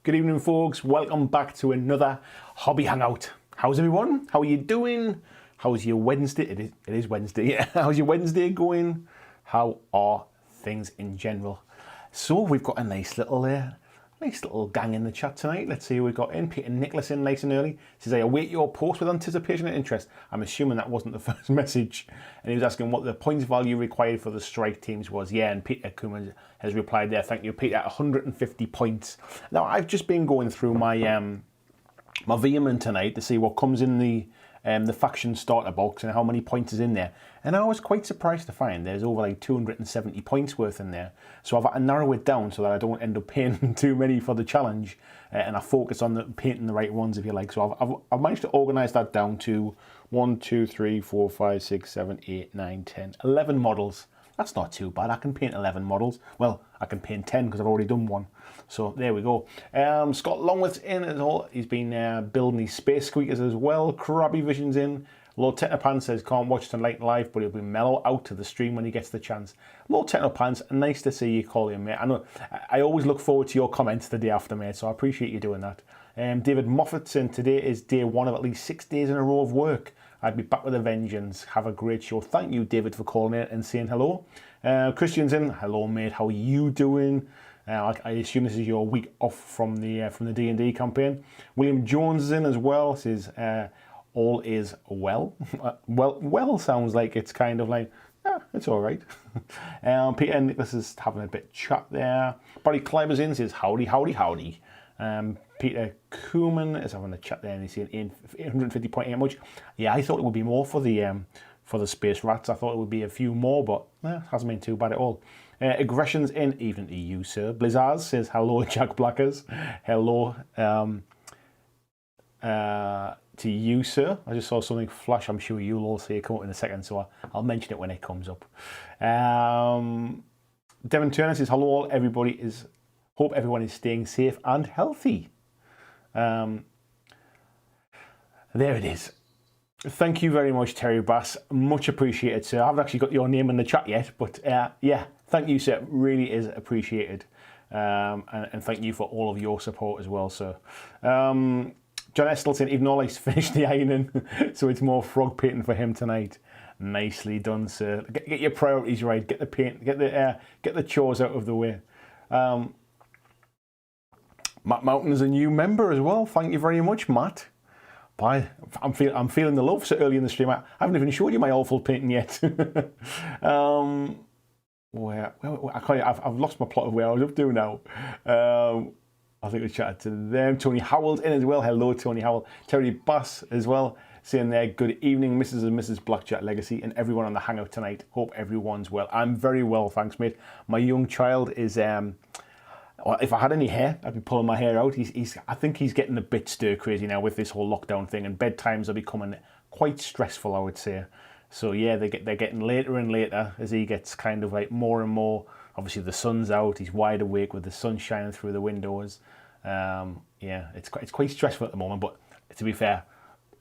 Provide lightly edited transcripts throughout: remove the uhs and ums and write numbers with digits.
Good evening, folks. Welcome back to another hobby hangout. How's everyone? How are you doing? How's your Wednesday? It is Wednesday. Yeah. How's your Wednesday going? How are things in general? So we've got a nice little gang in the chat tonight. Let's see who we've got in. Peter Nicholas in nice and early. Says, I await your post with anticipation and interest. I'm assuming that wasn't the first message. And he was asking what the points value required for the strike teams was. Yeah, and Peter Kuman has replied there. Thank you, Peter. 150 points. Now, I've just been going through my my Veer-Myn tonight to see what comes in the faction starter box and how many points is in there. And I was quite surprised to find there's over like 270 points worth in there. So I've had to narrow it down so that I don't end up paying too many for the challenge, and I focus on painting the right ones, if you like. So I've managed to organise that down to 1, 2, 3, 4, 5, 6, 7, 8, 9, 10, 11 models. That's not too bad. I can paint 11 models. Well, I can paint 10 because I've already done one. So there we go. Scott Longworth's in as well. He's been building these space squeakers as well. Krabby Vision's in. Lord Technopan says, can't watch tonight live, but he'll be mellow out to the stream when he gets the chance. Lord Technopan's, nice to see you call him, mate. I know I always look forward to your comments the day after, mate, so I appreciate you doing that. David Moffat's in. Today is day one of at least 6 days in a row of work. I'd be back with a vengeance. Have a great show. Thank you, David, for calling in and saying hello. Christian's in. Hello, mate. How are you doing? I assume this is your week off from the D&D campaign. William Jones is in as well. Says all is well. well sounds like it's kind of like it's all right. Peter Nicholas is having a bit of chat there. Barry Kleiber's in. Says howdy, howdy, howdy. Peter Kuman is having a chat there and he's saying 850.8 much. Yeah, I thought it would be more for the space rats. I thought it would be a few more, but it hasn't been too bad at all. Aggression's in, even to you, sir. Blizzard says hello, Jack Blackers. Hello to you, sir. I just saw something flash. I'm sure you'll all see it come up in a second, so I'll mention it when it comes up. Devon Turner says hello, everybody is. Hope everyone is staying safe and healthy. There it is. Thank you very much, Terry Bass. Much appreciated, sir. I haven't actually got your name in the chat yet, but yeah, thank you, sir. Really is appreciated. And thank you for all of your support as well, sir. John Estleton, even though he's finished the ironing, so it's more frog painting for him tonight. Nicely done, sir. Get your priorities right. Get the paint. Get the chores out of the way. Matt Mountain is a new member as well. Thank you very much, Matt. Bye. I'm feeling the love so early in the stream. I haven't even showed you my awful painting yet. I've lost my plot of where I was up to now. I think we chatted to them. Tony Howell's in as well. Hello, Tony Howell. Terry Bass as well, saying there, good evening, Mrs. and Mrs. BlackJack Legacy, and everyone on the hangout tonight. Hope everyone's well. I'm very well, thanks, mate. My young child is if I had any hair, I'd be pulling my hair out. I think he's getting a bit stir crazy now with this whole lockdown thing, and bedtimes are becoming quite stressful, I would say. So yeah, they're getting later and later as he gets kind of like more and more. Obviously, the sun's out. He's wide awake with the sun shining through the windows. Yeah, it's quite stressful at the moment. But to be fair,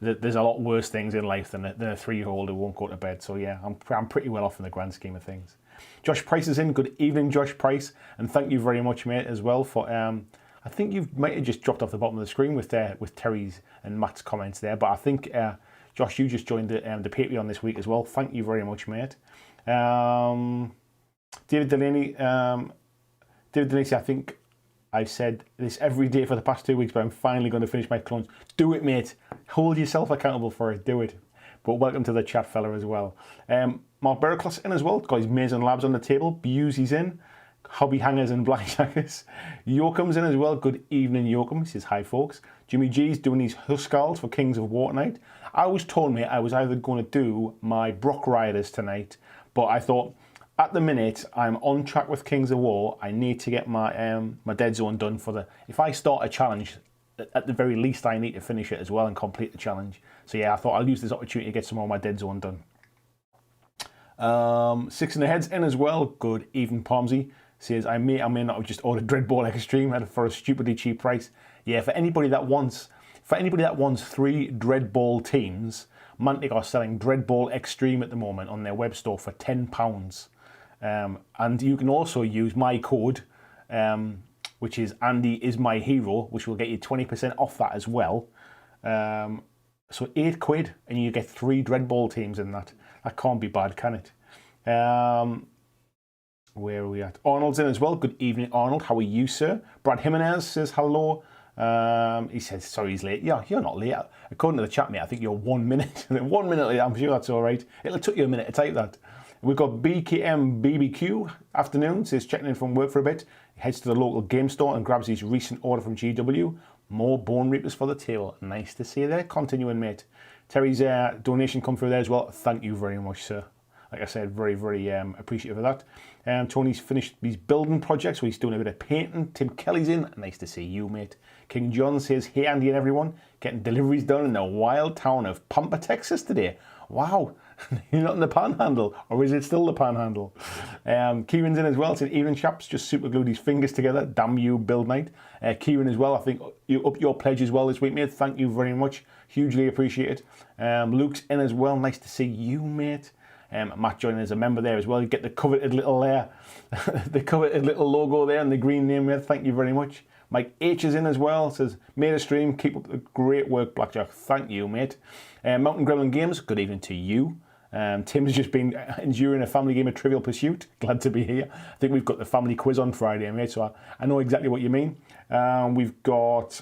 there's a lot worse things in life than a 3-year-old who won't go to bed. So yeah, I'm pretty well off in the grand scheme of things. Josh Price is in. Good evening, Josh Price, and thank you very much, mate, as well for. I think you might have just dropped off the bottom of the screen with Terry's and Matt's comments there, but I think Josh, you just joined the Patreon this week as well. Thank you very much, mate. David Delaney, I think I've said this every day for the past 2 weeks, but I'm finally going to finish my clones. Do it, mate. Hold yourself accountable for it. Do it. But welcome to the chat, fella, as well. Mark Bericlos in as well. Got his Mason Labs on the table. Bewsey's in. Hobby Hangers and Blackjackers. Yoakum's in as well. Good evening, Yoakum. He says, hi, folks. Jimmy G's doing these Huskarls for Kings of War tonight. I was told, mate, I was either going to do my Brock Riders tonight, but I thought, at the minute, I'm on track with Kings of War. I need to get my my Deadzone done for the... If I start a challenge, at the very least, I need to finish it as well and complete the challenge. So yeah, I thought I'll use this opportunity to get some more of my Deadzone done. Six in the Head's in as well. Good evening, Palmsy. Says, I may not have just ordered Dreadball Extreme for a stupidly cheap price. Yeah, for anybody that wants 3 Dreadball teams, Mantic are selling Dreadball Extreme at the moment on their web store for £10. And you can also use my code which is Andy is my hero, which will get you 20% off that as well. So £8, and you get 3 Dreadball teams in that. That can't be bad, can it? Where are we at? Arnold's in as well. Good evening, Arnold. How are you, sir? Brad Jimenez says hello. He says, sorry, he's late. Yeah, you're not late. According to the chat, mate, I think you're 1 minute. 1 minute late. I'm sure that's all right. It'll took you a minute to type that. We've got BKM BBQ afternoon. Says checking in from work for a bit. He heads to the local game store and grabs his recent order from GW. More Bone Reapers for the table. Nice to see you there. Continuing, mate. Terry's donation come through there as well. Thank you very much, sir. Like I said, very, very appreciative of that. Tony's finished these building projects, so he's doing a bit of painting. Tim Kelly's in. Nice to see you, mate. King John says, hey, Andy and everyone. Getting deliveries done in the wild town of Pampa, Texas today. Wow. You're not in the Panhandle, or is it still the Panhandle? Kieran's in as well. Said, evening, chaps. Just super glued his fingers together. Damn you, build night. Kieran as well. I think you upped your pledge as well this week, mate. Thank you very much. Hugely appreciate it. Luke's in as well. Nice to see you, mate. Matt joining as a member there as well. You get the coveted little the coveted little logo there and the green name there. Thank you very much. Mike H is in as well. Says, made a stream. Keep up the great work, BlackJack. Thank you, mate. Mountain Gremlin Games. Good evening to you. Tim's just been enduring a family game of Trivial Pursuit. Glad to be here. I think we've got the family quiz on Friday, mate. So I know exactly what you mean. We've got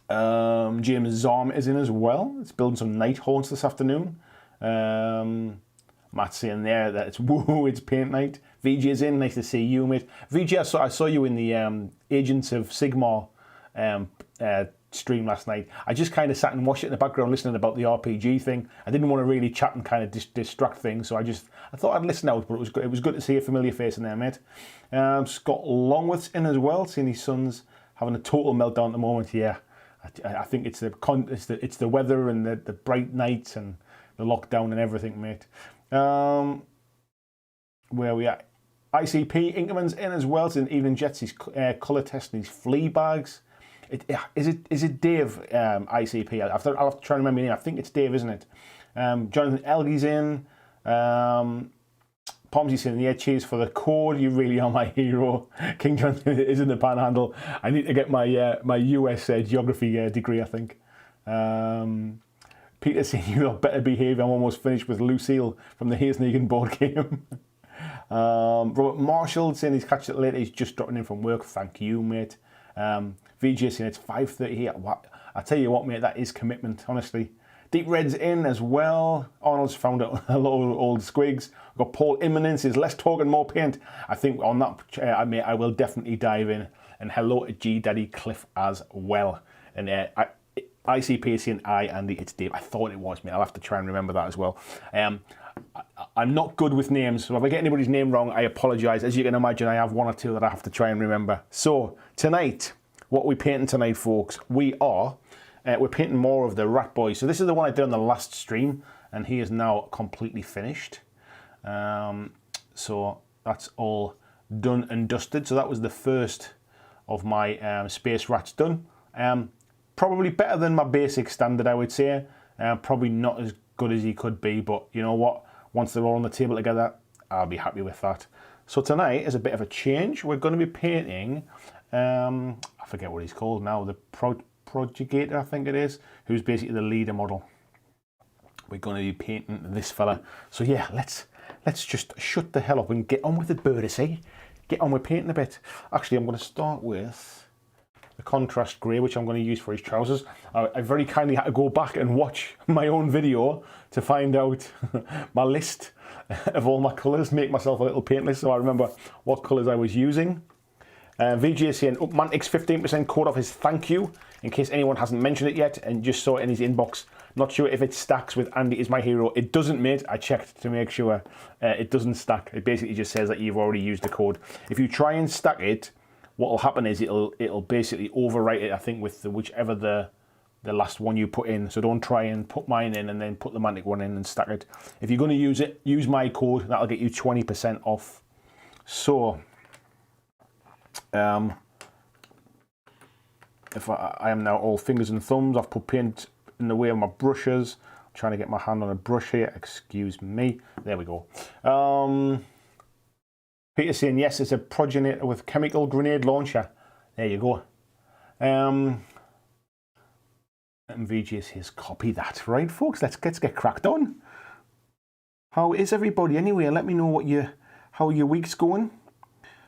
James Zorm is in as well. It's building some night haunts this afternoon. Matt's saying there that it's woo, it's paint night. VJ's in, nice to see you, mate. VJ, I saw you in the Agents of Sigmar stream last night. I just kind of sat and watched it in the background, listening about the RPG thing. I didn't want to really chat and kind of distract things, so I thought I'd listen out. But it was good to see a familiar face in there, mate. Scott Longworth's in as well, seeing his son's having a total meltdown at the moment. Yeah, I think it's the weather and the bright nights and the lockdown and everything, mate. Where are we at? ICP Inkerman's in as well. It's in Evening Jets. He's colour testing his flea bags. Is it Dave, ICP? I'll have to try and remember your name. I think it's Dave, isn't it? Jonathan Elgie's in. Pomsy's in. Yeah, cheers for the code. You really are my hero. King John is in the Panhandle. I need to get my my US geography degree, I think. Peter saying you have better behaviour. I'm almost finished with Lucille from the Hazenegan board game. Robert Marshall saying he's catching it later. He's just dropping in from work. Thank you, mate. VJ saying it's 5:30 here. I tell you what, mate, that is commitment, honestly. Deep Red's in as well. Arnold's found a lot of old squigs. We've got Paul Imminence says, less talk and more paint. I think on that, I will definitely dive in. And hello to G Daddy Cliff as well. And ICP is saying, Andy, it's Dave. I thought it was, mate. I'll have to try and remember that as well. I'm not good with names, so if I get anybody's name wrong, I apologise. As you can imagine, I have one or two that I have to try and remember. So, tonight, what are we painting tonight, folks? We're painting more of the Rat Boy. So this is the one I did on the last stream, and he is now completely finished. So that's all done and dusted. So that was the first of my Space Rats done. Probably better than my basic standard, I would say. Probably not as good as he could be, but you know what? Once they're all on the table together, I'll be happy with that. So tonight is a bit of a change. We're going to be painting, I forget what he's called now, the Projagator, I think it is, who's basically the leader model. We're going to be painting this fella. So yeah, let's just shut the hell up and get on with it, Birdie. Get on with painting a bit. Actually, I'm going to start with the contrast grey, which I'm going to use for his trousers. I very kindly had to go back and watch my own video to find out my list of all my colours, make myself a little paint list so I remember what colours I was using. VJ saying, Mantix 15% code off his thank you, in case anyone hasn't mentioned it yet and just saw it in his inbox. Not sure if it stacks with Andy is my hero. It doesn't, mate. I checked to make sure it doesn't stack. It basically just says that you've already used the code. If you try and stack it, what will happen is it'll basically overwrite it, I think, with whichever the last one you put in. So don't try and put mine in and then put the Mantic one in and stack it. If you're going to use it, use my code. That'll get you 20% off. So, if I am now all fingers and thumbs, I've put paint in the way of my brushes. I'm trying to get my hand on a brush here. Excuse me. There we go. Peter saying yes, it's a progenitor with chemical grenade launcher. There you go. MVG says copy that. Right, folks, let's get cracked on. How is everybody anyway? Let me know how your week's going.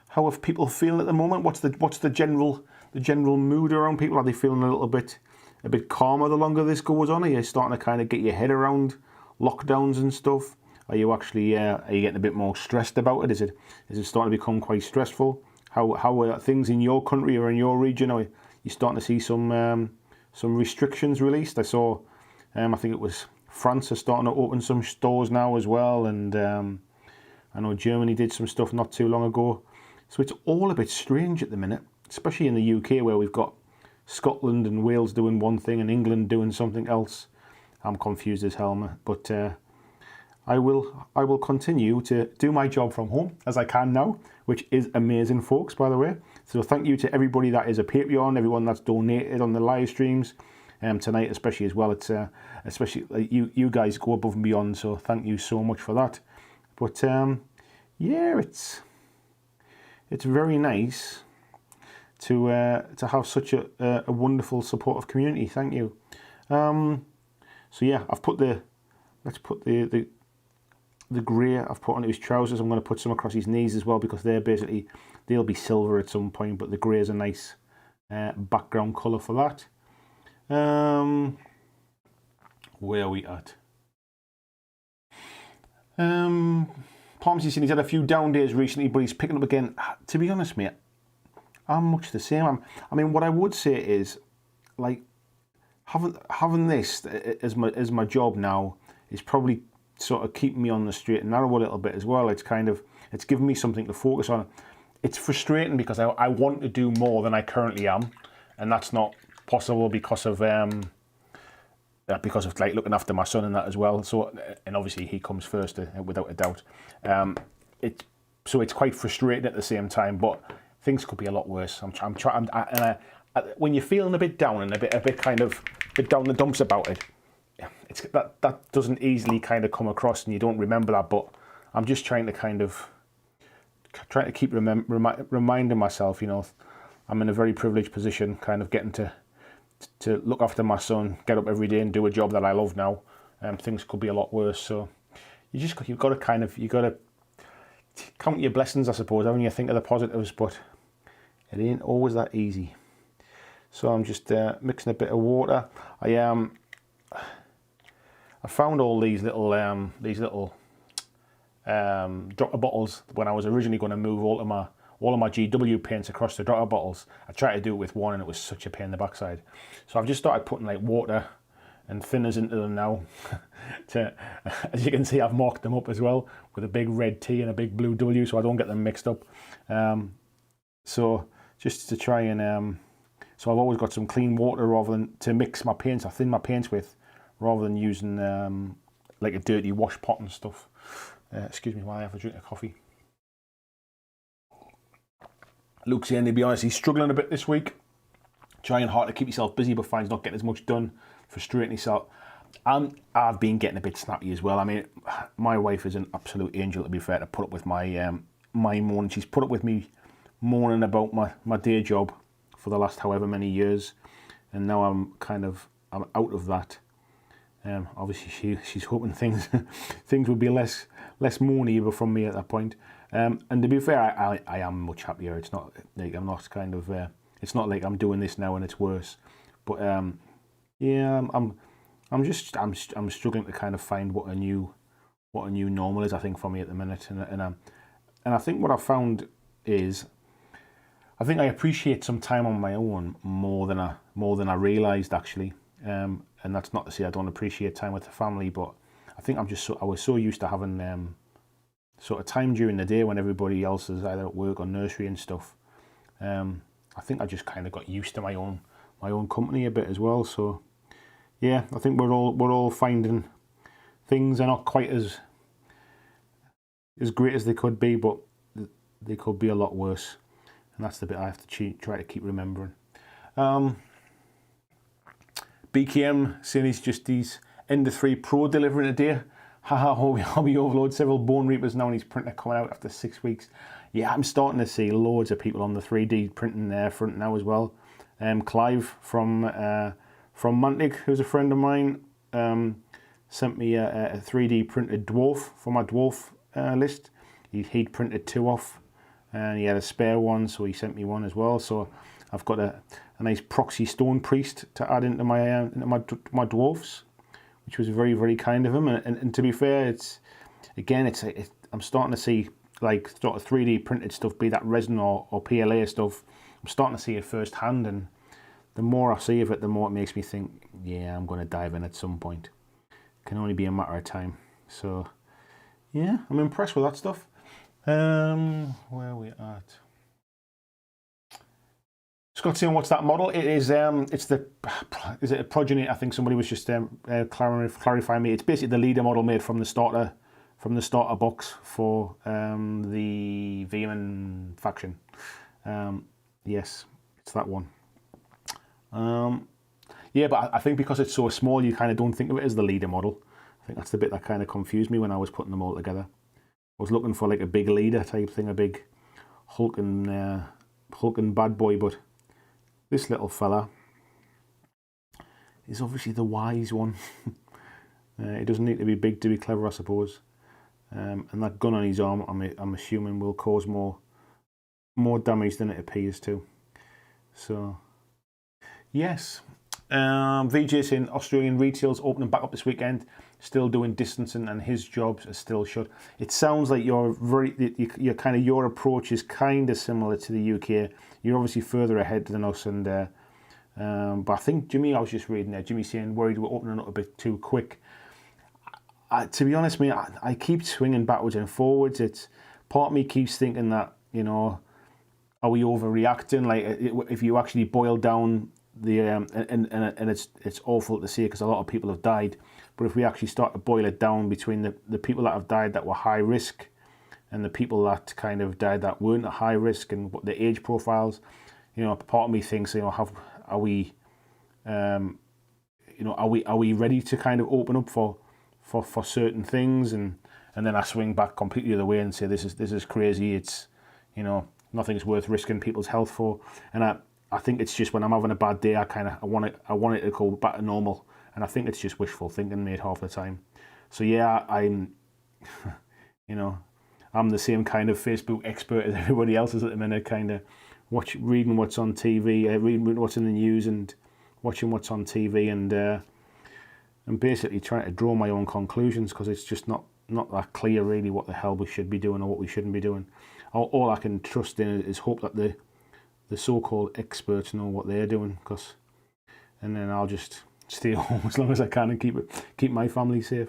How are people feeling at the moment? What's the general mood around people? Are they feeling a bit calmer the longer this goes on? Are you starting to kind of get your head around lockdowns and stuff? Are you actually are you getting a bit more stressed about it? Is it starting to become quite stressful? How are things in your country or in your region? Are you starting to see some restrictions released? I saw, I think it was France are starting to open some stores now as well, and I know Germany did some stuff not too long ago. So it's all a bit strange at the minute, especially in the UK where we've got Scotland and Wales doing one thing and England doing something else. I'm confused as hell, but I will continue to do my job from home as I can now, which is amazing, folks, by the way. So thank you to everybody that is a Patreon, everyone that's donated on the live streams tonight, especially as well. It's especially you guys go above and beyond, so thank you so much for that. But yeah, it's very nice to have such a wonderful supportive community. Thank you. So yeah, let's put the grey I've put onto his trousers. I'm going to put some across his knees as well, because they'll be silver at some point, but the grey is a nice background colour for that. Where are we at? Palmsy said he's had a few down days recently, but he's picking up again. To be honest, mate, I'm much the same. I mean, what I would say is, like, having this as my job now is probably sort of keeping me on the straight and narrow a little bit as well. It's given me something to focus on. It's frustrating because I want to do more than I currently am, and that's not possible because of like looking after my son and that as well. So, and obviously he comes first without a doubt. So it's quite frustrating at the same time, but things could be a lot worse. I'm trying, and when you're feeling a bit down and a bit kind of down the dumps about it, it's that doesn't easily kind of come across, and you don't remember that. But I'm just trying to keep reminding myself, you know, I'm in a very privileged position, kind of getting to look after my son, get up every day and do a job that I love now. Things could be a lot worse, so you've got to count your blessings, I suppose, when you think of the positives, but it ain't always that easy. So I'm just mixing a bit of water. I found all these little dropper bottles when I was originally going to move all of my GW paints across the dropper bottles. I tried to do it with one and it was such a pain in the backside. So I've just started putting like water and thinners into them now. As you can see, I've marked them up as well with a big red T and a big blue W, so I don't get them mixed up. So just to try and so I've always got some clean water rather than to mix my paints. I thin my paints with, rather than using like a dirty wash pot and stuff. Excuse me while I have a drink of coffee. Luke's saying, to be honest, he's struggling a bit this week. Trying hard to keep himself busy, but finds not getting as much done. Frustrating himself. I've been getting a bit snappy as well. I mean, my wife is an absolute angel, to be fair, to put up with my moaning. She's put up with me moaning about my day job for the last however many years, and now I'm out of that. Obviously, she's hoping things would be less moany from me at that point. And to be fair, I am much happier. It's not like I'm not kind of. It's not like I'm doing this now and it's worse. But yeah, I'm struggling to kind of find what a new normal is. I think for me at the minute, and I think what I found is, I think I appreciate some time on my own more than I realised actually. And that's not to say I don't appreciate time with the family, but I think I was so used to having sort of time during the day when everybody else is either at work or nursery and stuff. I think I just kind of got used to my own company a bit as well. So yeah, I think we're all finding things are not quite as great as they could be, but they could be a lot worse. And that's the bit I have to try to keep remembering. BKM saying he's Ender 3 Pro delivering today. Haha, hobby overload, several bone reapers now and his printer coming out after 6 weeks. Yeah, I'm starting to see loads of people on the 3D printing there front now as well. Clive from Mantic, who's a friend of mine, sent me a 3D printed dwarf for my dwarf list. He'd printed 2 off and he had a spare one, so he sent me one as well. So I've got a nice proxy stone priest to add into my dwarfs, which was very, very kind of him. And to be fair, I'm starting to see like sort of 3D printed stuff, be that resin or PLA stuff. I'm starting to see it firsthand, and the more I see of it, the more it makes me think, yeah, I'm going to dive in at some point. It can only be a matter of time. So yeah, I'm impressed with that stuff. Where are we at? Scott saying, what's that model? It is, is it a progeny? I think somebody was just clarifying me. It's basically the leader model made from the starter box for the Veer-Myn faction. Yes, it's that one. Yeah, but I think because it's so small, you kind of don't think of it as the leader model. I think that's the bit that kind of confused me when I was putting them all together. I was looking for like a big leader type thing, a big hulking bad boy, but this little fella is obviously the wise one. It doesn't need to be big to be clever, I suppose. And that gun on his arm, I'm assuming, will cause more damage than it appears to. So, yes. VJ saying Australian retail's opening back up this weekend, still doing distancing, and his jobs are still shut. It sounds like your approach is kind of similar to the UK. You're obviously further ahead than us, and but I think Jimmy, I was just reading there, Jimmy saying worried we're opening up a bit too quick. To be honest, mate, I keep swinging backwards and forwards. It's part of me keeps thinking that, you know, are we overreacting? Like, if you actually boil down the and it's awful to see because a lot of people have died. But if we actually start to boil it down between the people that have died that were high risk and the people that kind of died that weren't at high risk, and what the age profiles, you know, part of me thinks, you know, are we ready to kind of open up for certain things, and then I swing back completely the other way and say this is crazy. It's, you know, nothing's worth risking people's health for. And I think it's just when I'm having a bad day, I want it to go back to normal, and I think it's just wishful thinking, mate, half the time. So yeah, I'm you know, I'm the same kind of Facebook expert as everybody else is at the minute, kind of reading what's on TV, reading what's in the news and watching what's on TV, and basically trying to draw my own conclusions, because it's just not that clear really what the hell we should be doing or what we shouldn't be doing. All I can trust in is hope that the so-called experts know what they're doing, and then I'll just stay home as long as I can and keep my family safe.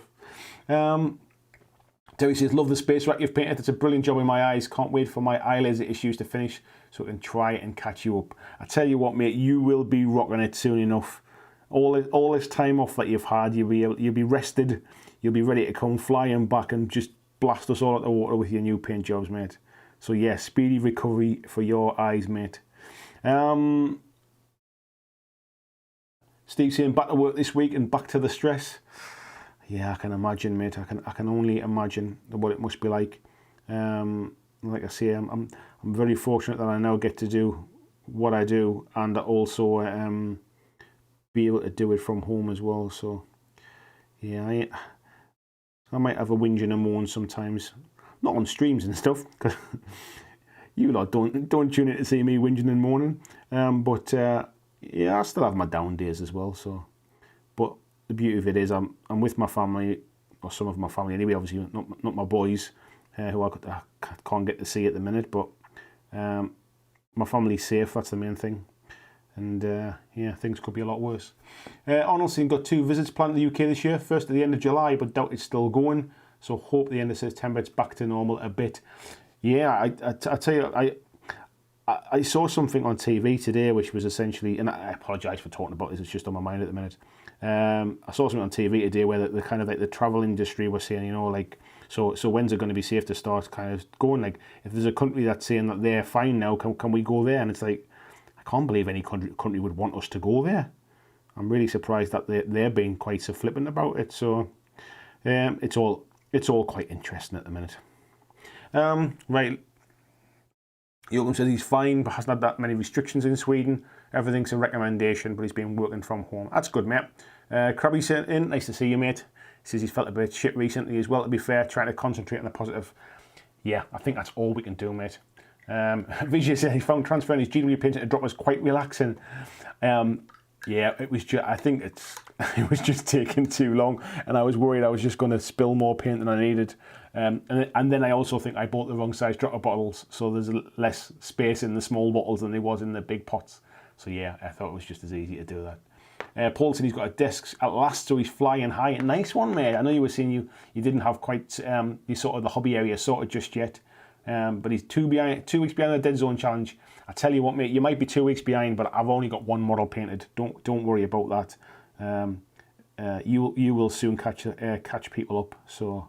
Terry says, love the space rack you've painted. It's a brilliant job in my eyes. Can't wait for my eye laser issues to finish so I can try and catch you up. I tell you what, mate, you will be rocking it soon enough. All this time off that you've had, you'll be rested. You'll be ready to come flying back and just blast us all out the water with your new paint jobs, mate. So yeah, speedy recovery for your eyes, mate. Steve saying, back to work this week and back to the stress. Yeah, I can imagine, mate. I can only imagine what it must be like. Like I say, I'm very fortunate that I now get to do what I do, and also be able to do it from home as well. So yeah, I might have a whinge and a moan sometimes, not on streams and stuff, because you lot don't tune in to see me whinging and moaning. But yeah, I still have my down days as well. So, but the beauty of it is I'm with my family, or some of my family anyway. Obviously, not my boys, who I can't get to see at the minute. But my family's safe. That's the main thing. And yeah, things could be a lot worse. Arnold's got 2 visits planned to the UK this year. First at the end of July, but doubt it's still going. So hope the end of September it's back to normal a bit. Yeah, I tell you, I saw something on TV today which was essentially, and I apologise for talking about this, it's just on my mind at the minute. I saw something on TV today where the kind of like the travel industry was saying, you know, like, so when's it going to be safe to start kind of going? Like, if there's a country that's saying that they're fine now, can we go there? And it's like, I can't believe any country would want us to go there. I'm really surprised that they're being quite so flippant about it. So It's all quite interesting at the minute. Right. Joachim says he's fine, but hasn't had that many restrictions in Sweden. Everything's a recommendation, but he's been working from home. That's good, mate. Krabby sent in, nice to see you, mate. He says he's felt a bit shit recently as well, to be fair, trying to concentrate on the positive. Yeah, I think that's all we can do, mate. Vijay said he found transferring his GW paint to drop was quite relaxing. Yeah, it was just, I think it was just taking too long, and I was worried I was just going to spill more paint than I needed. And then I also think I bought the wrong size dropper bottles, so there's less space in the small bottles than there was in the big pots. So yeah, I thought it was just as easy to do that. Paul said he's got a desk at last, so he's flying high. Nice one, mate. I know you were saying you didn't have quite the sort of the hobby area sorted just yet, but he's 2 weeks behind the Deadzone challenge. I tell you what, mate, you might be 2 weeks behind, but I've only got one model painted. Don't worry about that. You will soon catch people up. So.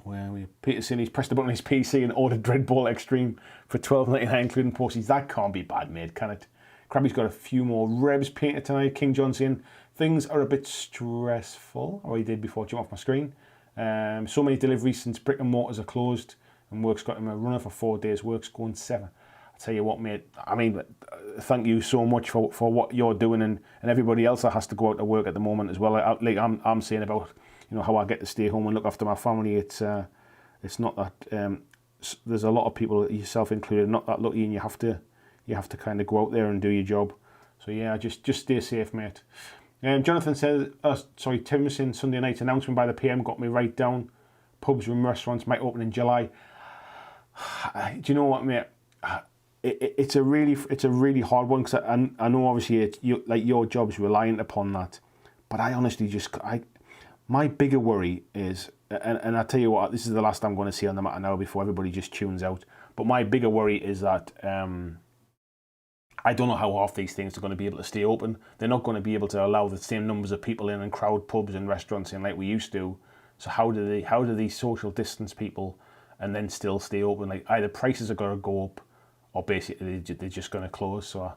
Where we Peter saying he's pressed the button on his PC and ordered Dreadball Extreme for $12.99 including postage. That can't be bad, mate, can it? Krabby's got a few more revs painted tonight. King John saying things are a bit stressful. Or he did before I jumped off my screen. So many deliveries since brick and mortars are closed, and work's got him a runner for 4 days. Work's going 7. I tell you what, mate. I mean, thank you so much for what you're doing, and everybody else that has to go out to work at the moment as well. Like I'm saying about, you know, how I get to stay home and look after my family. It's not that there's a lot of people, yourself included, not that lucky, and you have to kind of go out there and do your job. So yeah, just stay safe, mate. Jonathan says, Tim was saying Sunday night's announcement by the PM got me right down. Pubs and restaurants might open in July. Do you know what, mate? It's a really hard one, because I know obviously your job's reliant upon that, but I honestly my bigger worry is, and I tell you what, this is the last I'm going to see on the matter now before everybody just tunes out, but my bigger worry is that I don't know how half these things are going to be able to stay open. They're not going to be able to allow the same numbers of people in and crowd pubs and restaurants in like we used to. So how do these social distance people and then still stay open? Like, either prices are going to go up, or basically they're just going to close. So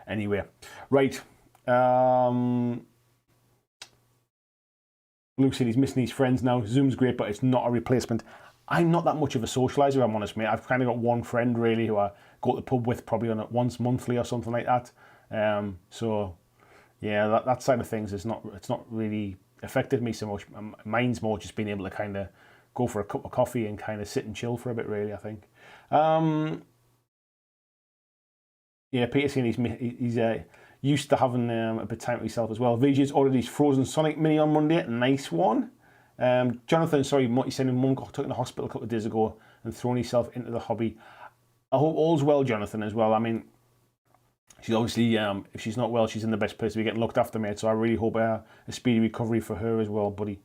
anyway, right. Luke said he's missing his friends now. Zoom's great, but it's not a replacement. I'm not that much of a socialiser, I'm honest, mate. I've kind of got one friend really who I go to the pub with probably on it once monthly or something like that. So yeah, that side of things it's not really affected me so much. Mine's more just being able to kind of go for a cup of coffee and kind of sit and chill for a bit, really, I think. Yeah, Peter's saying he's used to having a bit of time to himself as well. VJ's ordered his Frozen Sonic Mini on Monday. Nice one. Jonathan, sorry, he said his mum got taken to the hospital a couple of days ago and thrown himself into the hobby. I hope all's well, Jonathan, as well. I mean, she's obviously, if she's not well, she's in the best place to be getting looked after, mate. So I really hope a speedy recovery for her as well, buddy.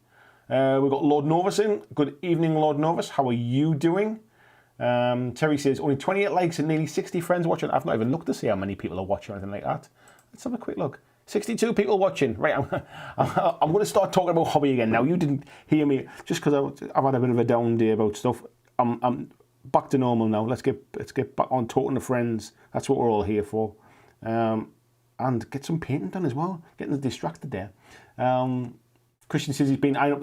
We've got Lord Novus in. Good evening, Lord Novus. How are you doing? Terry says, only 28 likes and nearly 60 friends watching. I've not even looked to see how many people are watching or anything like that. Let's have a quick look. 62 people watching. Right, I'm going to start talking about hobby again now. You didn't hear me just because I've had a bit of a down day about stuff. I'm back to normal now. Let's get back on talking to friends. That's what we're all here for. And get some painting done as well. Getting distracted there. Christian says he's been eyeing up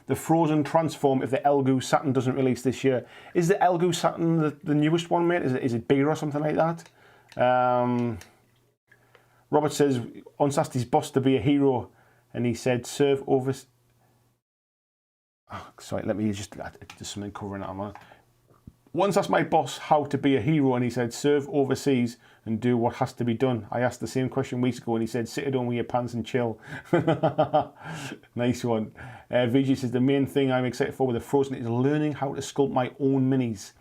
the Frozen Transform if the Elgoo Saturn doesn't release this year. Is the Elgoo Saturn the newest one, mate? Is it bigger or something like that? Robert says, once asked his boss to be a hero, and he said, serve over... Oh, sorry, let me just something covering it on. Once asked my boss how to be a hero, and he said, serve overseas and do what has to be done. I asked the same question weeks ago, and he said, sit at home with your pants and chill. Nice one. VG says, the main thing I'm excited for with the Frozen is learning how to sculpt my own minis.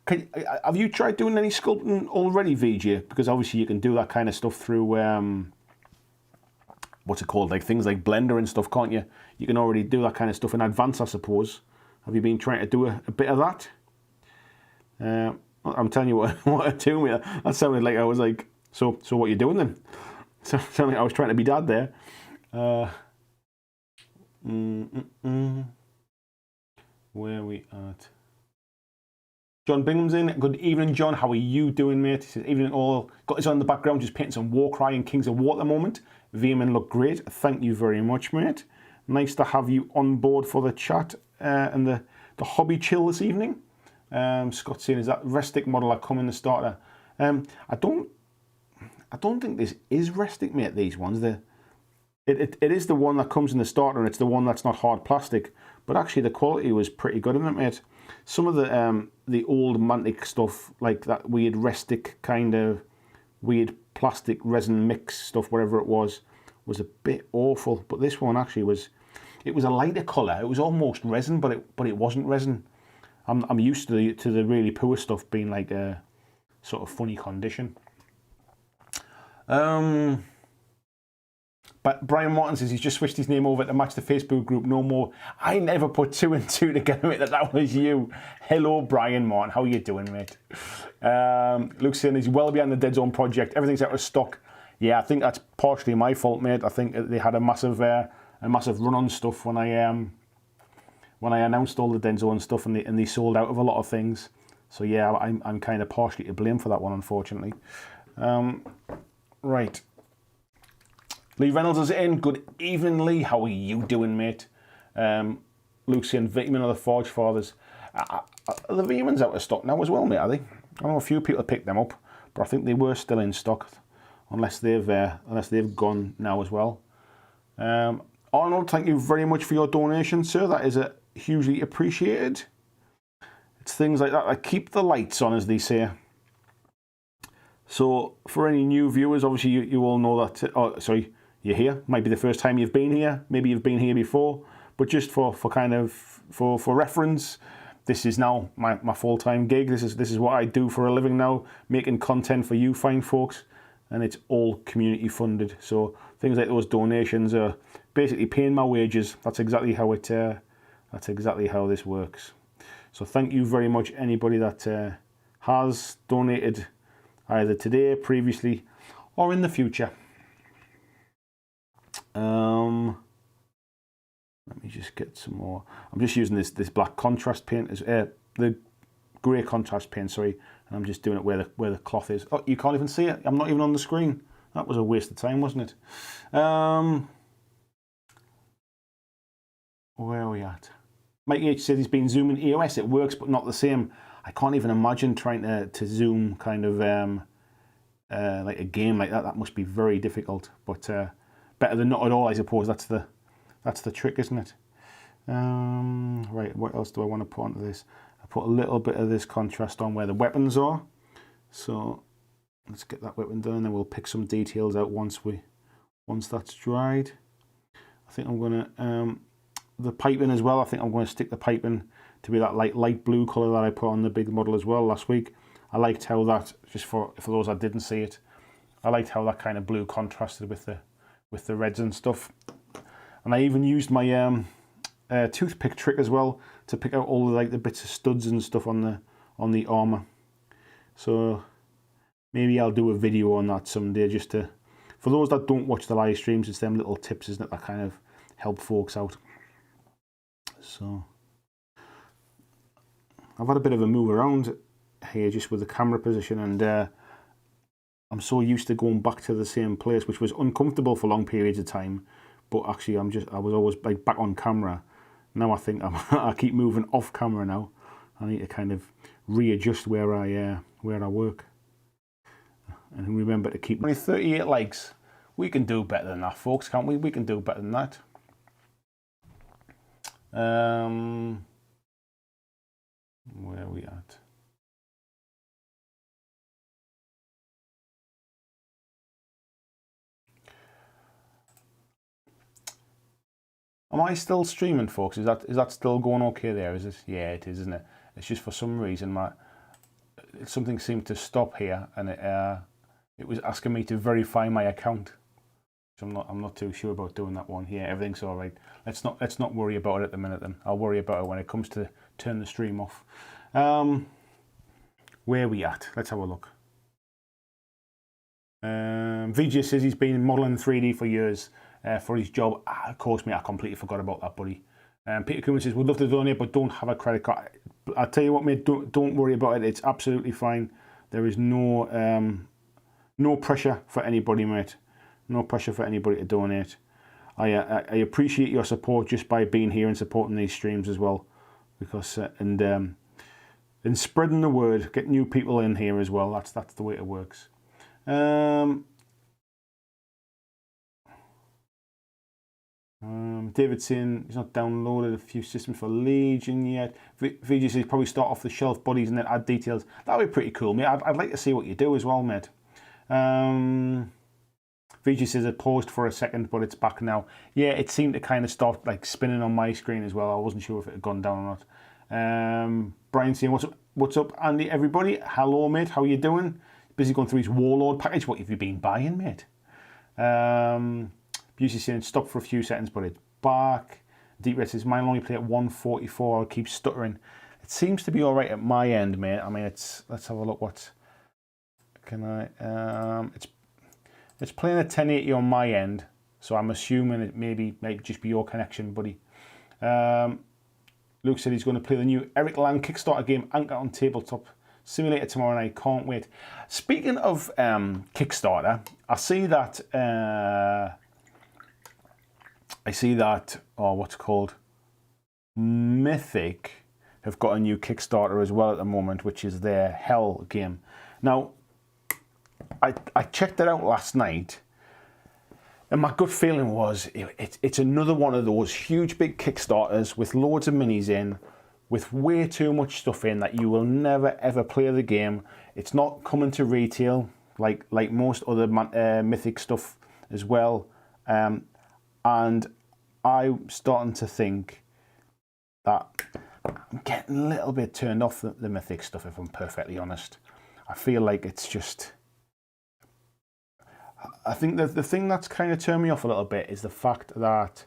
Have you tried doing any sculpting already, VJ? Because obviously you can do that kind of stuff through, what's it called, like things like Blender and stuff, can't you? You can already do that kind of stuff in advance, I suppose. Have you been trying to do a bit of that? I'm telling you what I do, mate. That sounded like I was like, so what are you doing then? So sounded like I was trying to be dad there. Where are we at? John Bingham's in. Good evening, John. How are you doing, mate? He says, evening all. Got this on in the background, just painting some Warcry and Kings of War at the moment. Veer-Myn look great. Thank you very much, mate. Nice to have you on board for the chat and the hobby chill this evening. Scott's saying, is that Restic model that come in the starter? I don't think this is Restic, mate, these ones. It is the one that comes in the starter, and it's the one that's not hard plastic. But actually, the quality was pretty good, isn't it, mate? Some of the old Mantic stuff, like that weird Restic kind of weird plastic resin mix stuff, whatever it was a bit awful. But this one actually was a lighter colour. It was almost resin, but it wasn't resin. I'm used to the really poor stuff being like a sort of funny condition. But Brian Martin says he's just switched his name over to match the Facebook group no more. I never put 2 and 2 together, mate, that was you. Hello, Brian Martin. How are you doing, mate? Luke's saying he's well behind the Deadzone project. Everything's out of stock. Yeah, I think that's partially my fault, mate. I think they had a massive run on stuff when I announced all the Deadzone stuff, and they sold out of a lot of things. So yeah, I'm kind of partially to blame for that one, unfortunately. Right. Lee Reynolds is in. Good evening, Lee. How are you doing, mate? Luke's saying Veer-Myn are the Forge Fathers. The Veer-Myn's out of stock now as well, mate, are they? I know a few people picked them up, but I think they were still in stock, unless they've gone now as well. Arnold, thank you very much for your donation, sir. That is hugely appreciated. It's things like that that keep the lights on, as they say. So, for any new viewers, obviously you all know that. Oh, sorry, you're here. Might be the first time you've been here. Maybe you've been here before, but just for reference, this is now my full-time gig. This is what I do for a living now, making content for you fine folks, and it's all community funded. So things like those donations are basically paying my wages. That's exactly how this works. So thank you very much, anybody that has donated either today, previously, or in the future. Let me just get some more. I'm just using this black contrast paint, the grey contrast paint, sorry, and I'm just doing it where the cloth is. Oh, you can't even see it. I'm not even on the screen. That was a waste of time, wasn't it? Where are we at? Mike H said he's been zooming EOS. It works, but not the same. I can't even imagine trying to zoom kind of like a game like that. That must be very difficult, but better than not at all, I suppose. That's the trick, isn't it? Right, what else do I want to put onto this? I put a little bit of this contrast on where the weapons are. So let's get that weapon done, and then we'll pick some details out once that's dried. I think I'm gonna the piping as well. I think I'm going to stick the piping to be that light blue colour that I put on the big model as well last week. I liked how that, just for those that didn't see it, I liked how that kind of blue contrasted with the reds and stuff. And I even used my toothpick trick as well to pick out all the bits of studs and stuff on the armour. So maybe I'll do a video on that someday, just to, for those that don't watch the live streams, it's them little tips, isn't it, that kind of help folks out. So I've had a bit of a move around here just with the camera position, and I'm so used to going back to the same place, which was uncomfortable for long periods of time. But actually, I was always like back on camera. Now I think I keep moving off camera now. I need to kind of readjust where I work, and remember to keep. Only 38 likes. We can do better than that, folks, can't we? We can do better than that. Where are we at? Am I still streaming, folks? Is that still going okay there? Is it? Yeah, it is, isn't it? It's just for some reason something seemed to stop here, and it was asking me to verify my account. So I'm not too sure about doing that one. Yeah, everything's all right. Let's not worry about it at the minute then. I'll worry about it when it comes to turn the stream off. Where are we at? Let's have a look. VJ says he's been modelling 3D for years for his job. Of course, mate, I completely forgot about that, buddy. Peter Cooman says, would love to donate, but don't have a credit card. I tell you what, mate, don't worry about it. It's absolutely fine. There is no pressure for anybody, mate. No pressure for anybody to donate. I appreciate your support just by being here and supporting these streams as well, because and spreading the word, get new people in here as well. That's the way it works. David saying he's not downloaded a few systems for Legion yet. VG says probably start off the shelf buddies and then add details. That'd be pretty cool, mate. I'd like to see what you do as well, mate. VG says it paused for a second, but it's back now. Yeah, it seemed to kind of stop like spinning on my screen as well. I wasn't sure if it had gone down or not. Brian saying, what's up, Andy, everybody? Hello, mate. How you doing? Busy going through his Warlord package. What have you been buying, mate? Busey saying, stop for a few seconds, but it's back. Deep Red says, mine only play at 144. I'll keep stuttering. It seems to be all right at my end, mate. I mean, let's have a look. What can I? It's playing at 1080 on my end, so I'm assuming it might just be your connection, buddy. Luke said he's going to play the new Eric Lang Kickstarter game, Anchor on Tabletop Simulator, tomorrow night. Can't wait. Speaking of Kickstarter, I see that, oh, what's it called? Mythic have got a new Kickstarter as well at the moment, which is their Hell game. Now, I checked it out last night, and my gut feeling was it's another one of those huge big Kickstarters with loads of minis in, with way too much stuff in that you will never ever play the game. It's not coming to retail like most other Mythic stuff as well, and I'm starting to think that I'm getting a little bit turned off the Mythic stuff, if I'm perfectly honest. I feel like it's just... I think that the thing that's kind of turned me off a little bit is the fact that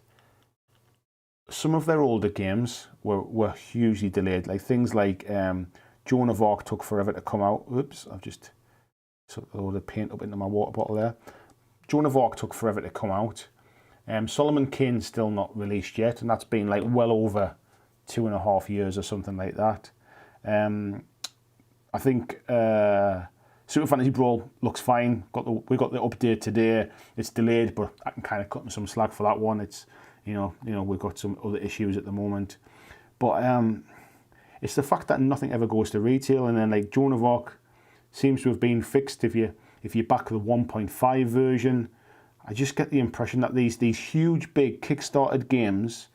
some of their older games were hugely delayed. Like things like Joan of Arc took forever to come out. Oops, I've just took a load of paint up into my water bottle there. Joan of Arc took forever to come out. Solomon Kane's still not released yet, and that's been like well over 2.5 years or something like that. I think Super Fantasy Brawl looks fine. We got the update today. It's delayed, but I can kind of cut them some slack for that one. It's you know we've got some other issues at the moment, but it's the fact that nothing ever goes to retail, and then like Joan of Arc seems to have been fixed if you back the 1.5 version. I just get the impression that these huge big Kickstarted games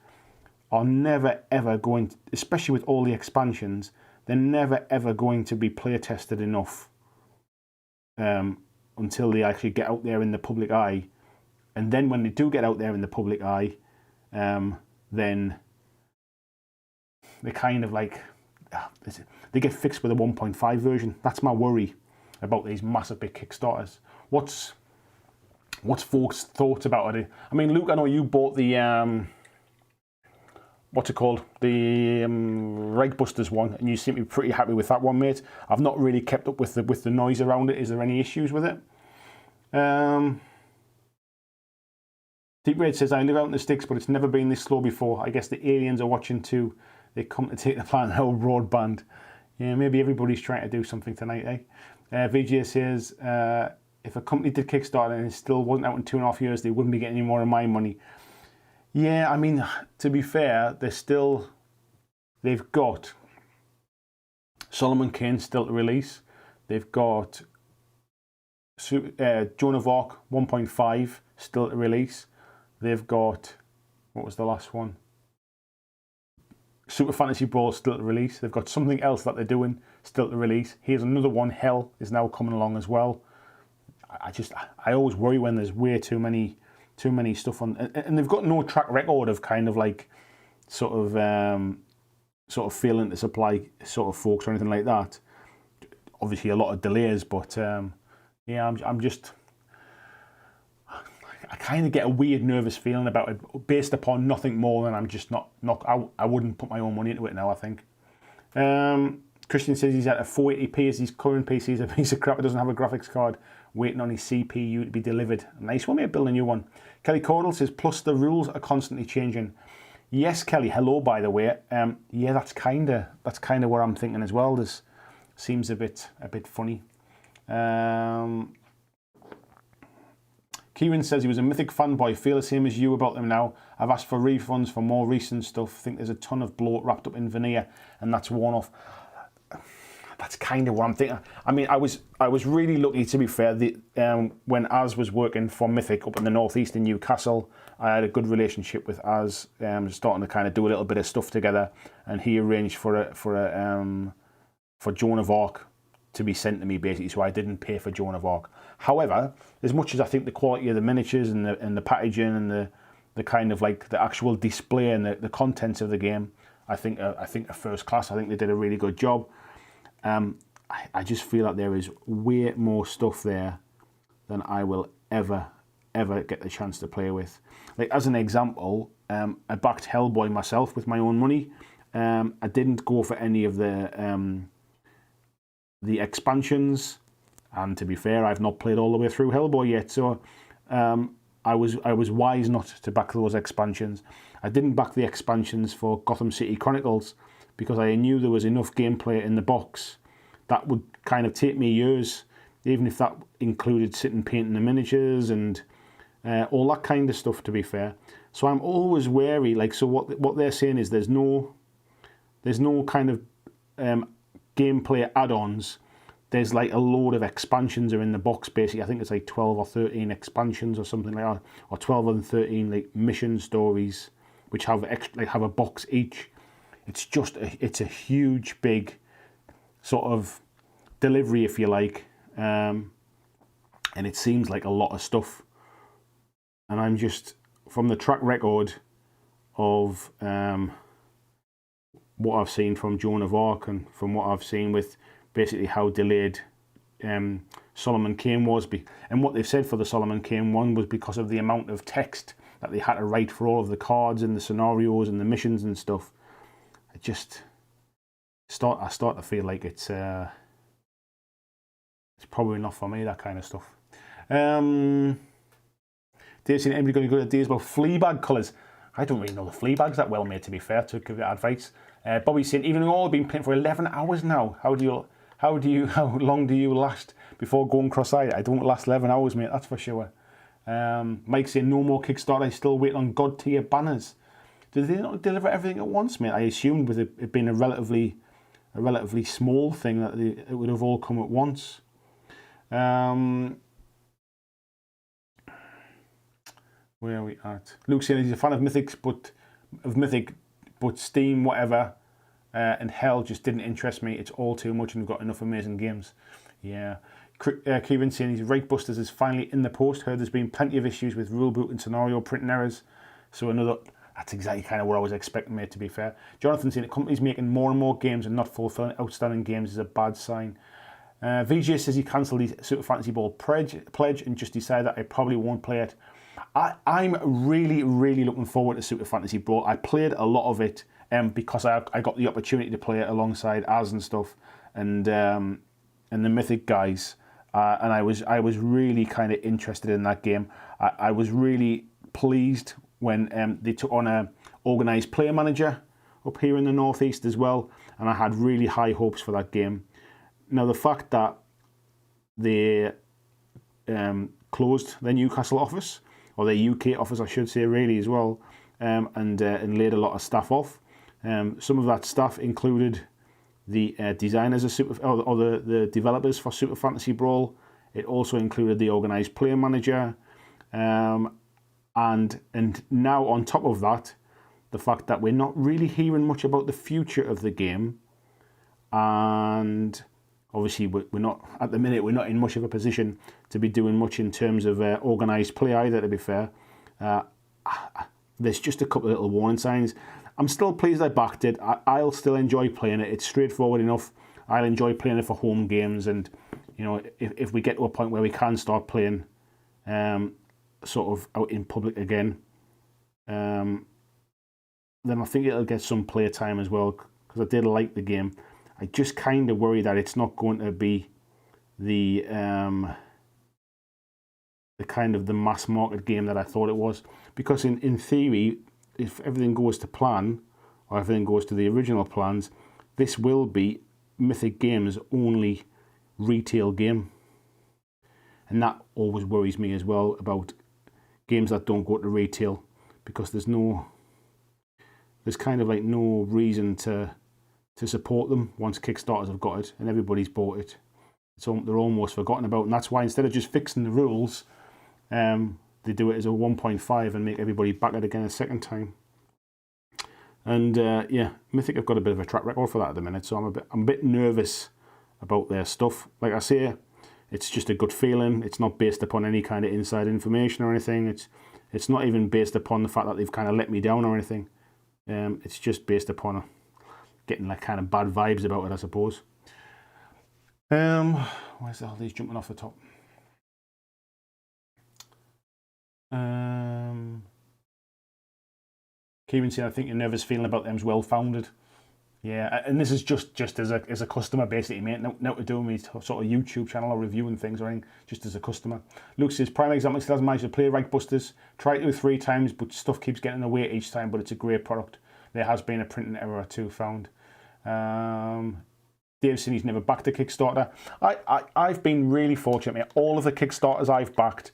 are never ever going to, especially with all the expansions, they're never ever going to be play tested enough until they actually get out there in the public eye. And then when they do get out there in the public eye, then they kind of like, they get fixed with a 1.5 version. That's my worry about these massive big Kickstarters. What's folks' thoughts about it? I mean, Luke, I know you bought the what's it called? The Regbusters one, and you seem to be pretty happy with that one, mate. I've not really kept up with the noise around it. Is there any issues with it? Deep Red says, I live out in the sticks, but it's never been this slow before. I guess the aliens are watching too. They come to take the planet whole broadband. Yeah, maybe everybody's trying to do something tonight, eh? VJ says, if a company did Kickstarter and it still wasn't out in 2.5 years, they wouldn't be getting any more of my money. Yeah, I mean, to be fair, they've got Solomon Kane still to release. They've got Joan of Arc 1.5 still to release. They've got, what was the last one? Super Fantasy Brawl still to release. They've got something else that they're doing still to release. Here's another one, Hell, is now coming along as well. I always worry when there's way too many stuff on, and they've got no track record of kind of like sort of failing to supply sort of folks or anything like that. Obviously a lot of delays, but yeah, I'm just, I kind of get a weird nervous feeling about it based upon nothing more than I'm just not I wouldn't put my own money into it now, I think. Christian says he's at a 480p as his current PC is a piece of crap. It doesn't have a graphics card, waiting on his CPU to be delivered. Nice one, mate, build a new one. Kelly Cordell says, plus the rules are constantly changing. Yes, Kelly. Hello, by the way. Yeah, that's kind of what I'm thinking as well. This seems a bit funny. Kieran says he was a Mythic fanboy. Feel the same as you about them now. I've asked for refunds for more recent stuff. Think there's a ton of bloat wrapped up in veneer, and that's worn off. That's kind of what I'm thinking. I mean, I was really lucky, to be fair. When Az was working for Mythic up in the northeast in Newcastle, I had a good relationship with Az, starting to kind of do a little bit of stuff together, and he arranged for Joan of Arc to be sent to me, basically, so I didn't pay for Joan of Arc. However, as much as I think the quality of the miniatures and the packaging and the kind of like the actual display and the contents of the game, I think are first class. I think they did a really good job. I just feel like there is way more stuff there than I will ever get the chance to play with. Like, as an example, I backed Hellboy myself with my own money. I didn't go for any of the expansions, and to be fair, I've not played all the way through Hellboy yet, so I was wise not to back those expansions. I didn't back the expansions for Gotham City Chronicles because I knew there was enough gameplay in the box that would kind of take me years, even if that included sitting painting the miniatures and all that kind of stuff, to be fair. So I'm always wary. Like, so what they're saying is there's no kind of gameplay add-ons. There's like a load of expansions are in the box, basically. I think it's like 12 or 13 expansions or something like that, or 12 and 13 like mission stories, which have a box each. It's a huge, big sort of delivery, if you like, and it seems like a lot of stuff. And I'm just, from the track record of what I've seen from Joan of Arc and from what I've seen with basically how delayed Solomon Kane was, and what they've said for the Solomon Kane one was because of the amount of text that they had to write for all of the cards and the scenarios and the missions and stuff. I start to feel like it's probably not for me, that kind of stuff. Dave saying, anybody going to go to Days about Fleabag colours? I don't really know the Fleabags that well, mate, to be fair, to give you advice. Bobby's saying, even though I've been playing for 11 hours now, how long do you last before going cross-eyed? I don't last 11 hours, mate, that's for sure. Mike's saying, no more Kickstarter, still waiting on God tier banners. Did they not deliver everything at once, mate? I assumed with it being a relatively small thing that it would have all come at once. Where are we at? Luke saying he's a fan of Mythic, but Steam, whatever, and Hell just didn't interest me. It's all too much, and we've got enough amazing games. Yeah. Kieran saying he's Right Busters is finally in the post. Heard there's been plenty of issues with rulebook and scenario printing errors. So that's exactly kind of what I was expecting, mate, to be fair. Jonathan saying that companies making more and more games and not fulfilling outstanding games is a bad sign. VJ says he cancelled his Super Fantasy Ball pledge and just decided that I probably won't play it. I'm really, really looking forward to Super Fantasy Brawl. I played a lot of it because I got the opportunity to play it alongside Az and stuff, and the Mythic guys, and I was really kind of interested in that game. I was really pleased when they took on a organised player manager up here in the northeast as well, and I had really high hopes for that game. Now the fact that they closed their Newcastle office, or their UK office, I should say, really as well, and laid a lot of staff off. Some of that staff included the designers of the developers for Super Fantasy Brawl. It also included the organised player manager, and now on top of that, the fact that we're not really hearing much about the future of the game, and obviously we're not at the minute. We're not in much of a position to be doing much in terms of organised play either. To be fair, there's just a couple of little warning signs. I'm still pleased I backed it. I'll still enjoy playing it. It's straightforward enough. I'll enjoy playing it for home games, and if we get to a point where we can start playing sort of out in public again, then I think it'll get some play time as well, because I did like the game. I just kind of worry that it's not going to be the kind of the mass market game that I thought it was, because in theory if everything goes to plan, or everything goes to the original plans, this will be Mythic Games' only retail game. And that always worries me as well about games that don't go to retail, because there's kind of like no reason to support them once Kickstarters have got it and everybody's bought it. So they're almost forgotten about, and that's why instead of just fixing the rules, they do it as a 1.5 and make everybody back it again a second time. And yeah, Mythic have got a bit of a track record for that at the minute, so I'm a bit nervous about their stuff. Like I say, it's just a good feeling. It's not based upon any kind of inside information or anything. It's not even based upon the fact that they've kind of let me down or anything. It's just based upon getting like kind of bad vibes about it, I suppose. Where's all these jumping off the top? Kieran said, I think your nervous feeling about them's well founded. Yeah, and this is just as a customer, basically, mate. Not to do with sort of YouTube channel or reviewing things or anything, just as a customer. Luke says, prime example, still hasn't managed to play Rank Busters. Tried to 3 times, but stuff keeps getting away each time, but it's a great product. There has been a printing error or two found. Dave said he's never backed a Kickstarter. I've been really fortunate, mate. All of the Kickstarters I've backed,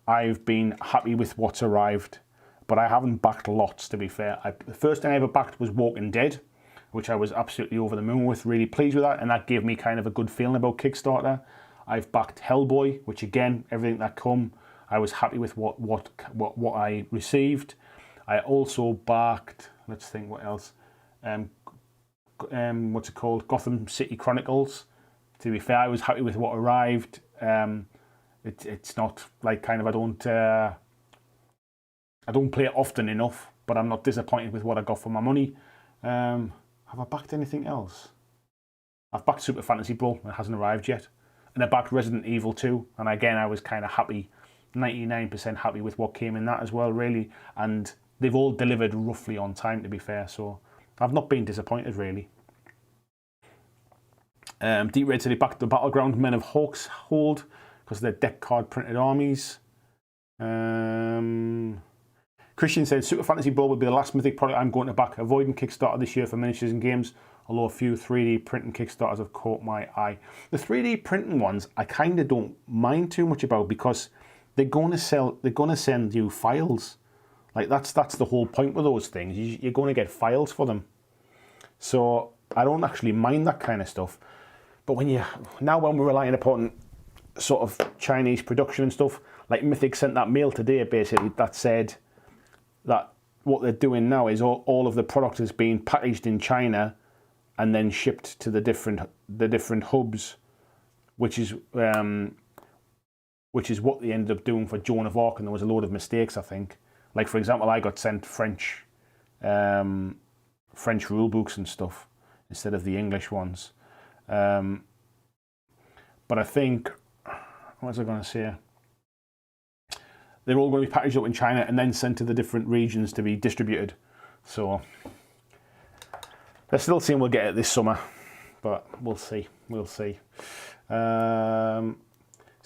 I've been happy with what's arrived, but I haven't backed lots, to be fair. The first thing I ever backed was Walking Dead, which I was absolutely over the moon with, really pleased with that, and that gave me kind of a good feeling about Kickstarter. I've backed Hellboy, which again, everything that come, I was happy with what I received. I also backed, let's think what else, what's it called, Gotham City Chronicles. To be fair, I was happy with what arrived. It's not like kind of, I don't play it often enough, but I'm not disappointed with what I got for my money. Have I backed anything else? I've backed Super Fantasy Brawl, it hasn't arrived yet. And I backed Resident Evil 2, and again, I was kind of happy, 99% happy with what came in that as well, really. And they've all delivered roughly on time, to be fair, so I've not been disappointed, really. Deep Red said he backed the Battleground Men of Hawks Hold, because they're deck card printed armies. Christian said, Super Fantasy Brawl will be the last Mythic product I'm going to back, avoiding Kickstarter this year for miniatures and games, although a few 3D printing Kickstarters have caught my eye. The 3D printing ones, I kind of don't mind too much about, because they're going to send you files. Like, that's the whole point with those things. You're going to get files for them. So I don't actually mind that kind of stuff. But when we're relying upon sort of Chinese production and stuff, like Mythic sent that mail today, basically, that said that what they're doing now is all of the product is being packaged in China and then shipped to the different hubs, which is what they ended up doing for Joan of Arc, and there was a load of mistakes, I think. Like, for example, I got sent French rule books and stuff instead of the English ones. But I think, what was I going to say? They're all going to be packaged up in China and then sent to the different regions to be distributed. So they're still saying we'll get it this summer, but we'll see. We'll see. Says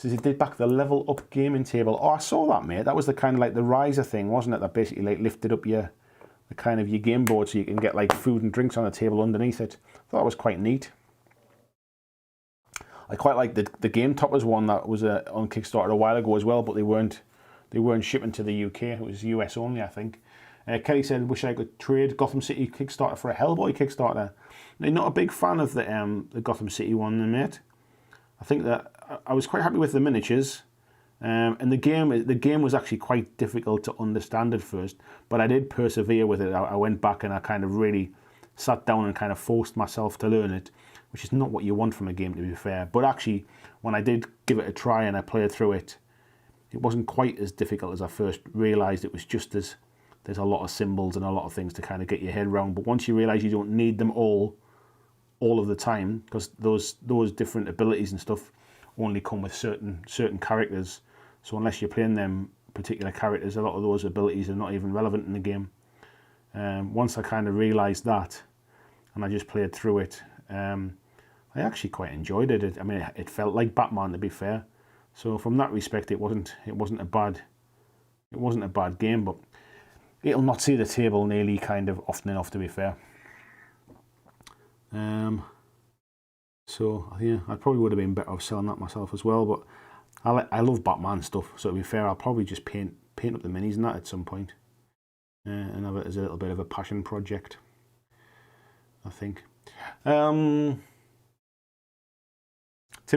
he did back the level up gaming table. Oh, I saw that, mate. That was the kind of like the riser thing, wasn't it? That basically like lifted up your game board so you can get like food and drinks on the table underneath it. I thought that was quite neat. I quite like the Game Toppers one that was on Kickstarter a while ago as well, but they weren't shipping to the UK. It was US only, I think. Kelly said, wish I could trade Gotham City Kickstarter for a Hellboy Kickstarter. Now, not a big fan of the Gotham City one, mate. I think that I was quite happy with the miniatures. And the game was actually quite difficult to understand at first, but I did persevere with it. I went back and I kind of really sat down and kind of forced myself to learn it, which is not what you want from a game, to be fair. But actually, when I did give it a try and I played through it, it wasn't quite as difficult as I first realised. It was just as there's a lot of symbols and a lot of things to kind of get your head around. But once you realise you don't need them all of the time, because those different abilities and stuff only come with certain characters. So unless you're playing them particular characters, a lot of those abilities are not even relevant in the game. Once I kind of realised that, and I just played through it, I actually quite enjoyed it. I mean, it felt like Batman, to be fair. So from that respect, it wasn't a bad game. But it'll not see the table nearly kind of often enough, to be fair. So yeah, I probably would have been better off selling that myself as well, but I love Batman stuff, so to be fair, I'll probably just paint up the minis and that at some point, and have it as a little bit of a passion project, I think. Tim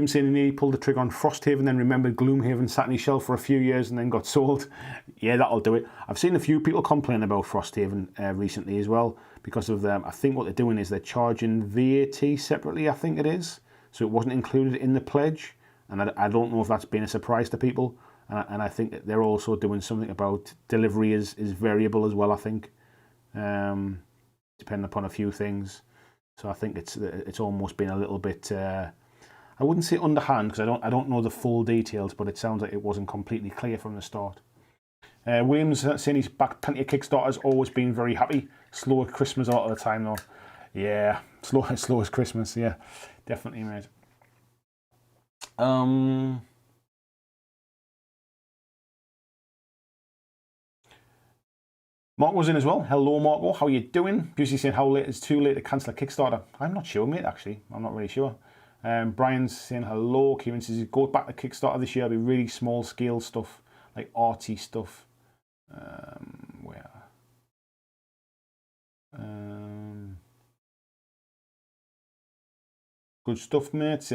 saying he nearly pulled the trigger on Frosthaven, then remembered Gloomhaven sat on his shelf for a few years and then got sold. Yeah, that'll do it. I've seen a few people complain about Frosthaven recently as well, because of them. I think what they're doing is they're charging VAT separately, I think it is. So it wasn't included in the pledge, and I don't know if that's been a surprise to people. And I think that they're also doing something about delivery is variable as well, I think, depending upon a few things. So I think it's almost been a little bit, I wouldn't say underhand, because I don't know the full details, but it sounds like it wasn't completely clear from the start. Williams saying he's back plenty of Kickstarters, always been very happy. Slow at Christmas a lot of the time though. Yeah, slow as Christmas, yeah, definitely, mate. Mark was in as well. Hello, Marco. How you doing? Busy saying how late is too late to cancel a Kickstarter. I'm not sure, mate, actually. I'm not really sure. Brian's saying hello. Kieran says he goes back to Kickstarter this year. It'll be really small scale stuff, like arty stuff. Where? Good stuff, mate.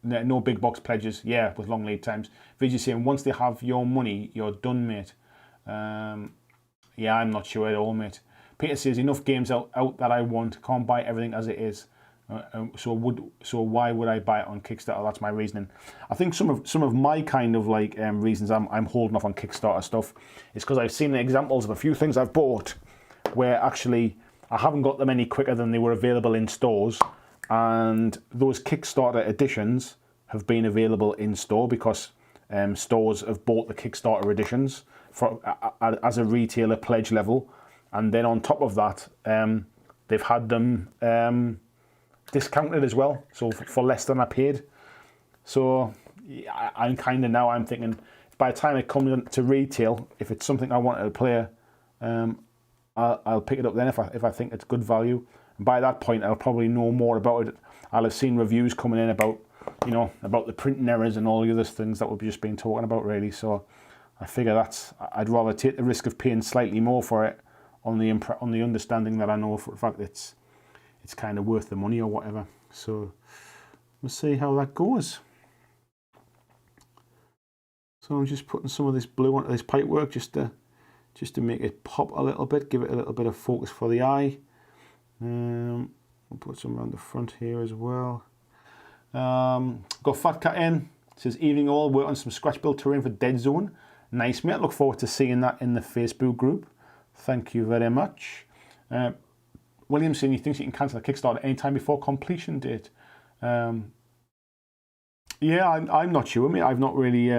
No big box pledges. Yeah, with long lead times. Vijay saying once they have your money, you're done, mate. Yeah, I'm not sure at all, mate. Peter says enough games out that I want. Can't buy everything as it is. So why would I buy it on Kickstarter? That's my reasoning. I think some of my kind of like reasons I'm holding off on Kickstarter stuff is because I've seen examples of a few things I've bought where actually I haven't got them any quicker than they were available in stores, and those Kickstarter editions have been available in store because stores have bought the Kickstarter editions as a retailer pledge level, and then on top of that they've had them discounted as well, so for less than I paid. So yeah, I'm thinking by the time it comes to retail, if it's something I want to play, I'll pick it up then if I think it's good value. And by that point, I'll probably know more about it. I'll have seen reviews coming in about the printing errors and all the other things that we've just been talking about, really. So I figure I'd rather take the risk of paying slightly more for it on the understanding that I know for a fact it's kind of worth the money or whatever. So we'll see how that goes. So I'm just putting some of this blue onto this pipework just to make it pop a little bit, give it a little bit of focus for the eye. We'll put some around the front here as well. Got Fat Cat in. It says, evening all, work on some scratch build terrain for Deadzone. Nice, mate. Look forward to seeing that in the Facebook group. Thank you very much. Williamson, he thinks he can cancel a Kickstarter anytime before completion date. Yeah, I'm not sure, mate. I've not really...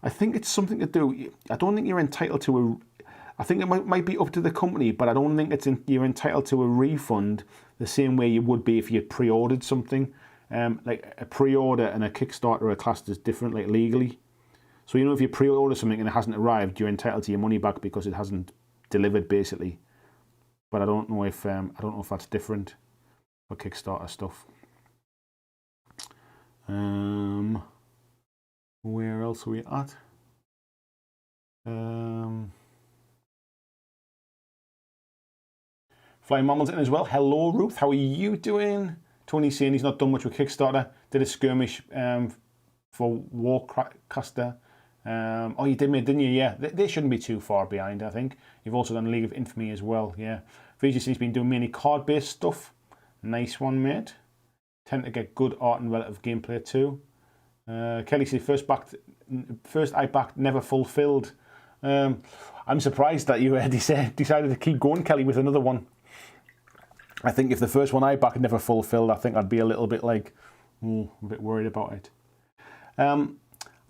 I think it's something to do... I don't think you're entitled to I think it might be up to the company, but I don't think you're entitled to a refund the same way you would be if you pre-ordered something. Like a pre-order and a Kickstarter are classed as different, like legally. So if you pre-order something and it hasn't arrived, you're entitled to your money back because it hasn't delivered, basically. But I don't know if that's different for Kickstarter stuff. Where else are we at? Flying Mammals in as well. Hello, Ruth. How are you doing? Tony's saying he's not done much with Kickstarter. Did a skirmish for Warcaster. Oh, you did, mate, didn't you? Yeah, they shouldn't be too far behind, I think. You've also done League of Infamy as well, yeah. VGC's been doing mainly card-based stuff. Nice one, mate. Tend to get good art and relative gameplay too. Kelly said first I backed, never fulfilled. I'm surprised that you decided to keep going, Kelly, with another one. I think if the first one I backed never fulfilled, I think I'd be a little bit like, a bit worried about it. I'm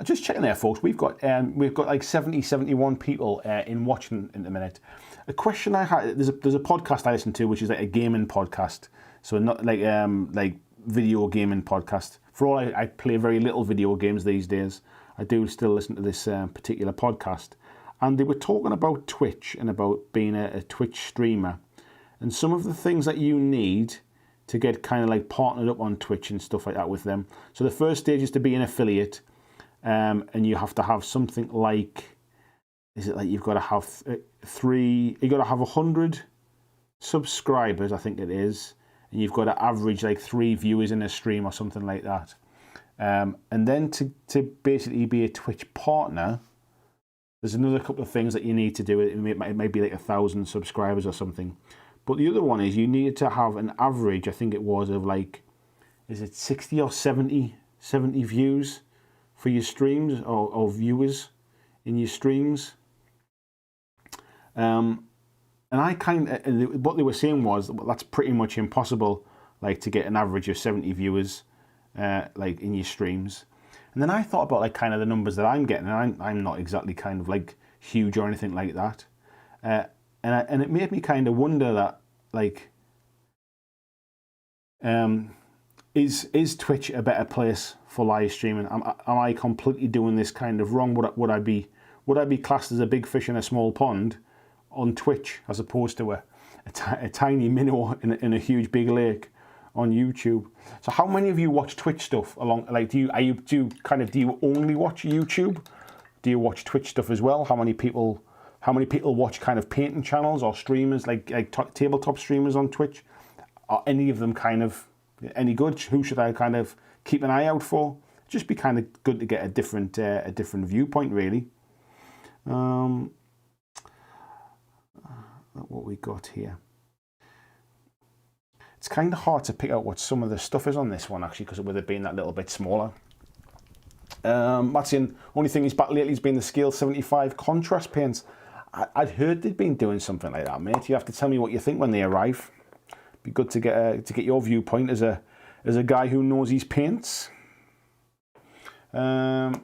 just checking there, folks. We've got like 71 people in watching in a minute. A question I had, there's a podcast I listen to, which is like a gaming podcast. So not like video gaming podcast. For all I play very little video games these days, I do still listen to this particular podcast. and they were talking about Twitch and about being a Twitch streamer, and some of the things that you need to get kind of like partnered up on Twitch and stuff like that with them. So the first stage is to be an affiliate, and you have to have something like, is it like you've got to have you got to have 100 subscribers, I think it is, and you've got to average like 3 viewers in a stream or something like that. And then to basically be a Twitch partner, there's another couple of things that you need to do. It might be like 1,000 subscribers or something. But the other one is you need to have an average, I think it was, of like, is it 60 or 70 views for your streams, or viewers in your streams. And I what they were saying was that's pretty much impossible, like to get an average of 70 viewers, like in your streams. And then I thought about like kind of the numbers that I'm getting, and I'm not exactly kind of like huge or anything like that. And it made me kind of wonder that, like, is Twitch a better place for live streaming? Am I completely doing this kind of wrong? Would I be classed as a big fish in a small pond on Twitch as opposed to a tiny minnow in a huge big lake on YouTube? So how many of you watch Twitch stuff along? Like, do you only watch YouTube? Do you watch Twitch stuff as well? How many people watch kind of painting channels or streamers like tabletop streamers on Twitch? Are any of them kind of any good? Who should I kind of keep an eye out for? Just be kind of good to get a different viewpoint, really. What we got here. It's kind of hard to pick out what some of the stuff is on this one, actually, because with it being that little bit smaller. Martin, only thing he's back lately has been the Scale 75 contrast paints. I'd heard they'd been doing something like that, mate. You have to tell me what you think when they arrive. Be good to get your viewpoint as a guy who knows his paints. VJ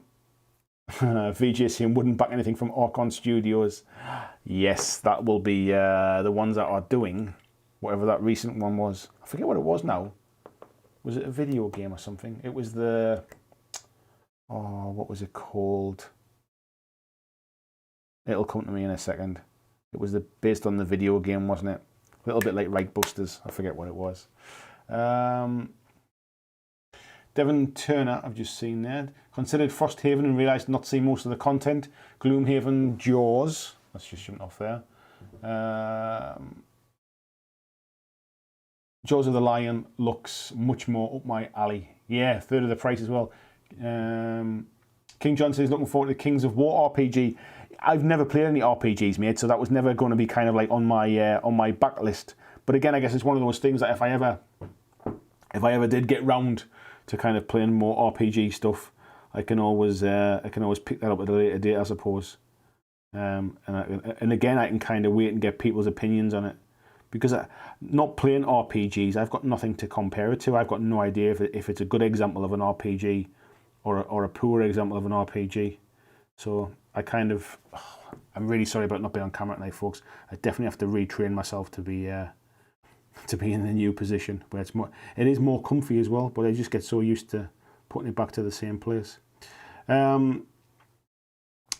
saying wouldn't back anything from Archon Studios. Yes, that will be the ones that are doing whatever that recent one was. I forget what it was now. Was it a video game or something? It was the... Oh, what was it called? It'll come to me in a second. It was based on the video game, wasn't it? A little bit like Right Busters. I forget what it was. Devon Turner, I've just seen there. Considered Frosthaven and realised not to see most of the content. Gloomhaven, Jaws. Let's just jump off there. Jaws of the Lion looks much more up my alley. Yeah, third of the price as well. King John says looking forward to Kings of War RPG. I've never played any RPGs, mate, so that was never going to be kind of like on my back list. But again, I guess it's one of those things that if I ever did get round to kind of playing more RPG stuff, I can always pick that up at a later date, I suppose. And again, I can kind of wait and get people's opinions on it, because not playing RPGs, I've got nothing to compare it to. I've got no idea if it's a good example of an RPG or a poor example of an RPG. So I'm really sorry about not being on camera tonight, folks. I definitely have to retrain myself to be in the new position where it is more comfy as well, but I just get so used to putting it back to the same place.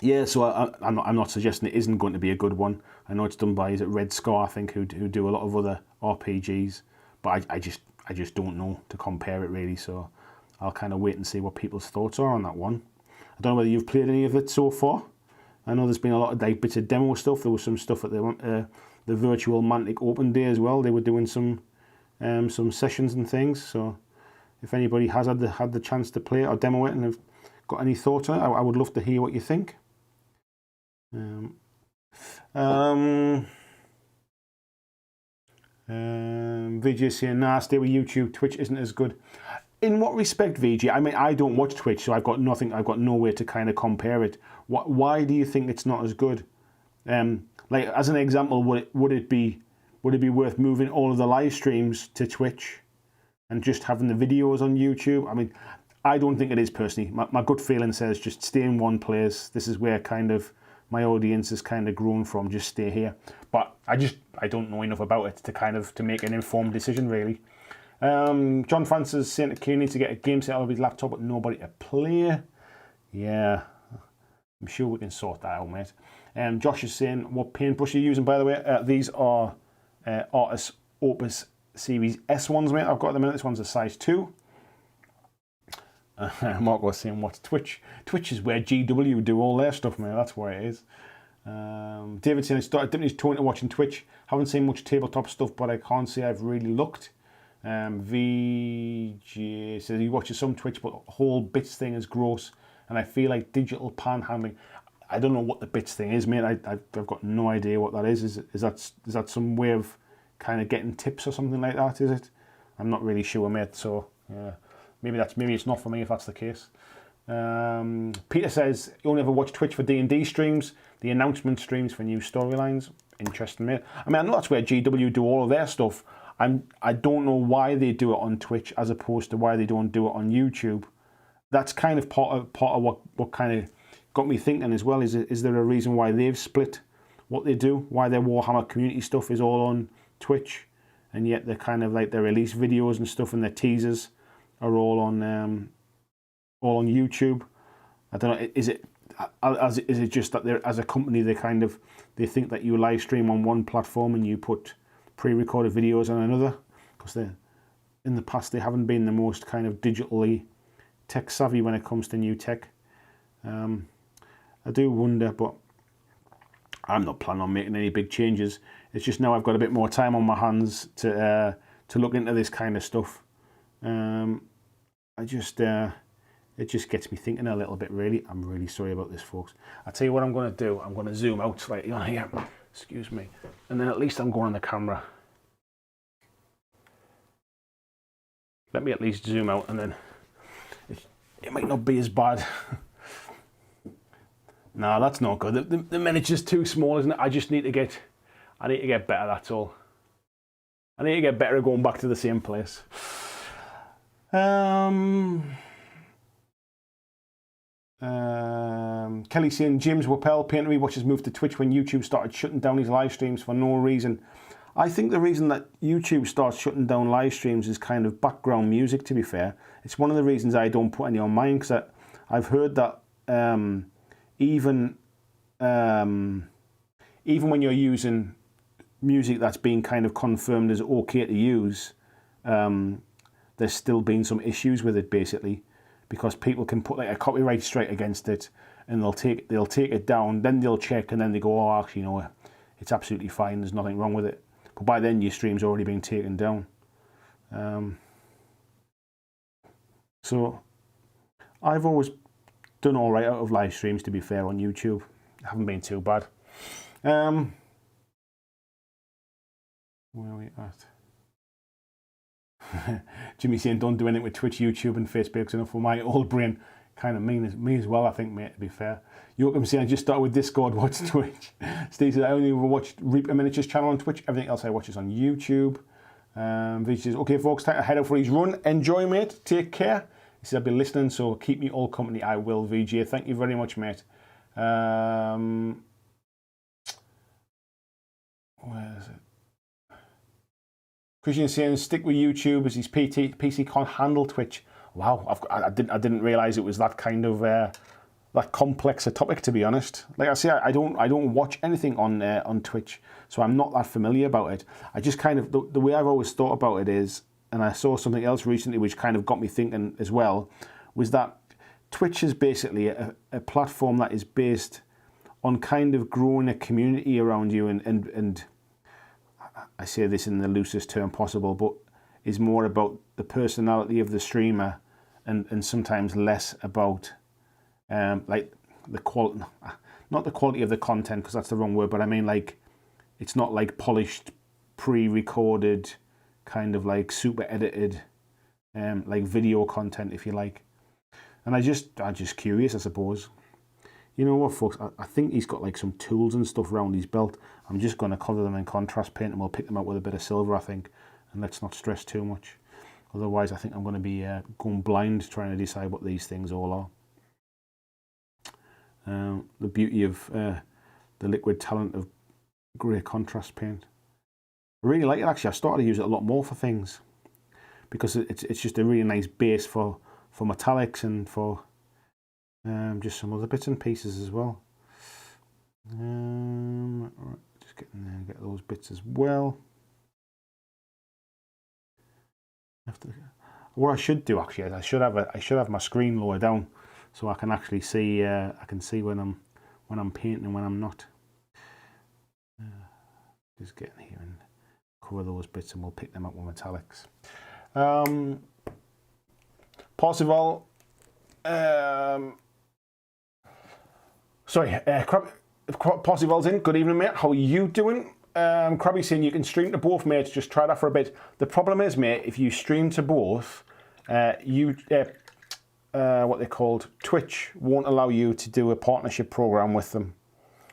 Yeah, so I'm not suggesting it isn't going to be a good one. I know it's done by Red Scar, I think, who do a lot of other RPGs, but I just don't know to compare it really. So I'll kind of wait and see what people's thoughts are on that one. I don't know whether you've played any of it so far. I know there's been a lot of bits of demo stuff. There was some stuff at the virtual Mantic Open Day as well. They were doing some sessions and things. So if anybody has had the chance to play it or demo it and have got any thoughts on it, I would love to hear what you think. VJ saying, nah, stay with YouTube. Twitch isn't as good. In what respect, VJ? I mean, I don't watch Twitch, so I've got no way to kind of compare it. Why do you think it's not as good? Like, as an example, would it be worth moving all of the live streams to Twitch and just having the videos on YouTube? I mean, I don't think it is personally. My gut feeling says just stay in one place. This is where kind of my audience has kind of grown from. Just stay here. But I don't know enough about it to make an informed decision, really. John Francis saying that Kane needs to get a game set out of his laptop but nobody to play. Yeah, I'm sure we can sort that out, mate. Josh is saying, what paintbrush are you using, by the way? These are Artis Opus Series S ones, mate. I've got them in. This one's a size 2. Mark was saying, what's Twitch? Twitch is where GW do all their stuff, mate. That's where it is. David saying, I started dipping his toe into watching Twitch. Haven't seen much tabletop stuff, but I can't say I've really looked. VJ says he watches some Twitch, but the whole bits thing is gross, and I feel like digital panhandling. I don't know what the bits thing is, mate. I've got no idea what that is. Is that some way of kind of getting tips or something like that? Is it? I'm not really sure, mate. So yeah, maybe it's not for me if that's the case. Peter says you only ever watch Twitch for D&D streams, the announcement streams for new storylines. Interesting, mate. I mean, I know that's where GW do all of their stuff. I don't know why they do it on Twitch as opposed to why they don't do it on YouTube. That's kind of part of what kind of got me thinking as well. Is there a reason why they've split what they do? Why their Warhammer community stuff is all on Twitch, and yet they're kind of like their release videos and stuff and their teasers are all on YouTube. I don't know. Is it just that they're, as a company, they think that you live stream on one platform and you put pre-recorded videos on another? Because in the past they haven't been the most kind of digitally tech savvy when it comes to new tech. I do wonder, but I'm not planning on making any big changes. It's just now I've got a bit more time on my hands to look into this kind of stuff. It just gets me thinking a little bit, really. I'm really sorry about this, folks. I'll tell you what I'm going to do. I'm going to zoom out slightly on here. Excuse me. And then at least I'm going on the camera. Let me at least zoom out, and then it might not be as bad. No, that's not good. The miniature's too small, isn't it? I need to get better, that's all. I need to get better at going back to the same place. Kelly saying, James Wappel, painter watches moved to Twitch when YouTube started shutting down his live streams for no reason. I think the reason that YouTube starts shutting down live streams is kind of background music, to be fair. It's one of the reasons I don't put any on mine, because I've heard that even when you're using music that's been kind of confirmed as okay to use, there's still been some issues with it, basically, because people can put like a copyright strike against it, and they'll take it down, then they'll check, and then they go, oh, actually, no, it's absolutely fine, there's nothing wrong with it. But by then your stream's already been taken down. So I've always done all right out of live streams, to be fair, on YouTube. I haven't been too bad. Where are we at? Jimmy saying, don't do anything with Twitch, YouTube and Facebook enough for my old brain. Kind of me as well, I think, mate, to be fair. Joachim saying, I just started with Discord, watch Twitch. Steve says, I only ever watched Reaper Miniatures channel on Twitch. Everything else I watch is on YouTube. Vich says, okay, folks, time to head out for his run. Enjoy, mate. Take care. He says, I've been listening, so keep me all company. I will, VJ. Thank you very much, mate. Where is it? Christian saying, stick with YouTube as his PC can't handle Twitch. Wow, I didn't realise it was that kind of that complex a topic, to be honest. Like I say, I don't watch anything on Twitch, so I'm not that familiar about it. I just kind of the way I've always thought about it is, and I saw something else recently which kind of got me thinking as well, was that Twitch is basically a platform that is based on kind of growing a community around you, and I say this in the loosest term possible, but is more about the personality of the streamer, and sometimes less about like the quality, not the quality of the content, because that's the wrong word, but I mean, like, it's not like polished, pre-recorded, kind of like super edited, like video content, if you like. And I'm just curious, I suppose. You know what, folks? I think he's got like some tools and stuff around his belt. I'm just going to cover them in contrast paint, and we'll pick them out with a bit of silver, I think. And let's not stress too much. Otherwise, I think I'm going to be going blind trying to decide what these things all are. The beauty of the liquid talent of grey contrast paint. I really like it, actually. I started to use it a lot more for things, because it's just a really nice base for metallics and for just some other bits and pieces as well. Right, just getting there, get those bits as well. What I should do actually is I should have my screen lower down so I can actually see when I'm painting and when I'm not. Just get in here and cover those bits and we'll pick them up with metallics. Parsival, Parsival's in. Good evening, mate. How are you doing? Krabby saying you can stream to both, mate. Just try that for a bit. The problem is, mate, if you stream to both, what they called Twitch won't allow you to do a partnership program with them,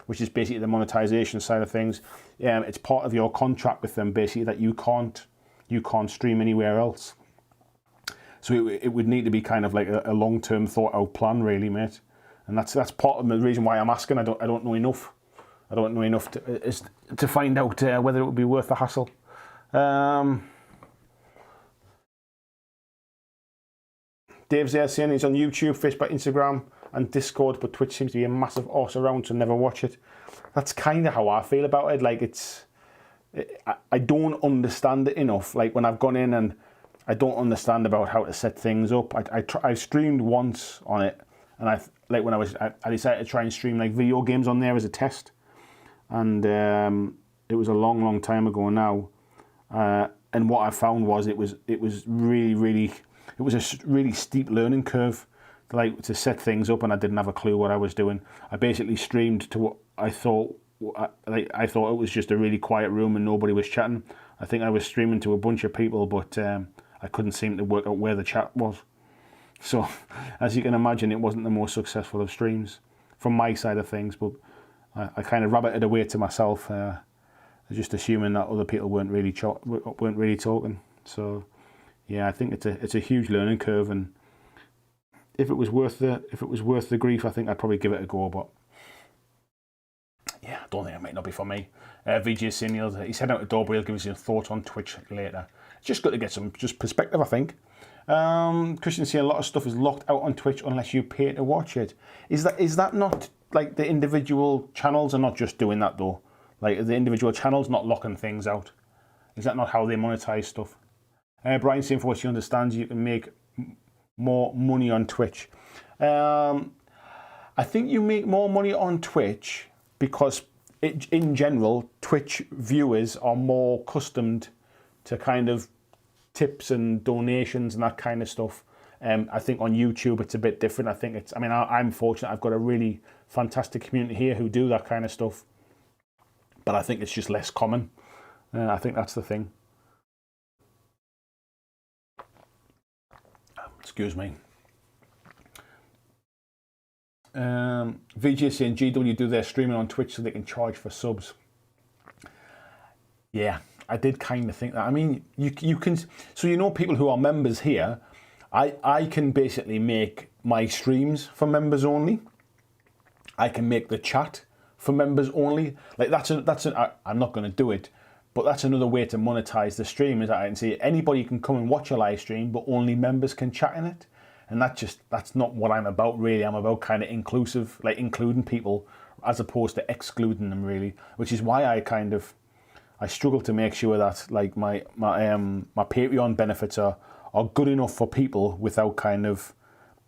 which is basically the monetization side of things. It's part of your contract with them, basically, that you can't stream anywhere else. So it would need to be kind of like a long-term thought-out plan, really, mate. And that's part of the reason why I'm asking. I don't know enough. I don't know enough to find out whether it would be worth the hassle. Dave's there saying he's on YouTube, Facebook, Instagram, and Discord, but Twitch seems to be a massive arse around, so never watch it. That's kind of how I feel about it. Like I don't understand it enough. Like when I've gone in and I don't understand about how to set things up. I streamed once on it, and I decided to try and stream like video games on there as a test, and it was a long time ago now. And what I found was it was really it was a really steep learning curve, to set things up, and I didn't have a clue what I was doing. I basically streamed to what I thought it was just a really quiet room and nobody was chatting. I think I was streaming to a bunch of people, but I couldn't seem to work out where the chat was. So, as you can imagine, it wasn't the most successful of streams from my side of things, but I kind of rabbited away to myself, just assuming that other people weren't really talking. So, yeah, I think it's a huge learning curve, and if it was worth the grief, I think I'd probably give it a go. But yeah, I don't think it might not be for me. VJ Senior, he's heading out to Dorbury. He'll give us his thoughts on Twitch later. It's just good to get some perspective, I think. Christian saying a lot of stuff is locked out on Twitch unless you pay to watch it. Is that not like the individual channels are not just doing that though? Like the individual channels not locking things out. Is that not how they monetize stuff? Brian saying for what he understands, you can make more money on Twitch. I think you make more money on Twitch because in general, Twitch viewers are more accustomed to kind of tips and donations and that kind of stuff. I think on YouTube it's a bit different. I'm fortunate. I've got a really fantastic community here who do that kind of stuff, but I think it's just less common. I think that's the thing. Excuse me. VJ saying GW do their streaming on Twitch so they can charge for subs. Yeah, I did kind of think that. I mean, you can, so people who are members here, I can basically make my streams for members only. I can make the chat for members only. Like I'm not going to do it, but that's another way to monetize the stream, is that I can see anybody can come and watch a live stream, but only members can chat in it. And that's not what I'm about, really. I'm about kind of inclusive, like including people as opposed to excluding them, really. Which is why I struggle to make sure that like my Patreon benefits are good enough for people without kind of,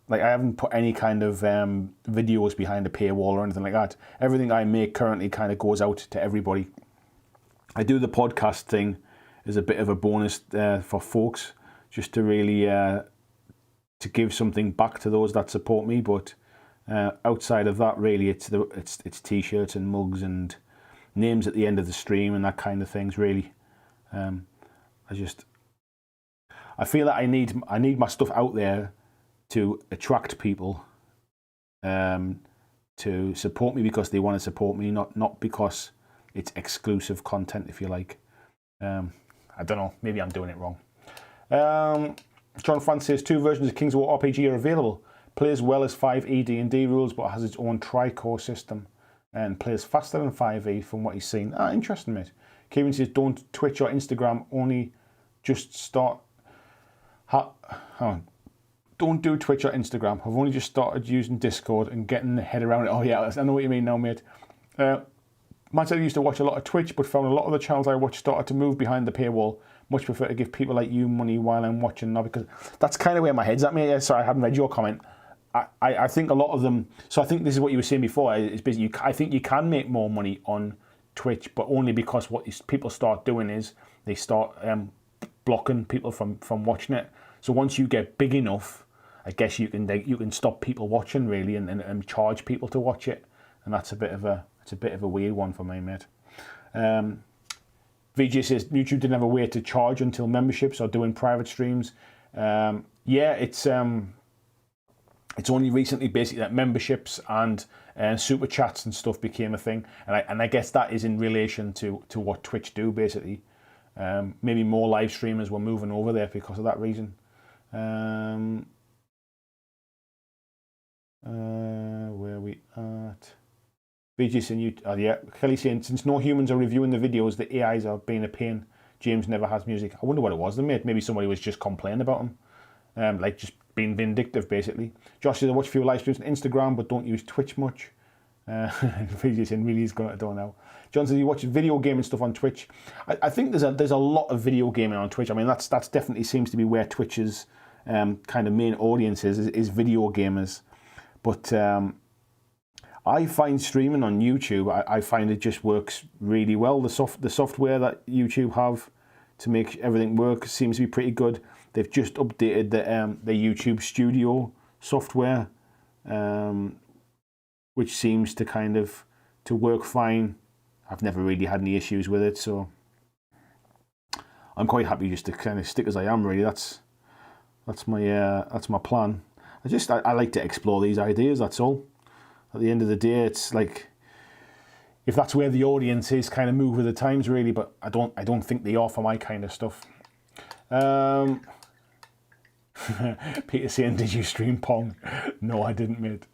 like I haven't put any kind of videos behind a paywall or anything like that. Everything I make currently kind of goes out to everybody. I do the podcast thing as a bit of a bonus for folks, just to really to give something back to those that support me. But outside of that, really, it's t-shirts and mugs and names at the end of the stream and that kind of things. Really, I feel that I need my stuff out there to attract people to support me because they want to support me, not because it's exclusive content, if you like. I don't know, maybe I'm doing it wrong. John France says 2 versions of Kings of War RPG are available. Plays well as 5e D&D rules, but has its own tri-core system and plays faster than 5e from what he's seen. Interesting, mate. Kevin says don't Twitch or Instagram, only just start. Don't do Twitch or Instagram. I've only just started using Discord and getting the head around it. Oh yeah, I know what you mean now, mate. Matt said he used to watch a lot of Twitch, but found a lot of the channels I watch started to move behind the paywall. Much prefer to give people like you money while I'm watching now, because that's kind of where my head's at, mate. Sorry, I haven't read your comment. I think a lot of them, so I think this is what you were saying before, is basically, I think you can make more money on Twitch, but only because what people start doing is they start blocking people from watching it. So once you get big enough, I guess you can stop people watching really and charge people to watch it, and that's a bit of a weird one for me, mate. VJ says YouTube didn't have a way to charge until memberships or doing private streams. Yeah, it's only recently basically that memberships and super chats and stuff became a thing, and I guess that is in relation to what Twitch do basically. Maybe more live streamers were moving over there because of that reason. Where we at? VG saying yeah. Kelly saying since no humans are reviewing the videos, the AIs are being a pain. James never has music. I wonder what it was then, mate. Maybe somebody was just complaining about him, like just being vindictive, basically. Josh says I watch a few live streams on Instagram, but don't use Twitch much. VG saying really is going to do now. John says you watch video gaming stuff on Twitch. I think there's a lot of video gaming on Twitch. I mean that's definitely seems to be where Twitch's kind of main audience is video gamers. But I find streaming on YouTube, I find it just works really well. The software that YouTube have to make everything work seems to be pretty good. They've just updated the YouTube Studio software, which seems to kind of to work fine. I've never really had any issues with it, so I'm quite happy just to kind of stick as I am. Really, that's my plan. I like to explore these ideas. That's all. At the end of the day, it's like if that's where the audience is, kind of move with the times, really. But I don't think they are for my kind of stuff. Peter saying, "Did you stream Pong?" No, I didn't, mate.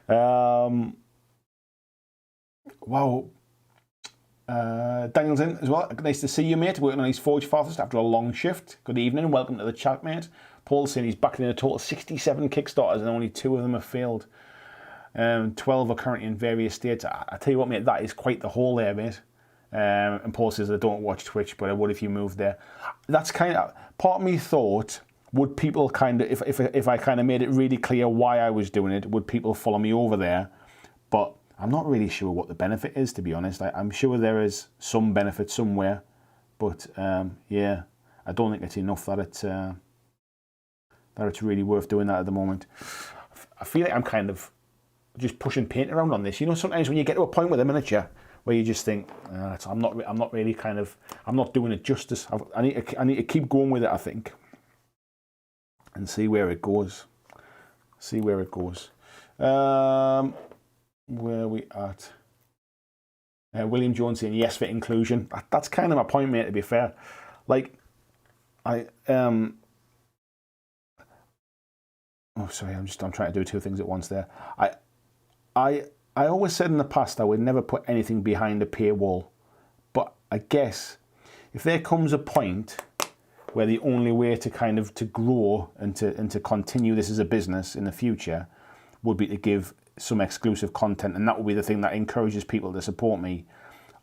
Wow. Daniel's in as well. Nice to see you, mate. Working on his Forge fastest after a long shift. Good evening. Welcome to the chat, mate. Paul's saying he's backed in a total 67 Kickstarters and only 2 of them have failed. 12 are currently in various states. I tell you what, mate, that is quite the haul there, mate. And Paul says, I don't watch Twitch, but I would if you moved there. That's kind of, part of me thought, would people kind of, if I kind of made it really clear why I was doing it, would people follow me over there? But I'm not really sure what the benefit is, to be honest. I'm sure there is some benefit somewhere, but yeah, I don't think it's enough that it's really worth doing that at the moment. I feel like I'm kind of just pushing paint around on this. You know, sometimes when you get to a point with a miniature where you just think, I'm not really kind of, I'm not doing it justice. I need to keep going with it, I think, and see where it goes. Where are we at? William Jones saying yes for inclusion. That's kind of my point, mate, to be fair. Like, oh, sorry, I'm trying to do 2 things at once there. I always said in the past I would never put anything behind a paywall, but I guess if there comes a point where the only way to kind of to grow and to continue this as a business in the future would be to give some exclusive content, and that would be the thing that encourages people to support me,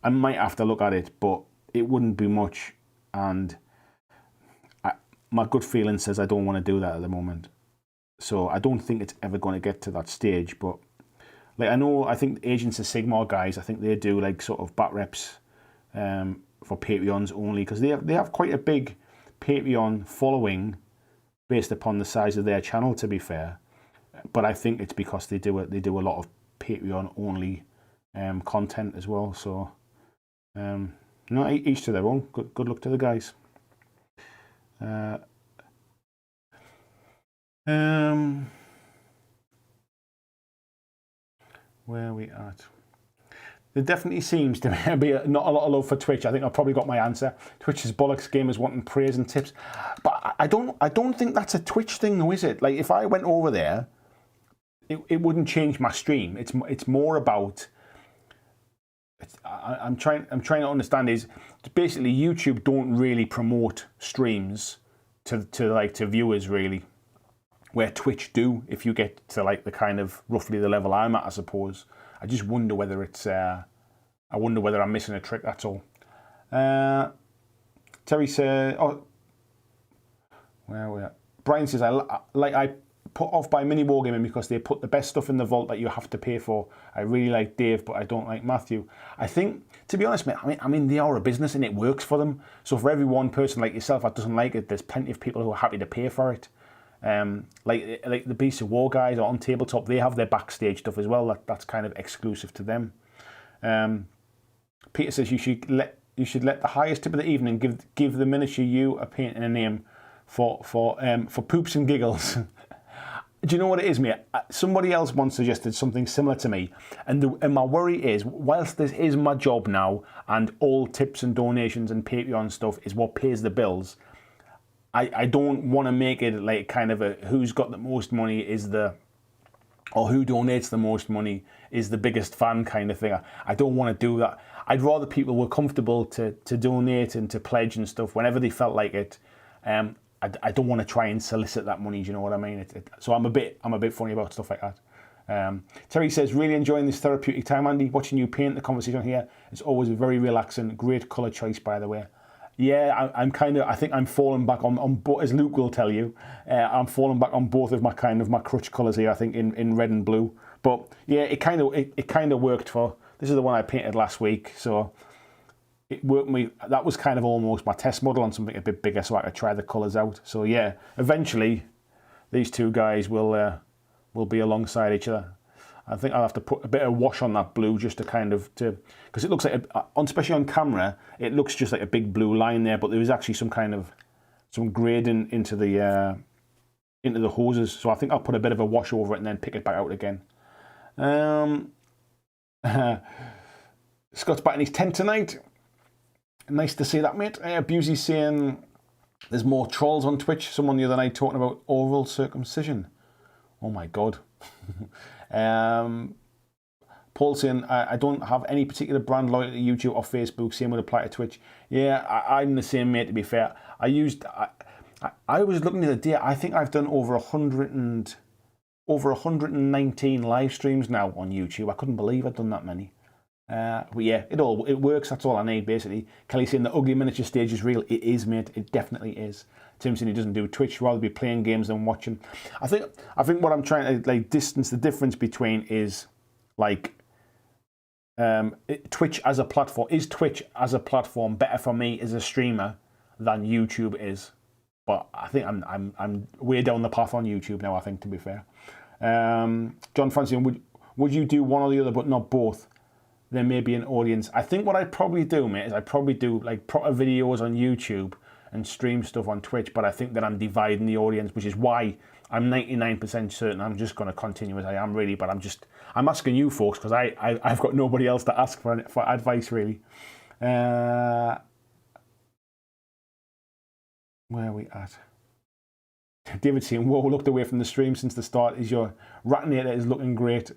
I might have to look at it, but it wouldn't be much, and my gut feeling says I don't want to do that at the moment. So I don't think it's ever going to get to that stage, but like I think Agents of Sigmar guys, I think they do like sort of bat reps for Patreons only, because they have quite a big Patreon following based upon the size of their channel, to be fair. But I think it's because they do a lot of Patreon only content as well. So no, each to their own. Good luck to the guys. Where are we at? There definitely seems to be not a lot of love for Twitch. I think I've probably got my answer. Twitch is bollocks, gamers wanting praise and tips. But I don't think that's a Twitch thing, though, is it? Like, if I went over there, it wouldn't change my stream. It's more about. I'm trying to understand is basically YouTube don't really promote streams to viewers really, where Twitch do. If you get to like the kind of roughly the level I'm at, I suppose. I just wonder whether it's I wonder whether I'm missing a trick, that's all. Terry says, oh, where are we at? Brian says, I put off by Mini Wargaming because they put the best stuff in the vault that you have to pay for. I really like Dave, but I don't like Matthew. I think, to be honest, mate, I mean, they are a business and it works for them. So for every one person like yourself that doesn't like it, there's plenty of people who are happy to pay for it. Like the Beasts of War guys or on Tabletop, they have their backstage stuff as well. That's kind of exclusive to them. Peter says you should let the highest tip of the evening give the miniature you a paint and a name for poops and giggles. Do you know what it is, mate? Somebody else once suggested something similar to me, and my worry is, whilst this is my job now, and all tips and donations and Patreon stuff is what pays the bills, I don't want to make it like kind of a who's got the most money or who donates the most money is the biggest fan kind of thing. I don't want to do that. I'd rather people were comfortable to donate and to pledge and stuff whenever they felt like it. I don't want to try and solicit that money. Do you know what I mean? So I'm a bit funny about stuff like that. Terry says, really enjoying this therapeutic time, Andy. Watching you paint the conversation here is always very relaxing. Great colour choice, by the way. Yeah, I think I'm falling back on as Luke will tell you, I'm falling back on both of my crutch colours here. I think in red and blue. But yeah, it kind of worked for. This is the one I painted last week, so. It worked me. That was kind of almost my test model on something a bit bigger, so I could try the colours out. So yeah, eventually these two guys will be alongside each other. I think I'll have to put a bit of wash on that blue just to because it looks like especially on camera, it looks just like a big blue line there, but there is actually some grading into the hoses. So I think I'll put a bit of a wash over it and then pick it back out again. Scott's back in his tent tonight. Nice to see that, mate. Busey's saying there's more trolls on Twitch. Someone the other night talking about oral circumcision. Oh my God. Paul saying, I don't have any particular brand loyalty to YouTube or Facebook. Same would apply to Twitch. Yeah, I'm the same, mate, to be fair. I was looking the other day. I think I've done over 119 live streams now on YouTube. I couldn't believe I'd done that many. But yeah, it works. That's all I need, basically. Kelly's saying the ugly miniature stage is real. It is, mate. It definitely is. Tim saying he doesn't do Twitch. Rather be playing games than watching. I think what I'm trying to distance the difference between is Twitch as a platform. Is Twitch as a platform better for me as a streamer than YouTube is? But I think I'm way down the path on YouTube now. I think, to be fair. John Francis, would you do one or the other, but not both? There may be an audience. I think what I'd probably do, mate, is I'd probably do proper videos on YouTube and stream stuff on Twitch, but I think that I'm dividing the audience, which is why I'm 99% certain I'm just going to continue as I am, really. But I'm asking you folks because I've got nobody else to ask for advice, really. Where are we at? David saying, whoa, looked away from the stream since the start. Is your Ratinator is looking great.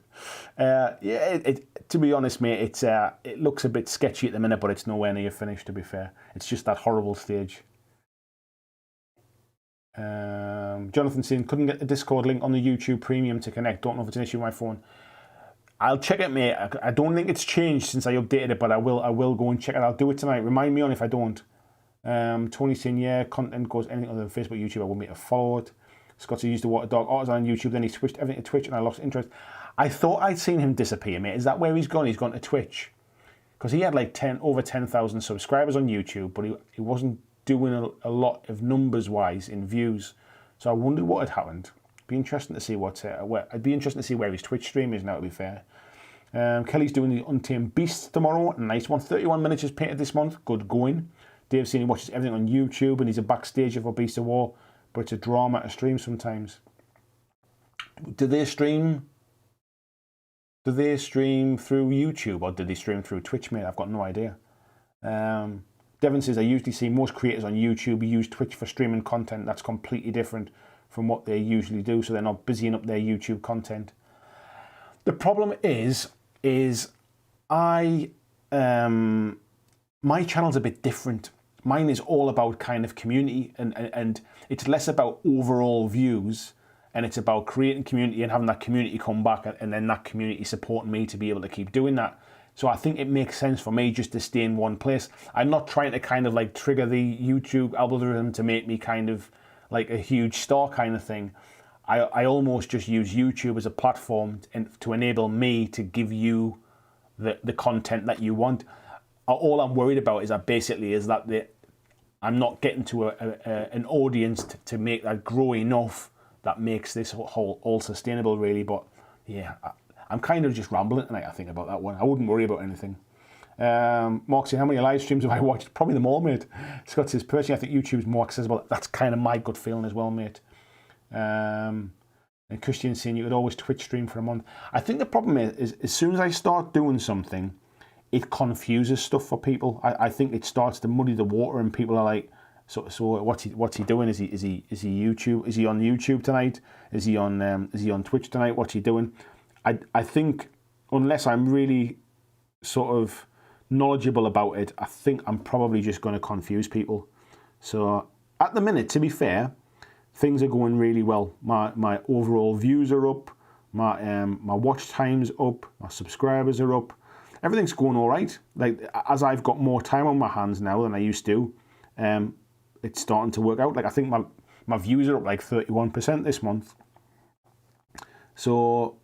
Yeah, to be honest, mate, it looks a bit sketchy at the minute, but it's nowhere near finished, to be fair. It's just that horrible stage. Jonathan saying, couldn't get the Discord link on the YouTube Premium to connect. Don't know if it's an issue with my phone. I'll check it, mate. I don't think it's changed since I updated it, but I will go and check it. I'll do it tonight. Remind me on if I don't. Tony saying, yeah, content goes anything other than Facebook, YouTube, I wouldn't be able to follow it. Scott used to water dog artists on YouTube, then he switched everything to Twitch and I lost interest. I thought I'd seen him disappear, mate. Is that where he's gone? He's gone to Twitch. Because he had over 10,000 subscribers on YouTube, but he wasn't doing a lot of numbers-wise in views. So I wondered what had happened. It'd be interesting to see I'd be interested to see where his Twitch stream is now, to be fair. Kelly's doing the Untamed Beasts tomorrow. Nice one. 31 miniatures painted this month. Good going. Dave's saying he watches everything on YouTube and he's a backstager for Beast of War, but it's a drama to stream sometimes. Do they stream through YouTube or do they stream through Twitch, mate? I've got no idea. Devon says, I usually see most creators on YouTube use Twitch for streaming content. That's completely different from what they usually do, so they're not busying up their YouTube content. The problem is my channel's a bit different. Mine is all about kind of community and it's less about overall views and it's about creating community and having that community come back and then that community supporting me to be able to keep doing that. So I think it makes sense for me just to stay in one place. I'm not trying to kind of like trigger the YouTube algorithm to make me kind of like a huge star kind of thing. I almost just use YouTube as a platform to enable me to give you the content that you want. All I'm worried about is that I'm not getting to an audience to make that grow enough that makes this whole all sustainable, really. But yeah, I'm kind of just rambling tonight, I think, about that one. I wouldn't worry about anything. Mark said, how many live streams have I watched? Probably them all, mate. Scott says, personally, I think YouTube's more accessible. That's kind of my gut feeling as well, mate. And Christian's saying you could always Twitch stream for a month. I think the problem is as soon as I start doing something, it confuses stuff for people. I think it starts to muddy the water, and people are like, so what's he doing? Is he YouTube? Is he on YouTube tonight? Is he on Twitch tonight? What's he doing? I think unless I'm really sort of knowledgeable about it, I think I'm probably just going to confuse people. So at the minute, to be fair, things are going really well. My overall views are up. My watch time's up. My subscribers are up. Everything's going all right. Like, as I've got more time on my hands now than I used to, it's starting to work out. Like, I think my views are up like 31% this month. So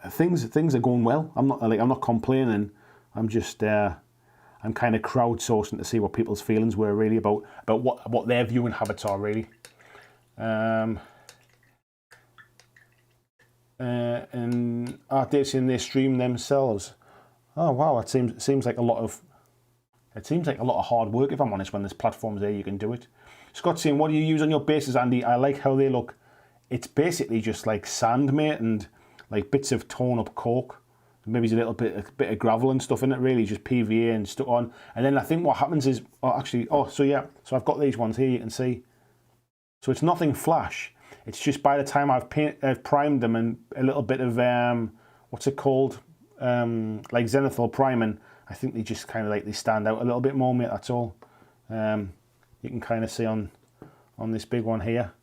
things are going well. I'm not complaining. I'm just I'm kind of crowdsourcing to see what people's feelings were really about what their viewing habits are really. And are they saying they stream themselves? Oh wow, it seems like a lot of hard work, if I'm honest, when there's platforms there you can do it. Scott's saying, what do you use on your bases, Andy? I like how they look. It's basically just like sand, mate, and like bits of torn up cork. Maybe a bit of gravel and stuff in it, really, just PVA and stuck on. And then I think what happens is, so I've got these ones here, you can see. So it's nothing flash. It's just by the time I've primed them and a little bit of, what's it called? Like zenithal priming, I think they just kind of like, they stand out a little bit more, mate, that's all. You can kind of see on this big one here.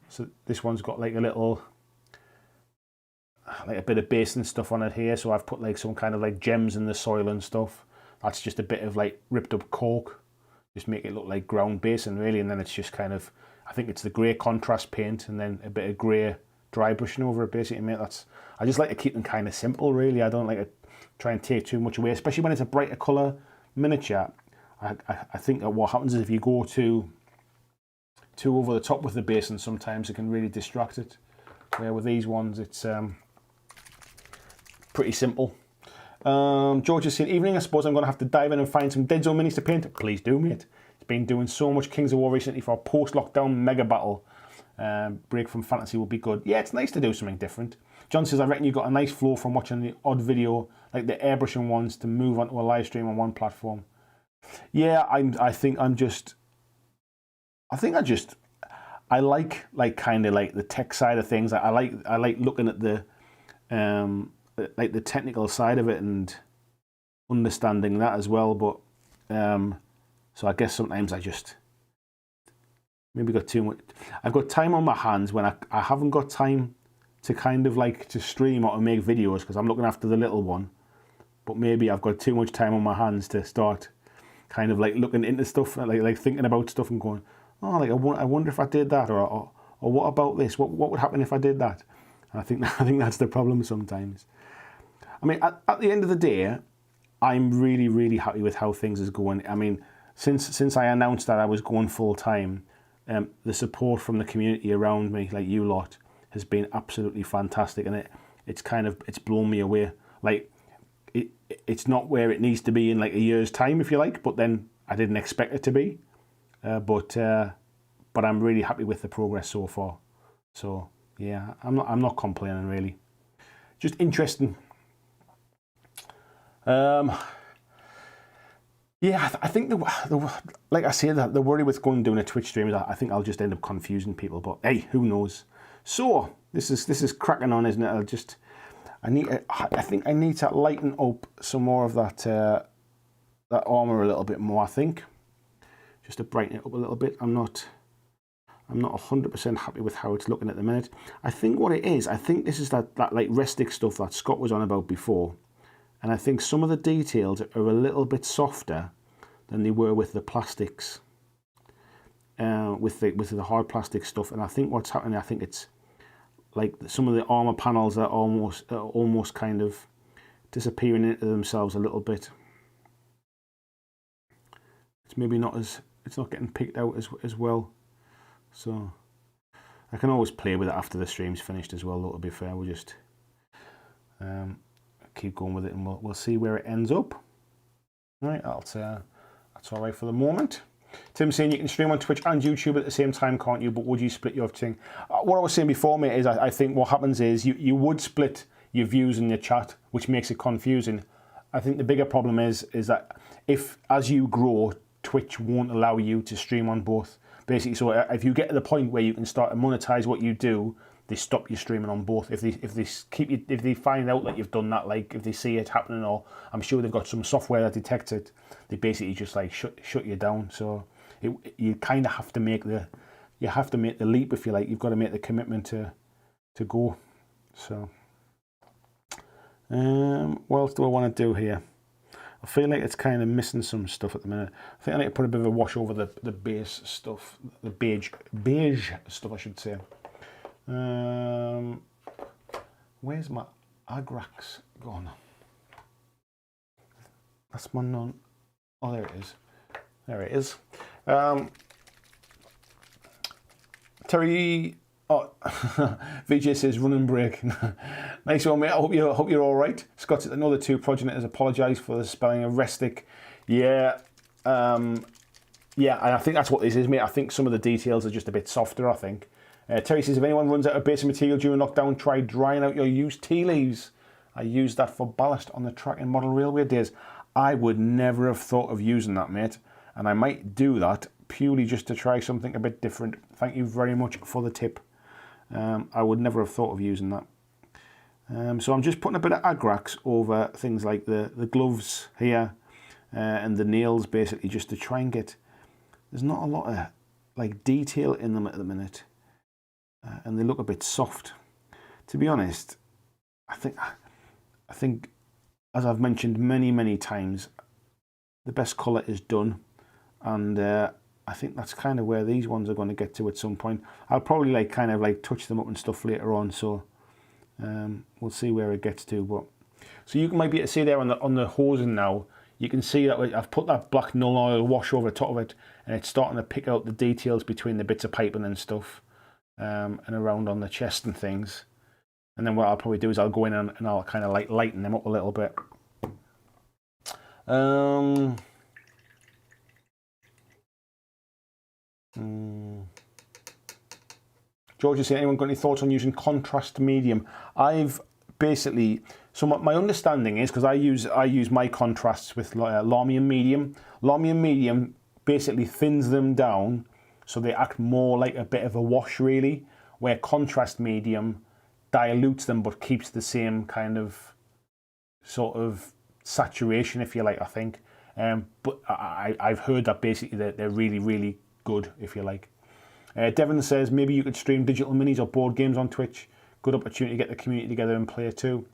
So this one's got like a little, like a bit of base and stuff on it here. So I've put like some kind of like gems in the soil and stuff. That's just a bit of like ripped up cork. Just make it look like ground basin really. And then it's just kind of, I think it's the grey contrast paint and then a bit of grey dry brushing over it basically, mate. I just like to keep them kind of simple really. I don't like to try and take too much away, especially when it's a brighter colour miniature. I think that what happens is if you go too over the top with the basin, sometimes it can really distract it. Where with these ones, it's pretty simple. George is saying, evening, I suppose I'm going to have to dive in and find some Deadzone minis to paint. Please do, mate. It's been doing so much Kings of War recently for a post-lockdown mega battle. Break from fantasy will be good. Yeah, it's nice to do something different. John says, I reckon you got a nice flow from watching the odd video, like the airbrushing ones, to move onto a live stream on one platform. Yeah, I like kind of like the tech side of things. I like looking at the like the technical side of it and understanding that as well. But so I guess sometimes I just maybe got too much. I've got time on my hands when I haven't got time to kind of like to stream or to make videos because I'm looking after the little one. But maybe I've got too much time on my hands to start kind of like looking into stuff, like thinking about stuff and going, oh, like I wonder if I did that, or what about this? What would happen if I did that? And I think that's the problem sometimes. I mean, at the end of the day, I'm really, really happy with how things is going. I mean, since I announced that I was going full time, the support from the community around me, like you lot, has been absolutely fantastic, and it's blown me away. Like it's not where it needs to be in like a year's time, if you like, but then I didn't expect it to be. But I'm really happy with the progress so far. So yeah, I'm not complaining really. Just interesting. Yeah, I think like I say, that the worry with going and doing a Twitch stream is I think I'll just end up confusing people. But hey, who knows? So this is cracking on, isn't it? I think I need to lighten up some more of that armor a little bit more. I think just to brighten it up a little bit. I'm not 100% happy with how it's looking at the minute. I think what it is, I think this is that like restic stuff that Scott was on about before. and I think some of the details are a little bit softer than they were with the plastics, with the hard plastic stuff. And I think what's happening, I think it's like some of the armor panels are almost kind of disappearing into themselves a little bit. It's maybe not as, it's not getting picked out as well. So I can always play with it after the stream's finished as well, though, to be fair. We'll just keep going with it, and we'll see where it ends up. All right, that's all right for the moment. Tim's saying you can stream on Twitch and YouTube at the same time, can't you? But would you split your thing? What I was saying before, mate, is I think what happens is you would split your views in your chat, which makes it confusing. I think the bigger problem is that if, as you grow, Twitch won't allow you to stream on both. Basically, so if you get to the point where you can start to monetize what you do, they stop you streaming on both. If they find out that you've done that, like if they see it happening, or I'm sure they've got some software that detects it, they basically just like shut you down. So you kind of have to make the leap, if you like. You've got to make the commitment to go. So what else do I want to do here? I feel like it's kind of missing some stuff at the minute. I think I need to put a bit of a wash over the base stuff, the beige stuff, I should say. Where's my Agrax gone? That's my non. Oh, there it is. There it is. Terry. Oh, VJ says run and break. Nice one, mate. I hope you're all right. Scott, another two progenitors apologise for the spelling of restic. Yeah, yeah, and I think that's what this is, mate. I think some of the details are just a bit softer, I think. Terry says, if anyone runs out of basic material during lockdown, try drying out your used tea leaves. I used that for ballast on the track in model railway days. I would never have thought of using that, mate. And I might do that purely just to try something a bit different. Thank you very much for the tip. I would never have thought of using that. So I'm just putting a bit of Agrax over things like the gloves here and the nails, basically, just to try and get... There's not a lot of like detail in them at the minute. And they look a bit soft. To be honest, I think, as I've mentioned many times, the best colour is done, and I think that's kind of where these ones are going to get to at some point. I'll probably kind of touch them up and stuff later on, so we'll see where it gets to. But so you might be able to see there on the hosing now. You can see that I've put that black null oil wash over the top of it, and it's starting to pick out the details between the bits of piping and stuff. And around on the chest and things. And then what I'll probably do is I'll go in and I'll kind of lighten them up a little bit. George is saying, anyone got any thoughts on using contrast medium? I've basically, so my understanding is, because I use my contrasts with Larmium medium. Larmium medium basically thins them down so they act more like a bit of a wash, really, where contrast medium dilutes them but keeps the same kind of sort of saturation, if you like, I think. But I've heard that basically they're really good, if you like. Devon says, maybe you could stream digital minis or board games on Twitch. Good opportunity to get the community together and play too.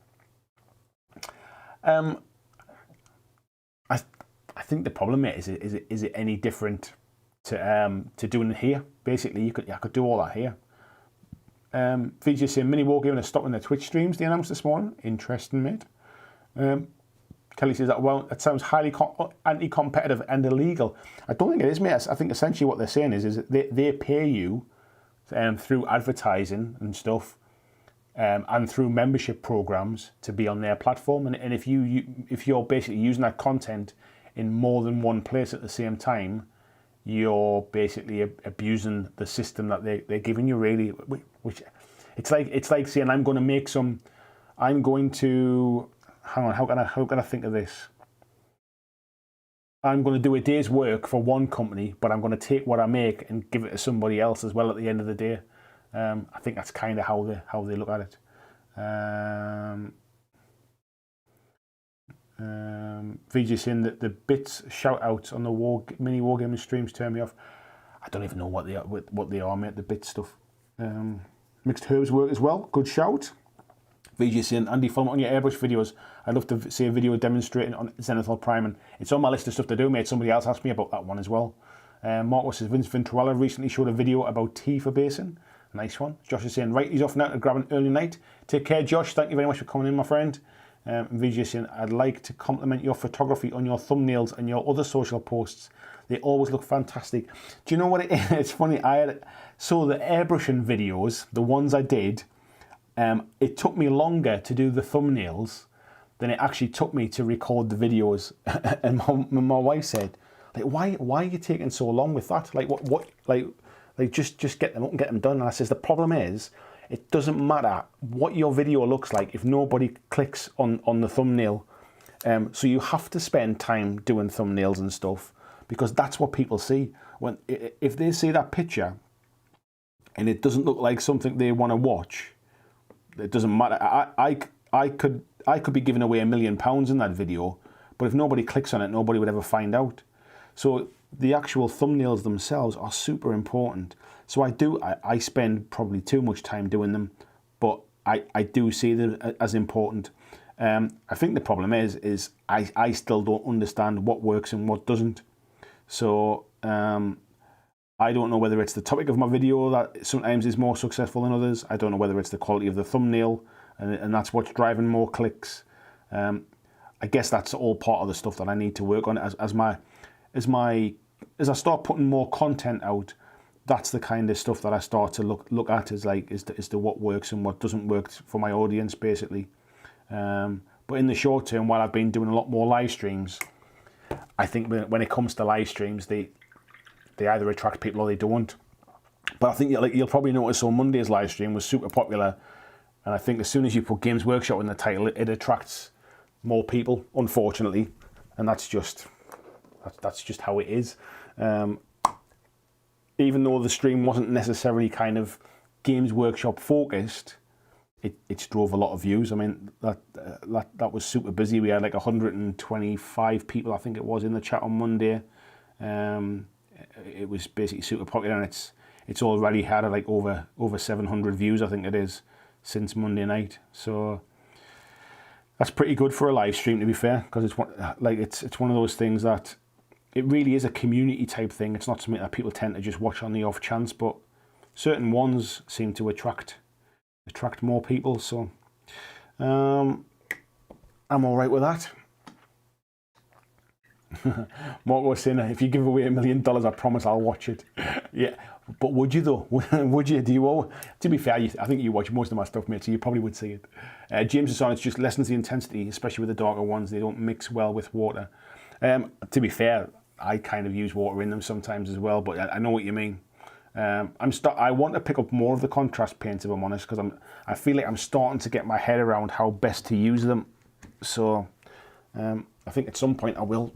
I think the problem is it any different to doing it here? Basically, I could do all that here. VJ saying mini wargaming is stopping their Twitch streams. They announced this morning. Interesting, mate. Kelly says that sounds highly anti-competitive and illegal. I don't think it is, mate. I think essentially what they're saying is they pay you through advertising and stuff, and through membership programs to be on their platform. And if you're basically using that content in more than one place at the same time, you're basically abusing the system that they're giving you, really. Which it's like saying I'm going to hang on, how can I think of this? I'm going to do a day's work for one company, but I'm going to take what I make and give it to somebody else as well at the end of the day. I think that's kind of how they look at it. VJ saying that the bits shout outs on the mini wargaming streams turn me off. I don't even know what they are, mate. The bit stuff. Mixed herbs work as well. Good shout. VJ saying, Andy, follow me on your airbrush videos. I'd love to see a video demonstrating on zenithal priming. It's on my list of stuff to do, mate. Somebody else asked me about that one as well. Marco says, Vince Venturella recently showed a video about tea for basing. Nice one. Josh is saying, right, he's off now to grab an early night. Take care, Josh. Thank you very much for coming in, my friend. VJ saying, I'd like to compliment your photography on your thumbnails and your other social posts. They always look fantastic. Do you know what it is? It's funny. So the airbrushing videos, the ones I did, it took me longer to do the thumbnails than it actually took me to record the videos. And my wife said, like, why are you taking so long with that? Like, just get them up and get them done. And I says, the problem is, it doesn't matter what your video looks like if nobody clicks on the thumbnail. So you have to spend time doing thumbnails and stuff, because that's what people see. If they see that picture and it doesn't look like something they want to watch, it doesn't matter. I could be giving away £1 million in that video, but if nobody clicks on it, nobody would ever find out. So the actual thumbnails themselves are super important. So I spend probably too much time doing them, but I do see them as important. I think the problem is I still don't understand what works and what doesn't. So I don't know whether it's the topic of my video that sometimes is more successful than others. I don't know whether it's the quality of the thumbnail, and that's what's driving more clicks. I guess that's all part of the stuff that I need to work on as I start putting more content out. That's the kind of stuff that I start to look at as to what works and what doesn't work for my audience, basically. But in the short term, while I've been doing a lot more live streams, I think when it comes to live streams, they either attract people or they don't. But I think you'll probably notice on Monday's live stream was super popular, and I think as soon as you put Games Workshop in the title, it attracts more people, unfortunately, and that's just how it is. Even though the stream wasn't necessarily kind of Games Workshop focused, it drove a lot of views. I mean, that was super busy. We had like 125 people, I think it was, in the chat on Monday. It was basically super popular, and it's already had like over 700 views, I think it is, since Monday night. So that's pretty good for a live stream, to be fair, because it's one of those things that it really is a community type thing. It's not something that people tend to just watch on the off chance, but certain ones seem to attract more people. So I'm all right with that. Mark was saying, if you give away $1 million, I promise I'll watch it. Yeah, but would you though? Would you? Do you all? To be fair, I think you watch most of my stuff, mate, so you probably would see it. James is on, it's just lessens the intensity, especially with the darker ones. They don't mix well with water. To be fair, I kind of use water in them sometimes as well, but I know what you mean. I want to pick up more of the contrast paints, if I'm honest, because I feel like I'm starting to get my head around how best to use them. So I think at some point I will.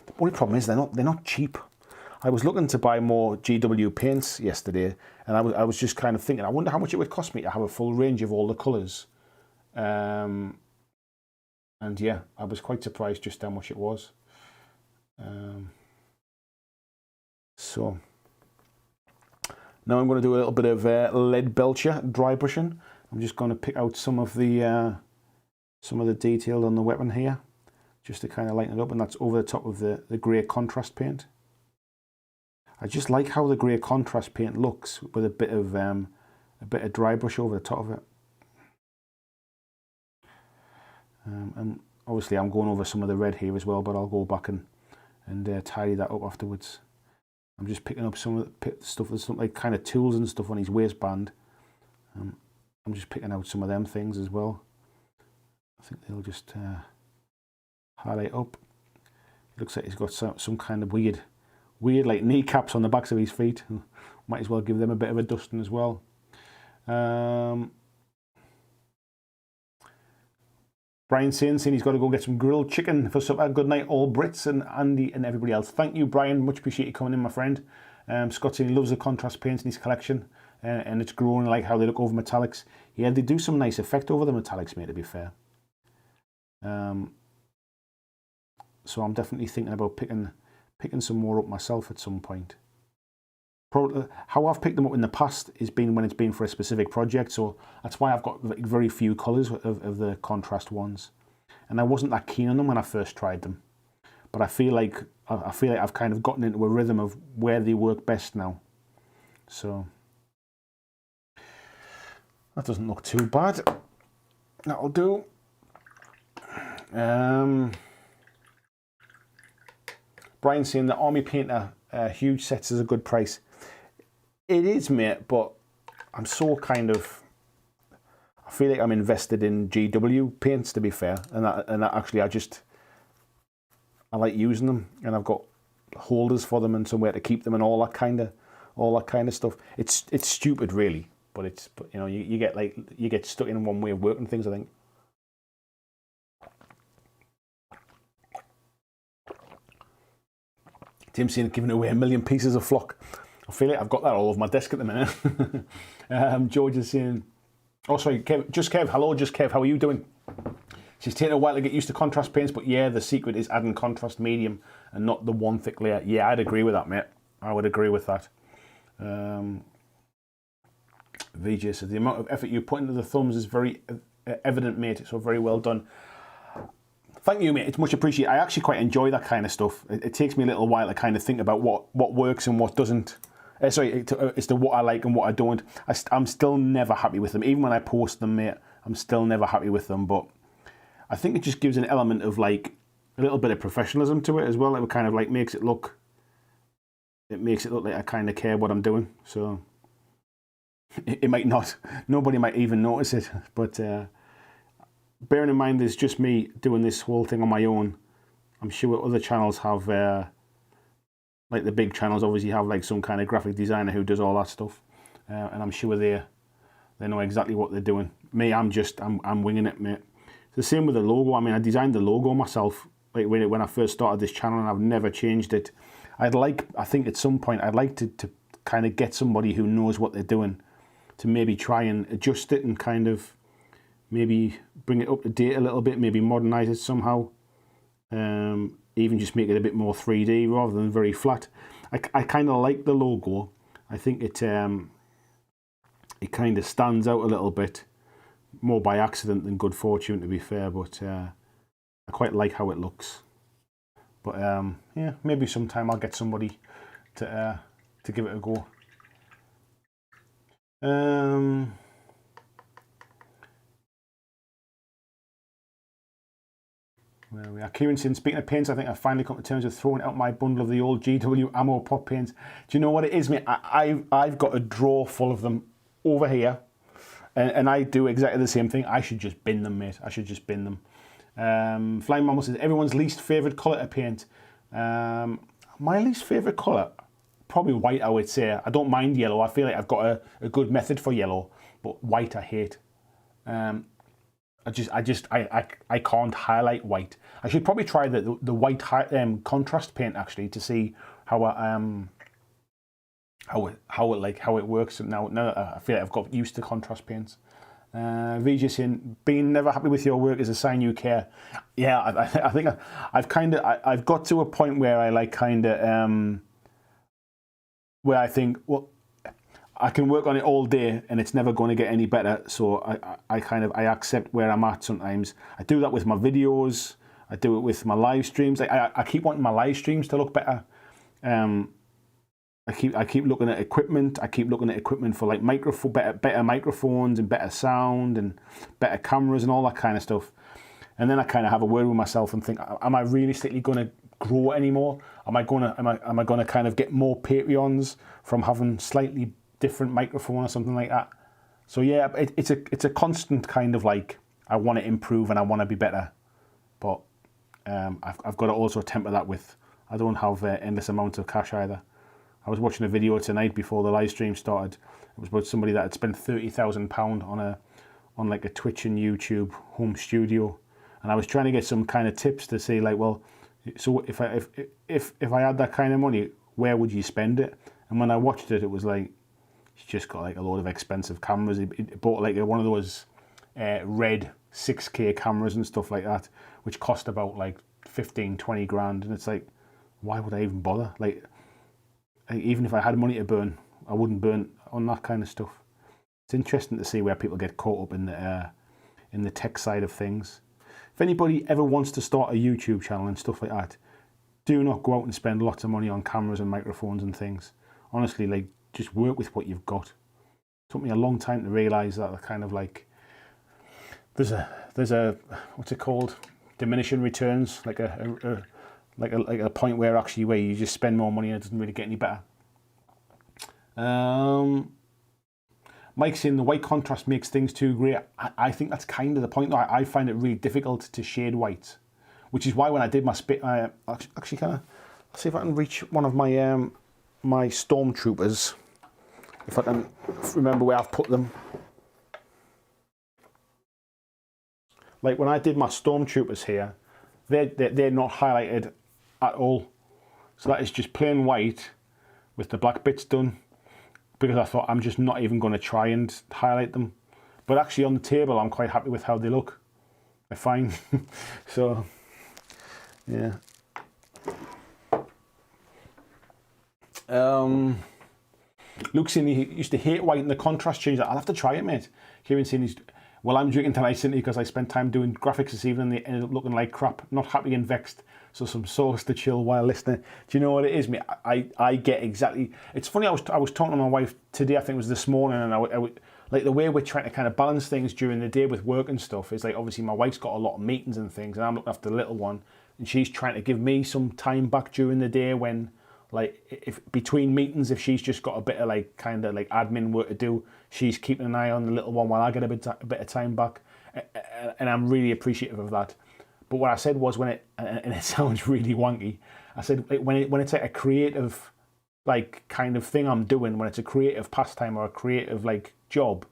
The only problem is they're not cheap. I was looking to buy more GW paints yesterday, and I was just kind of thinking, I wonder how much it would cost me to have a full range of all the colours. And yeah, I was quite surprised just how much it was. So now I'm going to do a little bit of lead belcher dry brushing. I'm just going to pick out some of the detail on the weapon here, just to kind of lighten it up, and that's over the top of the grey contrast paint. I just like how the grey contrast paint looks with a bit of dry brush over the top of it. And obviously I'm going over some of the red here as well, but I'll go back and tidy that up afterwards. I'm just picking up some of the stuff, there's some like kind of tools and stuff on his waistband. I'm just picking out some of them things as well. I think they'll just highlight up. It looks like he's got some kind of weird like kneecaps on the backs of his feet. Might as well give them a bit of a dusting as well. Brian saying he's got to go get some grilled chicken for supper. Good night, all Brits and Andy and everybody else. Thank you, Brian. Much appreciate you coming in, my friend. Scott saying he loves the contrast paints in his collection, and it's growing. Like how they look over metallics. Yeah, they do some nice effect over the metallics, mate, to be fair. So I'm definitely thinking about picking some more up myself at some point. how I've picked them up in the past has been when it's been for a specific project. So that's why I've got very few colours of the contrast ones. And I wasn't that keen on them when I first tried them. But I feel like I've kind of gotten into a rhythm of where they work best now. So that doesn't look too bad. That'll do. Brian's saying the Army Painter huge sets is a good price. It is, mate, but I'm so kind of... I feel like I'm invested in GW paints, to be fair. And that actually, I like using them, and I've got holders for them and somewhere to keep them and all that kind of stuff. It's stupid, really, but you know, you get stuck in one way of working things, I think. Tim's saying giving away 1 million pieces of flock. I feel like I've got that all over my desk at the minute. George is saying, oh sorry, Kev, hello, Kev, how are you doing? She's taking a while to get used to contrast paints, but yeah, the secret is adding contrast medium and not the one thick layer. Yeah, I'd agree with that, mate. I would agree with that. VJ says, the amount of effort you put into the thumbs is very evident, mate, so very well done. Thank you, mate. It's much appreciated. I actually quite enjoy that kind of stuff. It takes me a little while to kind of think about what works and what doesn't. As to what I like and what I don't. I'm still never happy with them. Even when I post them, mate, I'm still never happy with them. But I think it just gives an element of like a little bit of professionalism to it as well. It kind of like makes it look like I kind of care what I'm doing. So it might not. Nobody might even notice it. But bearing in mind there's just me doing this whole thing on my own, I'm sure other channels have, like the big channels obviously have like some kind of graphic designer who does all that stuff. And I'm sure they know exactly what they're doing. Me, I'm winging it, mate. It's the same with the logo. I mean, I designed the logo myself like when I first started this channel, and I've never changed it. I think at some point I'd like to kind of get somebody who knows what they're doing to maybe try and adjust it and kind of maybe bring it up to date a little bit, maybe modernize it somehow. Even just make it a bit more 3D rather than very flat. I kind of like the logo. I think it kind of stands out a little bit, more by accident than good fortune, to be fair, but I quite like how it looks. But yeah, maybe sometime I'll get somebody to give it a go. Where we are. Kieran saying, speaking of paints, I think I've finally come to terms with throwing out my bundle of the old GW Ammo Pop paints. Do you know what it is, mate? I've got a drawer full of them over here, and I do exactly the same thing. I should just bin them, mate. I should just bin them. Flying Mammal says, everyone's least favourite colour to paint. My least favourite colour? Probably white, I would say. I don't mind yellow. I feel like I've got a good method for yellow, but white I hate. I can't highlight white. I should probably try the white contrast paint actually to see how it works. Now I feel like I've got used to contrast paints. VJ saying, being never happy with your work is a sign you care. Yeah, I think I've got to a point where I like kind of where I think, well, I can work on it all day and it's never going to get any better. So I accept where I'm at sometimes. I do that with my videos. I do it with my live streams. I keep wanting my live streams to look better. I keep looking at equipment. I keep looking at equipment for like better microphones and better sound and better cameras and all that kind of stuff. And then I kind of have a word with myself and think, am I realistically going to grow anymore? Am I going to kind of get more Patreons from having slightly different microphone or something like that? So yeah, it's a constant kind of like, I want to improve and I want to be better, but I've got to also temper that with, I don't have endless amounts of cash either. I was watching a video tonight before the live stream started. It was about somebody that had spent £30,000 on like a Twitch and YouTube home studio, and I was trying to get some kind of tips to say like, well, so if I had that kind of money, where would you spend it? And when I watched it, it was like, he's just got like a load of expensive cameras. He bought like one of those red 6K cameras and stuff like that, which cost about like 15-20 grand. And it's like, why would I even bother? Like, even if I had money to burn, I wouldn't burn on that kind of stuff. It's interesting to see where people get caught up in the tech side of things. If anybody ever wants to start a YouTube channel and stuff like that, do not go out and spend lots of money on cameras and microphones and things. Honestly, like, just work with what you've got. It took me a long time to realise that kind of like there's a what's it called, diminishing returns, like a point where actually where you just spend more money and it doesn't really get any better. Mike's saying the white contrast makes things too grey. I think that's kind of the point, though. I find it really difficult to shade white, which is why when I did my actually kind of, let's see if I can reach one of my my stormtroopers, if I can remember where I've put them. Like when I did my stormtroopers here, they're not highlighted at all. So that is just plain white with the black bits done, because I thought I'm just not even going to try and highlight them. But actually on the table, I'm quite happy with how they look. They're fine. So, yeah. Luke's saying he used to hate white and the contrast change. I'll have to try it, mate. Kieran's saying well, I'm drinking tonight simply because I spent time doing graphics this evening and they ended up looking like crap. Not happy and vexed. So some sauce to chill while listening. Do you know what it is, mate? I get exactly. It's funny. I was talking to my wife today. I think it was this morning, and I like the way we're trying to kind of balance things during the day with work and stuff is like, obviously my wife's got a lot of meetings and things, and I'm looking after the little one, and she's trying to give me some time back during the day when, like, if between meetings, if she's just got a bit of like kind of like admin work to do, she's keeping an eye on the little one while I get a bit of time back, and I'm really appreciative of that. But what I said was, when and it sounds really wanky, I said when it's like a creative, like, kind of thing I'm doing, when it's a creative pastime or a creative like job,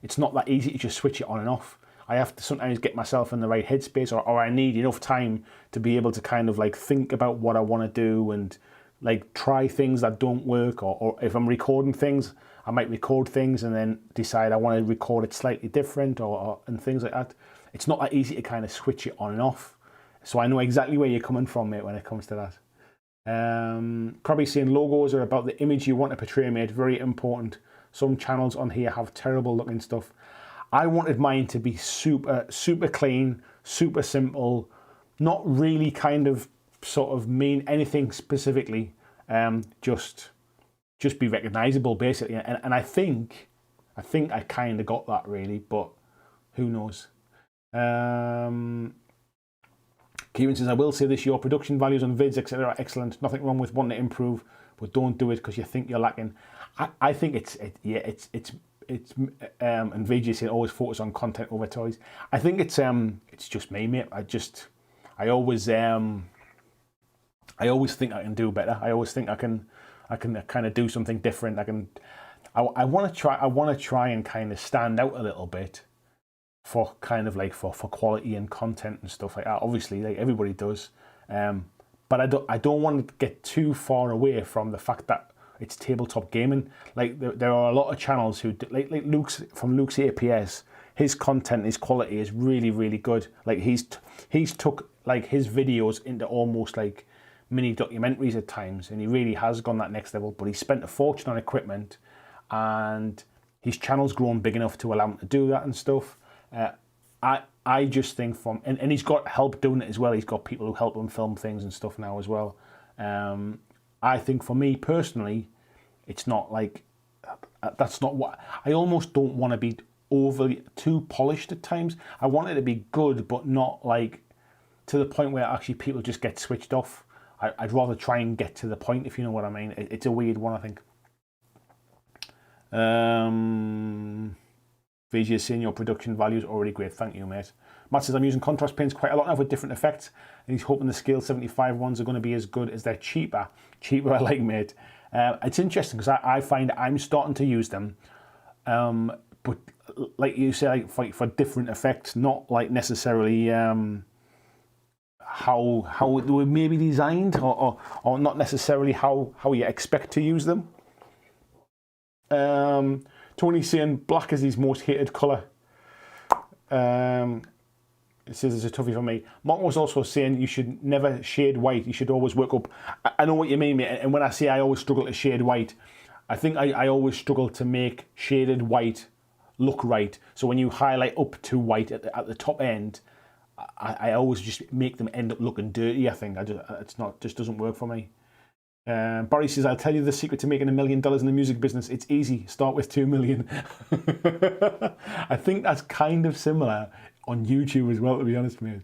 it's not that easy to just switch it on and off. I have to sometimes get myself in the right headspace, or I need enough time to be able to kind of like think about what I want to do and like try things that don't work, or if I'm recording things, I might record things and then decide I want to record it slightly different and things like that. It's not that easy to kind of switch it on and off. So I know exactly where you're coming from, mate, when it comes to that. Probably saying logos are about the image you want to portray, mate. Very important. Some channels on here have terrible looking stuff. I wanted mine to be super clean, super simple, not really kind of sort of mean anything specifically. Just be recognizable, basically. And I think I kind of got that, really, but who knows. Kieran says, I will say this, your production values on vids, etc. are excellent. Nothing wrong with wanting to improve, but don't do it because you think you're lacking. I think it's and VJ said always focus on content over toys. I think it's just me, mate. I always think I can do better. I always think I can kind of do something different. I want to try and kind of stand out a little bit for kind of like for quality and content and stuff like that. Obviously, like everybody does, but I don't want to get too far away from the fact that it's tabletop gaming. Like there are a lot of channels who like Luke's APS. His content, his quality is really, really good. Like he's took like his videos into almost like mini documentaries at times, and he really has gone that next level. But he spent a fortune on equipment, and his channel's grown big enough to allow him to do that and stuff. I just think and he's got help doing it as well. He's got people who help him film things and stuff now as well. I think for me personally, it's not like, that's not what, I almost don't want to be overly too polished at times. I want it to be good, but not like to the point where actually people just get switched off. I'd rather try and get to the point, if you know what I mean. It's a weird one, I think. VJ is saying your production value is already great. Thank you, mate. Matt says, I'm using contrast paints quite a lot now with different effects, and he's hoping the scale 75 ones are going to be as good as they're cheaper. Cheaper, I like, mate. It's interesting because I find I'm starting to use them, but like you say, like for different effects, not like necessarily how they were maybe designed, or not necessarily how you expect to use them. Tony's saying black is his most hated colour. It says it's a toughie for me. Mark was also saying you should never shade white. You should always work up. I know what you mean, mate. And when I say I always struggle to shade white, I think I always struggle to make shaded white look right. So when you highlight up to white at the top end, I always just make them end up looking dirty. I think just doesn't work for me. Barry says, I'll tell you the secret to making $1 million in the music business. It's easy. Start with 2 million. I think that's kind of similar on YouTube as well, to be honest, mate.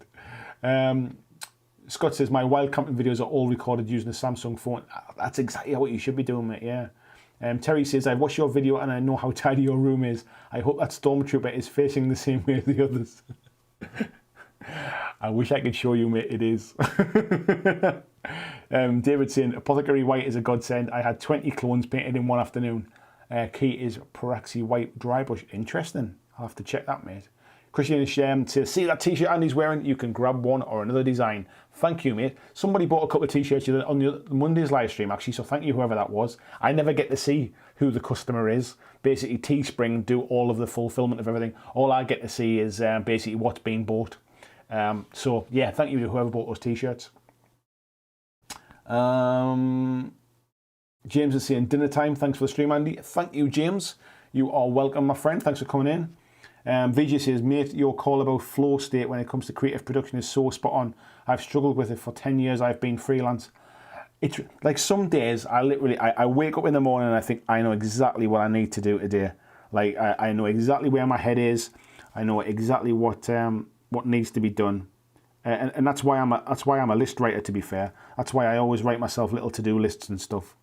Scott says, my wild camping videos are all recorded using a Samsung phone. That's exactly what you should be doing, mate, yeah. Terry says, I watched your video and I know how tidy your room is. I hope that Stormtrooper is facing the same way as the others. I wish I could show you, mate. It is. David saying, Apothecary White is a godsend. I had 20 clones painted in one afternoon. Key is Paraxi White Dry Brush. Interesting. I'll have to check that, mate. Christian says, see that t-shirt Andy's wearing? You can grab one or another design. Thank you, mate. Somebody bought a couple of t-shirts on the Monday's live stream, actually, so thank you, whoever that was. I never get to see who the customer is. Basically, Teespring do all of the fulfillment of everything. All I get to see is basically what's being bought. So, yeah, thank you to whoever bought those t-shirts. James is saying, dinner time. Thanks for the stream, Andy. Thank you, James. You are welcome, my friend. Thanks for coming in. VJ says, mate, your call about flow state when it comes to creative production is so spot on. I've struggled with it for 10 years. I've been freelance. It's like some days I wake up in the morning and I think I know exactly what I need to do today. Like I know exactly where my head is. I know exactly what needs to be done. And that's why I'm a list writer, to be fair. That's why I always write myself little to-do lists and stuff.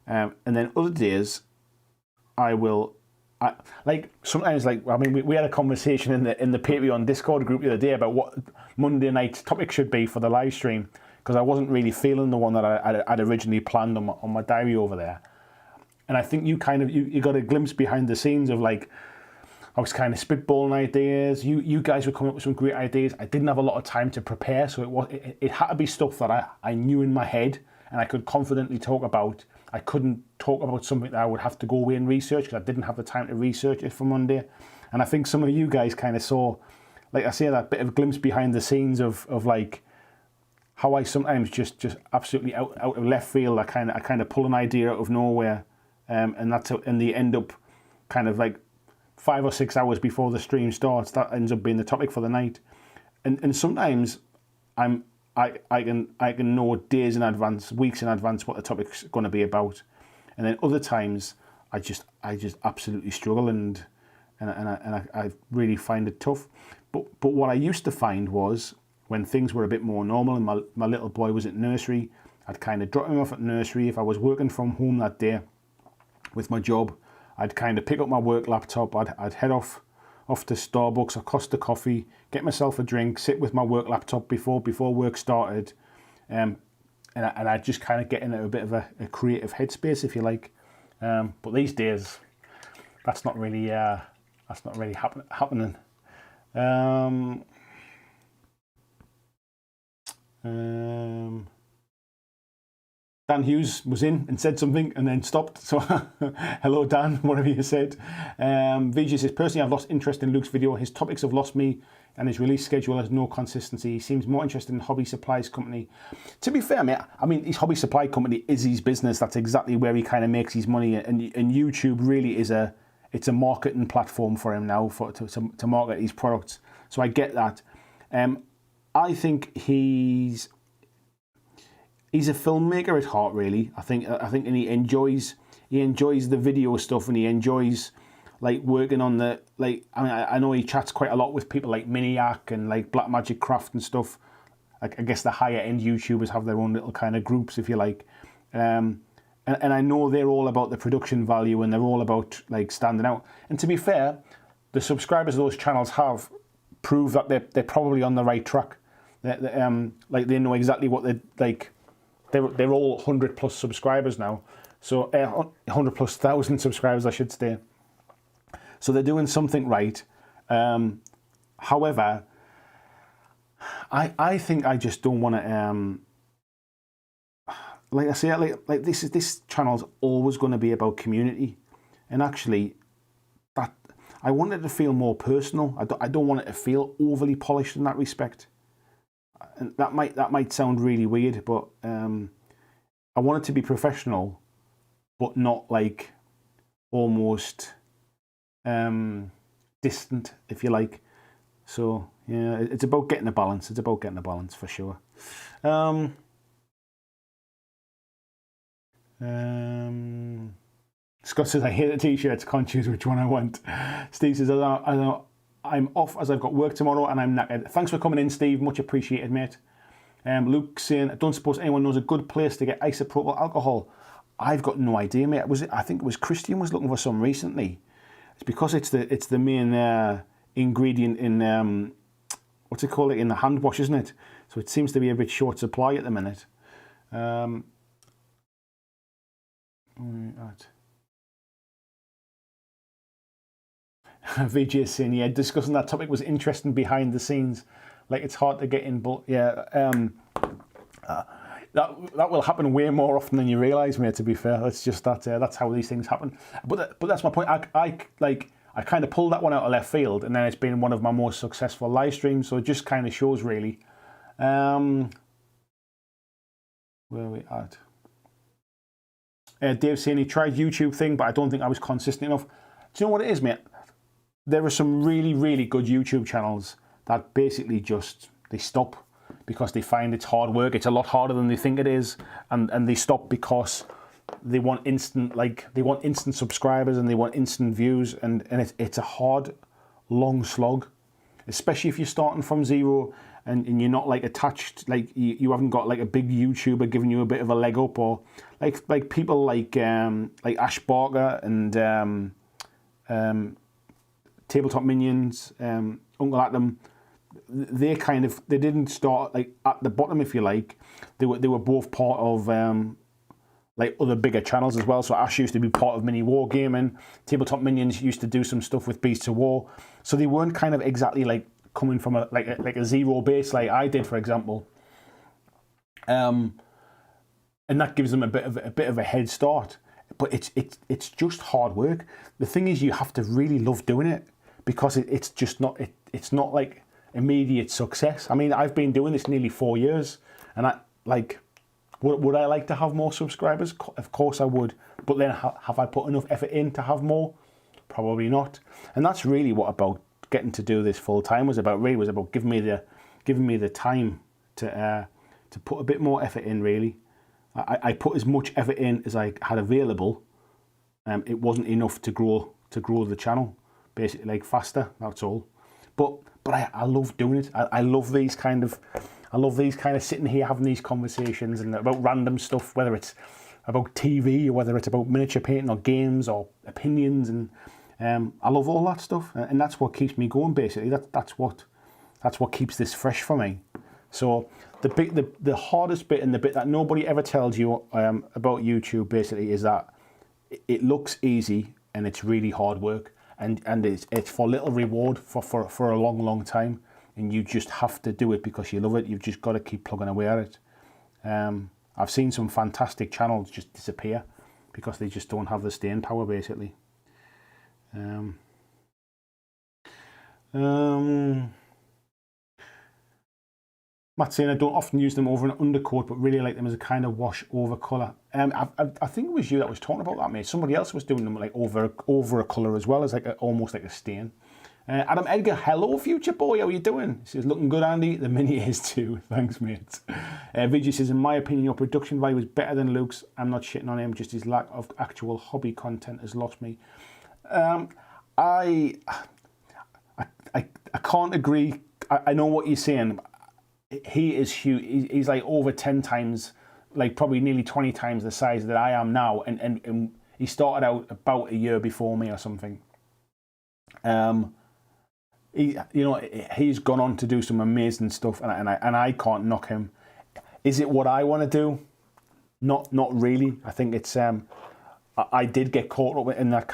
And then other days sometimes we had a conversation in the Patreon Discord group the other day about what Monday night's topic should be for the live stream, because I wasn't really feeling the one that I'd originally planned on my diary over there. And I think you got a glimpse behind the scenes of like, I was kind of spitballing ideas. You guys were coming up with some great ideas. I didn't have a lot of time to prepare, so it had to be stuff that I knew in my head and I could confidently talk about. I couldn't talk about something that I would have to go away and research because I didn't have the time to research it for Monday. And I think some of you guys kind of saw, like I say, that bit of a glimpse behind the scenes of like how I sometimes just absolutely out of left field. I kind of pull an idea out of nowhere, and they end up kind of like 5 or 6 hours before the stream starts. That ends up being the topic for the night. And sometimes I can know days in advance, weeks in advance what the topic's going to be about, and then other times I just absolutely struggle and I really find it tough. But what I used to find was when things were a bit more normal and my little boy was at nursery, I'd kind of drop him off at nursery. If I was working from home that day with my job, I'd kind of pick up my work laptop. I'd head off to Starbucks or Costa Coffee, get myself a drink, sit with my work laptop before work started, and I'd just kind of get into a bit of a creative headspace, if you like. But these days, that's not really happening. Dan Hughes was in and said something and then stopped. So, hello, Dan, whatever you said. VJ says, personally, I've lost interest in Luke's video. His topics have lost me and his release schedule has no consistency. He seems more interested in Hobby Supplies Company. To be fair, mate, I mean, his Hobby Supply Company is his business. That's exactly where he kind of makes his money. And YouTube really is a marketing platform for him now to market his products. So I get that. I think he's a filmmaker at heart, really. I think, and he enjoys the video stuff, and he enjoys like working on the like. I mean, I know he chats quite a lot with people like Miniac and like Black Magic Craft and stuff. Like, I guess the higher end YouTubers have their own little kind of groups, if you like. And I know they're all about the production value and they're all about like standing out. And to be fair, the subscribers of those channels have proved that they're probably on the right track. Like they know exactly what they're like. They're all 100 plus subscribers now, so 100 plus thousand subscribers, I should say. So they're doing something right. However, I think I just don't want to. Like I say, like this channel's always going to be about community, and actually, that I want it to feel more personal. I don't want it to feel overly polished in that respect. And that might sound really weird, but I want it to be professional, but not like almost distant, if you like. So yeah, it's about getting a balance. It's about getting a balance for sure. Scott says, I hate the t-shirts, can't choose which one I want. Steve says, I'm off as I've got work tomorrow and I'm knackered. Thanks for coming in, Steve. Much appreciated, mate. Luke saying, I don't suppose anyone knows a good place to get isopropyl alcohol. I've got no idea, mate. I think it was Christian was looking for some recently. It's because it's the main ingredient in what's it called, in the hand wash, isn't it? So it seems to be a bit short supply at the minute. Right. VJ is saying, yeah, discussing that topic was interesting behind the scenes. Like, it's hard to get in, but yeah, that will happen way more often than you realise, mate, to be fair. It's just that that's how these things happen. But that's my point. I kind of pulled that one out of left field, and then it's been one of my more successful live streams, so it just kind of shows, really. Where are we at? Dave saying he tried YouTube thing, but I don't think I was consistent enough. Do you know what it is, mate? There are some really, really good YouTube channels that basically just, they stop because they find it's hard work. It's a lot harder than they think it is. And they stop because they want instant, subscribers and they want instant views. And it's a hard, long slog, especially if you're starting from zero and you're not like attached, like you haven't got like a big YouTuber giving you a bit of a leg up, or like people like Ash Barker and Tabletop Minions, Uncle Atom. They didn't start like at the bottom, if you like. They were both part of like other bigger channels as well. So Ash used to be part of Mini War Gaming. Tabletop Minions used to do some stuff with Beasts of War. So they weren't kind of exactly like coming from a zero base like I did, for example. And that gives them a bit of a head start. But it's just hard work. The thing is, you have to really love doing it, because it's just not it's not like immediate success. I mean, I've been doing this nearly 4 years, and would I like to have more subscribers? Of course I would. But then have I put enough effort in to have more? Probably not. And that's really what about getting to do this full time was about. Really was about giving me the time to put a bit more effort in. Really, I put as much effort in as I had available. It wasn't enough to grow the channel, basically, like faster. That's all. But I love doing it. I love these kind of sitting here having these conversations and about random stuff, whether it's about TV or whether it's about miniature painting or games or opinions, and I love all that stuff, and that's what keeps me going. Basically, that's what keeps this fresh for me. So the hardest bit, and the bit that nobody ever tells you about YouTube, basically, is that it looks easy and it's really hard work, and it's for little reward for a long time, and you just have to do it because you love it. You've just got to keep plugging away at it. I've seen some fantastic channels just disappear because they just don't have the staying power, basically. Matt saying, I don't often use them over an undercoat, but really like them as a kind of wash over colour. I think it was you that was talking about that, mate. Somebody else was doing them like over a colour as well, as like almost like a stain. Adam Edgar, hello, future boy. How are you doing? He says, looking good, Andy. The mini is too. Thanks, mate. Vijay says, in my opinion, your production value is better than Luke's. I'm not shitting on him. Just his lack of actual hobby content has lost me. I can't agree. I know what you're saying. He is huge. He's like over 10 times, like probably nearly 20 times the size that I am now. And he started out about a year before me or something. He's gone on to do some amazing stuff, and I can't knock him. Is it what I want to do? Not really. I think it's I did get caught up in that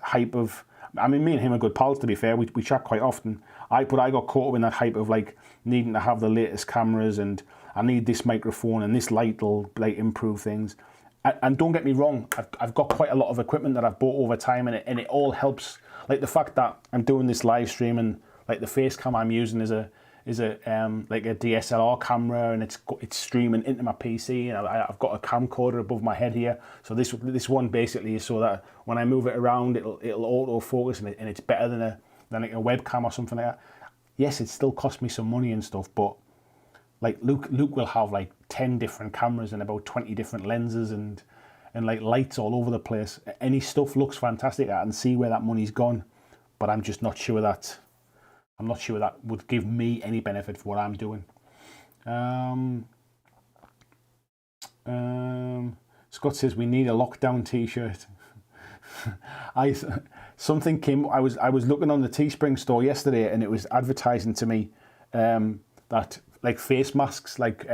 hype of. I mean, me and him are good pals, to be fair. We chat quite often. I got caught up in that hype of like needing to have the latest cameras, and I need this microphone and this light will like improve things. And don't get me wrong, I've got quite a lot of equipment that I've bought over time, and it all helps. Like the fact that I'm doing this live stream and like the face cam I'm using is a like a DSLR camera, and it's streaming into my PC, and I've got a camcorder above my head here. So this one basically is so that when I move it around, it'll auto focus, and it's better than like a webcam or something like that. Yes, it still costs me some money and stuff, but like Luke will have like 10 different cameras and about 20 different lenses and like lights all over the place. Any stuff looks fantastic. I can see where that money's gone, but I'm just not sure that would give me any benefit for what I'm doing. Scott says we need a lockdown t-shirt. Something came. I was looking on the Teespring store yesterday, and it was advertising to me that like face masks, like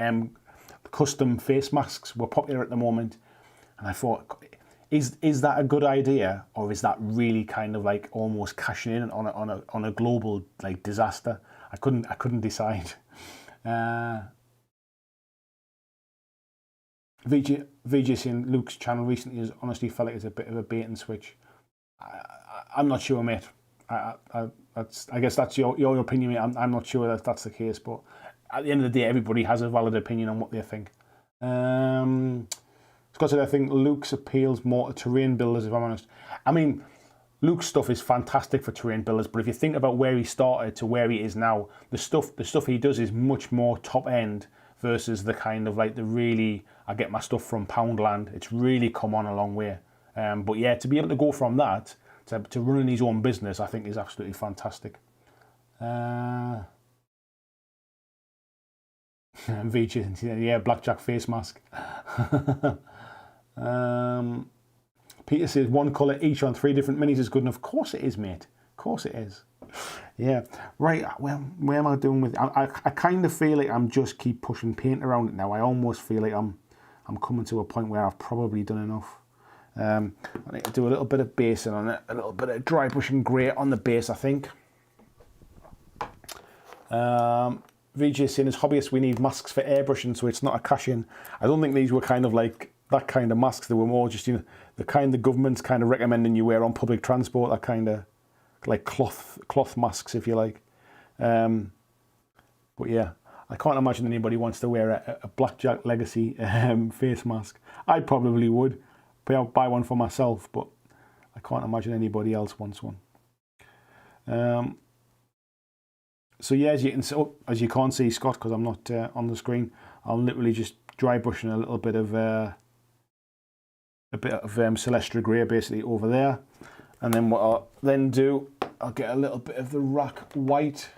custom face masks, were popular at the moment, and I thought, is that a good idea, or is that really kind of like almost cashing in on a global like disaster? I couldn't decide. VJ saying Luke's channel recently has honestly felt like it's a bit of a bait and switch. I'm not sure, mate. I guess that's your opinion, mate. I'm not sure that that's the case, but at the end of the day, everybody has a valid opinion on what they think. Scott said, I think Luke's appeals more to terrain builders, if I'm honest. I mean, Luke's stuff is fantastic for terrain builders, but if you think about where he started to where he is now, the stuff he does is much more top end versus the kind of like the really, I get my stuff from Poundland. It's really come on a long way. But yeah, to be able to go from that to running his own business, I think is absolutely fantastic. VJ, yeah, BlackJack face mask. Peter says 1 colour each on 3 different minis is good enough. Of course it is, mate. Of course it is. Yeah, right. Well, where am I doing with it? I kind of feel like I'm just keep pushing paint around it now. I almost feel like I'm coming to a point where I've probably done enough. I need to do a little bit of basing on it, a little bit of dry brush and grey on the base, I think. VJ saying as hobbyists we need masks for airbrushing, so it's not a cash-in. I don't think these were kind of like that kind of masks. They were more just, you know, the kind the government's kind of recommending you wear on public transport, that kind of like cloth masks, if you like. But yeah, I can't imagine anybody wants to wear a BlackJack Legacy face mask. I probably would buy one for myself, but I can't imagine anybody else wants one. So yeah, as you can't see, Scott, because I'm not on the screen, I'll literally just dry brushing a little bit of Celestra Grey basically over there, and then what I'll then do, I'll get a little bit of the Rack White,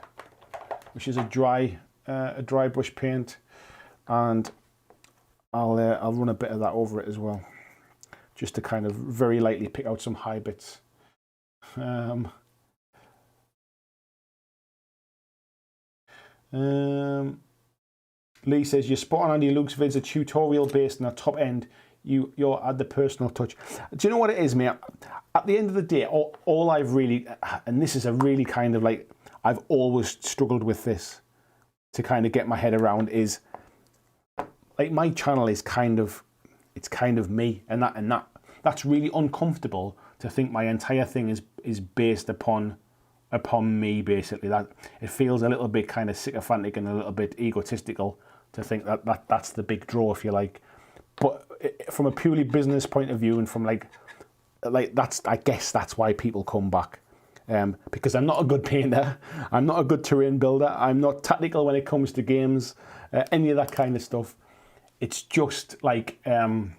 which is a dry brush paint, and I'll run a bit of that over it as well, just to kind of very lightly pick out some high bits. Lee says, you're spot on, Andy. Luke's vids are tutorial based and at top end. You're add the personal touch. Do you know what it is, mate? At the end of the day, all I've really, and this is a really kind of like, I've always struggled with this to kind of get my head around, is like my channel is kind of, it's kind of me, and that's really uncomfortable to think my entire thing is based upon me, basically. That it feels a little bit kind of sycophantic and a little bit egotistical to think that's the big draw, if you like. But from a purely business point of view, and from like that's, I guess that's why people come back, because I'm not a good painter, I'm not a good terrain builder, I'm not tactical when it comes to games, any of that kind of stuff. It's just like I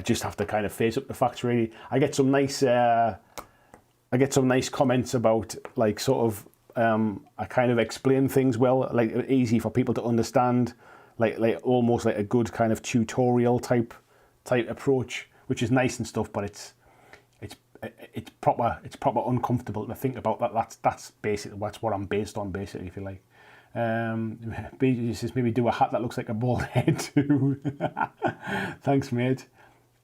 just have to kind of face up the facts, really. I get some nice comments about like sort of I kind of explain things well, like easy for people to understand, like almost like a good kind of tutorial type approach, which is nice and stuff, but it's proper uncomfortable to think about that. That's basically what I'm based on, basically, if you like. BJ says maybe do a hat that looks like a bald head too. Thanks, mate.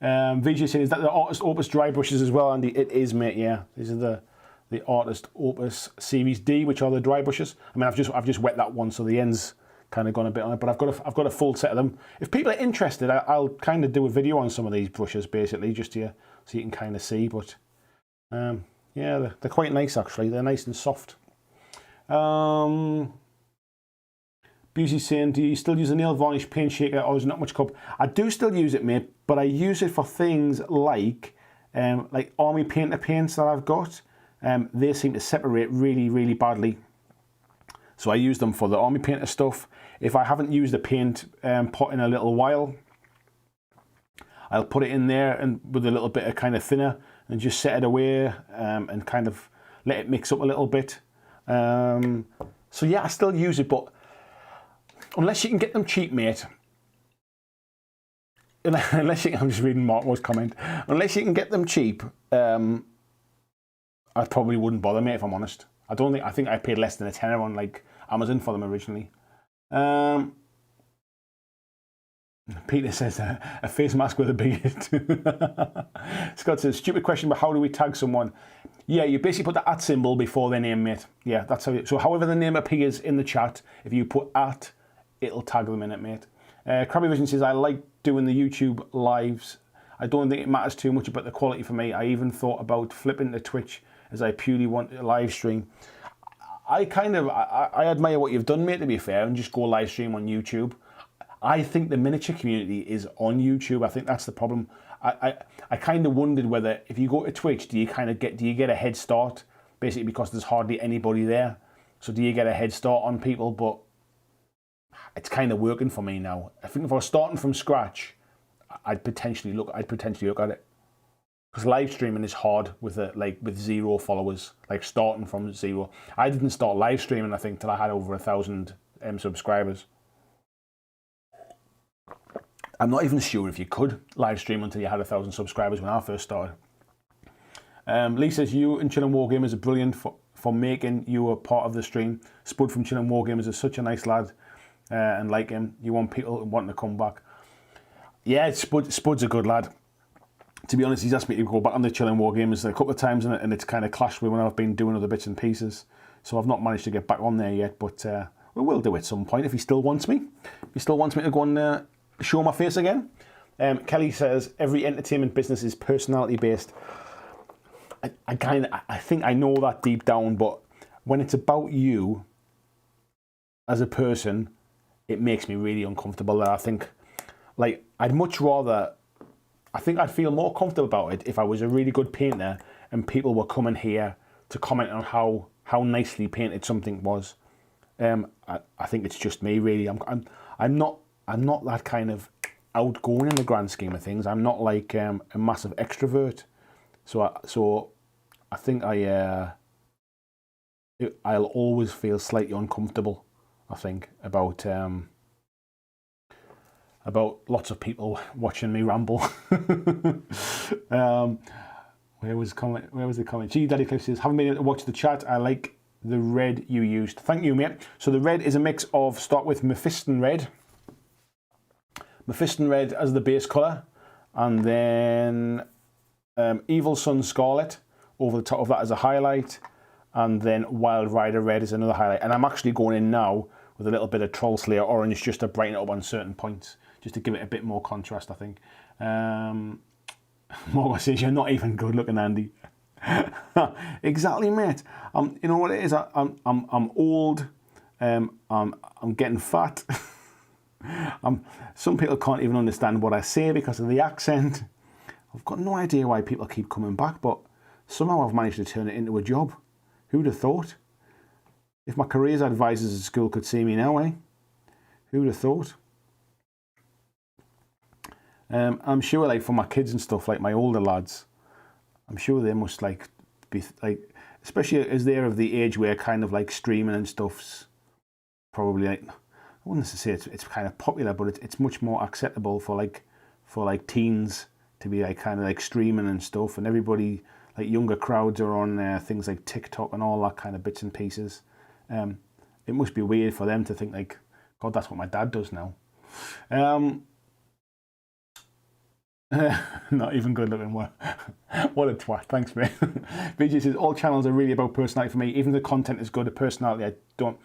VJ said, is that the Artist Opus dry brushes as well, Andy? It is, mate. Yeah, these are the Artist Opus Series D, which are the dry brushes. I mean, I've just wet that one, so the end's kind of gone a bit on it, but I've got a full set of them. If people are interested, I'll kind of do a video on some of these brushes, basically, just here so you can kind of see. But yeah, they're quite nice, actually. They're nice and soft. Busey's saying, do you still use a nail varnish paint shaker or is it not much cup? I do still use it, mate, but I use it for things like army painter paints that I've got. They seem to separate really, really badly. So I use them for the army painter stuff. If I haven't used a paint pot in a little while, I'll put it in there and with a little bit of kind of thinner and just set it away and kind of let it mix up a little bit. So yeah, I still use it, but unless you can get them cheap, mate. I'm just reading Marco's comment. Unless you can get them cheap, I probably wouldn't bother, mate, if I'm honest. I think I paid less than a tenner on like Amazon for them originally. Peter says a face mask with a beard. Scott says, stupid question, but how do we tag someone? Yeah, you basically put the @ symbol before their name, mate. Yeah, that's how. So however the name appears in the chat, if you put @ it'll tag them in it, mate. Krabby Vision says, I like doing the YouTube lives. I don't think it matters too much about the quality for me. I even thought about flipping to Twitch as I purely want a live stream. I admire what you've done, mate, to be fair, and just go live stream on YouTube. I think the miniature community is on YouTube. I think that's the problem. I kind of wondered whether if you go to Twitch, do you get a head start, basically because there's hardly anybody there. So do you get a head start on people? But it's kind of working for me now. I think if I was starting from scratch, I'd potentially look at it. Because live streaming is hard with 0 followers, like starting from 0. I didn't start live streaming, I think, till I had over 1,000 subscribers. I'm not even sure if you could live stream until you had 1,000 subscribers when I first started. Lee says, you and Chillin' Wargamers are brilliant for making you a part of the stream. Spud from Chillin' Wargamers is such a nice lad, and like him, you want people wanting to come back. Yeah, Spud's a good lad. To be honest, he's asked me to go back on the Chillin' Wargamers a couple of times, and it's kind of clashed with when I've been doing other bits and pieces. So I've not managed to get back on there yet, but we will do at some point if he still wants me. If he still wants me to go and show my face again. Kelly says, every entertainment business is personality based. I think I know that deep down, but when it's about you as a person, it makes me really uncomfortable. I think, like, I'd feel more comfortable about it if I was a really good painter and people were coming here to comment on how nicely painted something was. I think it's just me, really. I'm not that kind of outgoing in the grand scheme of things. I'm not like a massive extrovert. So I think I'll always feel slightly uncomfortable, I think, about lots of people watching me ramble. Where was the comment? G Daddy Cliff says, haven't been able to watch the chat. I like the red you used. Thank you, mate. So the red is a mix of, start with Mephiston red. Mephiston red as the base colour, and then Evil Sun Scarlet over the top of that as a highlight, and then Wild Rider red is another highlight. And I'm actually going in now with a little bit of Troll Slayer orange just to brighten it up on certain points, just to give it a bit more contrast, I think. Morgan says, you're not even good looking, Andy. Exactly, mate. You know what it is? I'm old. I'm getting fat. Some people can't even understand what I say because of the accent. I've got no idea why people keep coming back, but somehow I've managed to turn it into a job. Who'd have thought? If my careers advisors at school could see me now, eh? Who'd have thought? I'm sure, like, for my kids and stuff, like my older lads, I'm sure they must be especially as they're of the age where kind of like streaming and stuff's probably like, I wouldn't necessarily say it's kind of popular, but it's much more acceptable for teens to be like kind of like streaming and stuff, and everybody, like younger crowds, are on things like TikTok and all that kind of bits and pieces. It must be weird for them to think like, God, that's what my dad does now. Not even good looking. What a twat. Thanks, mate. BJ says, all channels are really about personality for me. Even if the content is good, the personality I don't.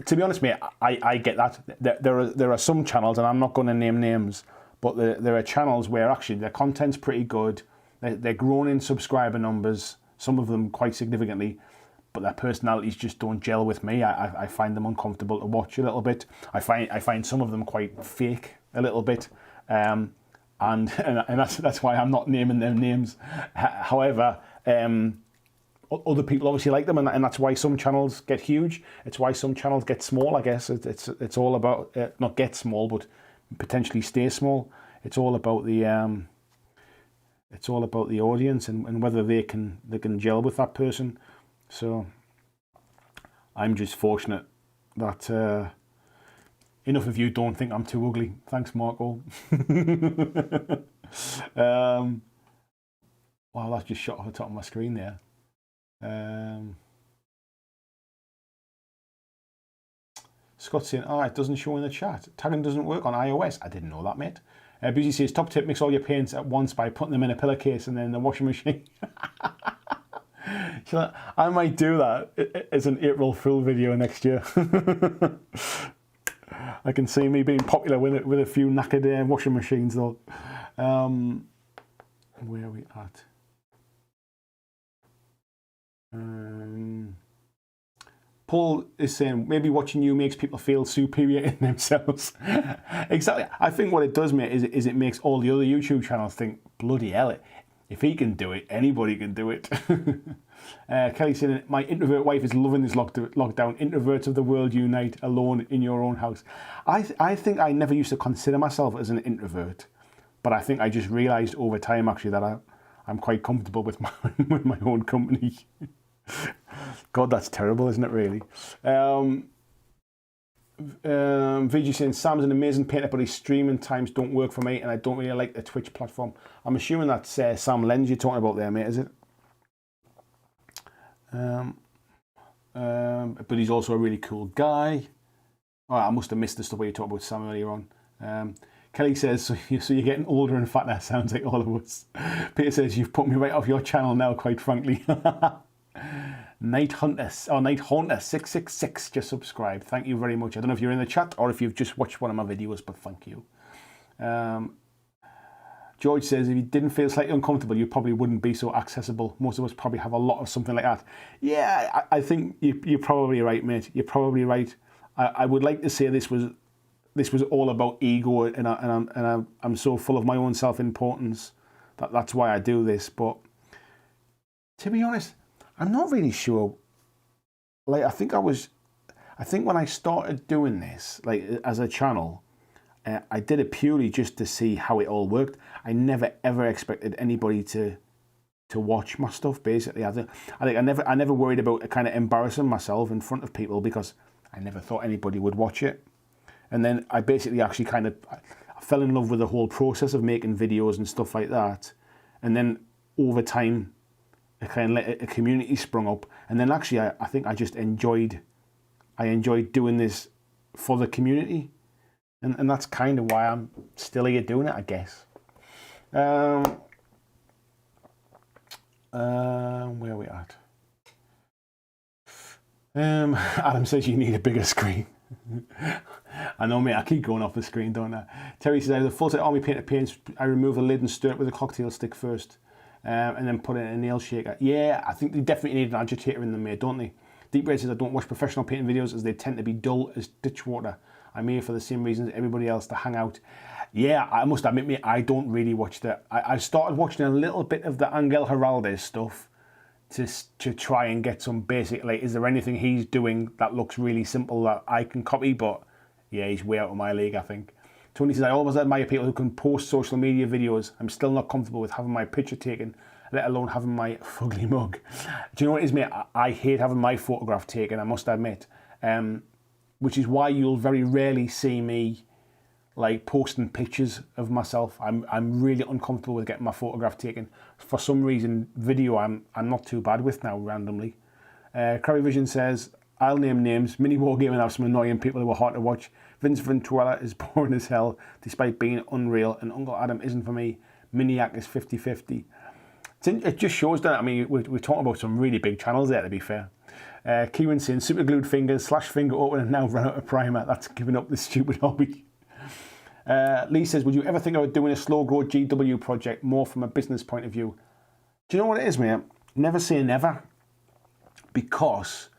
To be honest, mate, I get that. There are some channels, and I'm not going to name names, but there are channels where actually their content's pretty good. They're growing in subscriber numbers, some of them quite significantly, but their personalities just don't gel with me. I find them uncomfortable to watch a little bit. I find some of them quite fake a little bit, and that's why I'm not naming their names. However, other people obviously like them, and that's why some channels get huge. It's why some channels get small. I guess it's all about not get small, but potentially stay small. It's all about the audience and whether they can gel with that person. So I'm just fortunate that enough of you don't think I'm too ugly. Thanks, Marco. Wow, that's just shot off the top of my screen there. Scott's saying, it doesn't show in the chat. Tagging doesn't work on iOS. I didn't know that, mate. Busy says, top tip, mix all your paints at once by putting them in a pillowcase and then in the washing machine. So I might do that as an April Fool video next year. I can see me being popular with a few knackered washing machines though. Where are we at? Paul is saying maybe watching you makes people feel superior in themselves. Exactly. I think what it does, mate, is it makes all the other YouTube channels think, bloody hell, if he can do it, anybody can do it. Kelly saying, my introvert wife is loving this lockdown. Introverts of the world unite, alone in your own house. I think I never used to consider myself as an introvert, but I think I just realised over time actually that I'm quite comfortable with my own company. God, that's terrible, isn't it, really? VG saying, Sam's an amazing painter, but his streaming times don't work for me, and I don't really like the Twitch platform. I'm assuming that's Sam Lenz you're talking about there, mate, is it? But he's also a really cool guy. Oh, I must have missed the stuff where you talked about Sam earlier on. Kelly says, so you're getting older and fatter. Sounds like all of us. Peter says, you've put me right off your channel now, quite frankly. Night Haunter 666 just subscribed. Thank you very much. I don't know if you're in the chat or if you've just watched one of my videos, but thank you. George says, if you didn't feel slightly uncomfortable, you probably wouldn't be so accessible. Most of us probably have a lot of something like that. Yeah, I think you're probably right, mate. You're probably right. I would like to say this was all about ego, and I'm so full of my own self-importance that's why I do this. But to be honest, I'm not really sure. Like, I think when I started doing this, like as a channel, I did it purely just to see how it all worked. I never ever expected anybody to watch my stuff. Basically, I think I never worried about kind of embarrassing myself in front of people because I never thought anybody would watch it. And then I basically actually kind of I fell in love with the whole process of making videos and stuff like that. And then over time, a community sprung up, and then actually I think I just enjoyed doing this for the community, and that's kind of why I'm still here doing it, I guess. Where are we at? Adam says you need a bigger screen. I know, mate, I keep going off the screen, don't I? Terry says, I have a full set army painted paints. I remove the lid and stir it with a cocktail stick first. And then put it in a nail shaker. Yeah, I think they definitely need an agitator in them, mate, don't they? Deep Red says, I don't watch professional painting videos as they tend to be dull as ditch water. I'm here for the same reasons everybody else, to hang out. Yeah, I must admit, mate, I don't really watch that. I started watching a little bit of the Angel Heraldez stuff to try and get some basic, like, is there anything he's doing that looks really simple that I can copy? But yeah, he's way out of my league, I think. Tony says, I always admire people who can post social media videos. I'm still not comfortable with having my picture taken, let alone having my fugly mug. Do you know what it is, mate? I hate having my photograph taken, I must admit. Which is why you'll very rarely see me like posting pictures of myself. I'm really uncomfortable with getting my photograph taken. For some reason, video I'm not too bad with now, randomly. Crowley Vision says, I'll name names. Mini Wargaming have some annoying people who are hard to watch. Vince Venturella is boring as hell, despite being unreal, and Uncle Adam isn't for me. Miniac is 50-50. It just shows that, I mean, we're talking about some really big channels there, to be fair. Kieran saying, super glued fingers, slash finger open, and now run out of primer. That's giving up this stupid hobby. Lee says, would you ever think about doing a slow grow GW project more from a business point of view? Do you know what it is, mate? Never say never. because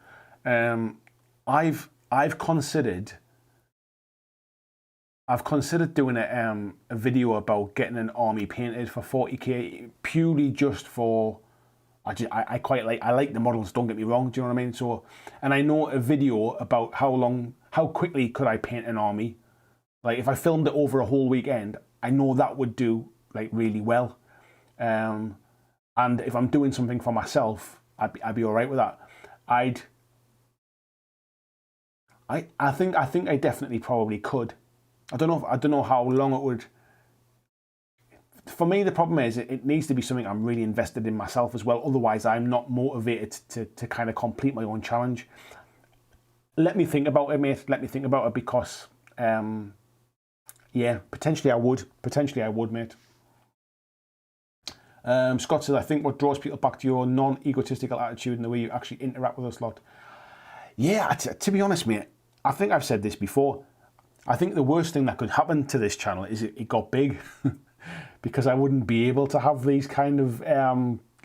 I've considered doing a video about getting an army painted for 40k, purely just for I like the models, don't get me wrong, do you know what I mean? So, and I know a video about how quickly could I paint an army. Like if I filmed it over a whole weekend, I know that would do like really well. And if I'm doing something for myself, I'd be all right with that. I think I definitely probably could. I don't know how long it would. For me, the problem is it needs to be something I'm really invested in myself as well. Otherwise, I'm not motivated to kind of complete my own challenge. Let me think about it, mate. Let me think about it because, yeah, potentially I would. Potentially I would, mate. Scott says, I think what draws people back to your non-egotistical attitude and the way you actually interact with us lot. Yeah, to be honest, mate, I think I've said this before. I think the worst thing that could happen to this channel is it got big. Because I wouldn't be able to have these kind of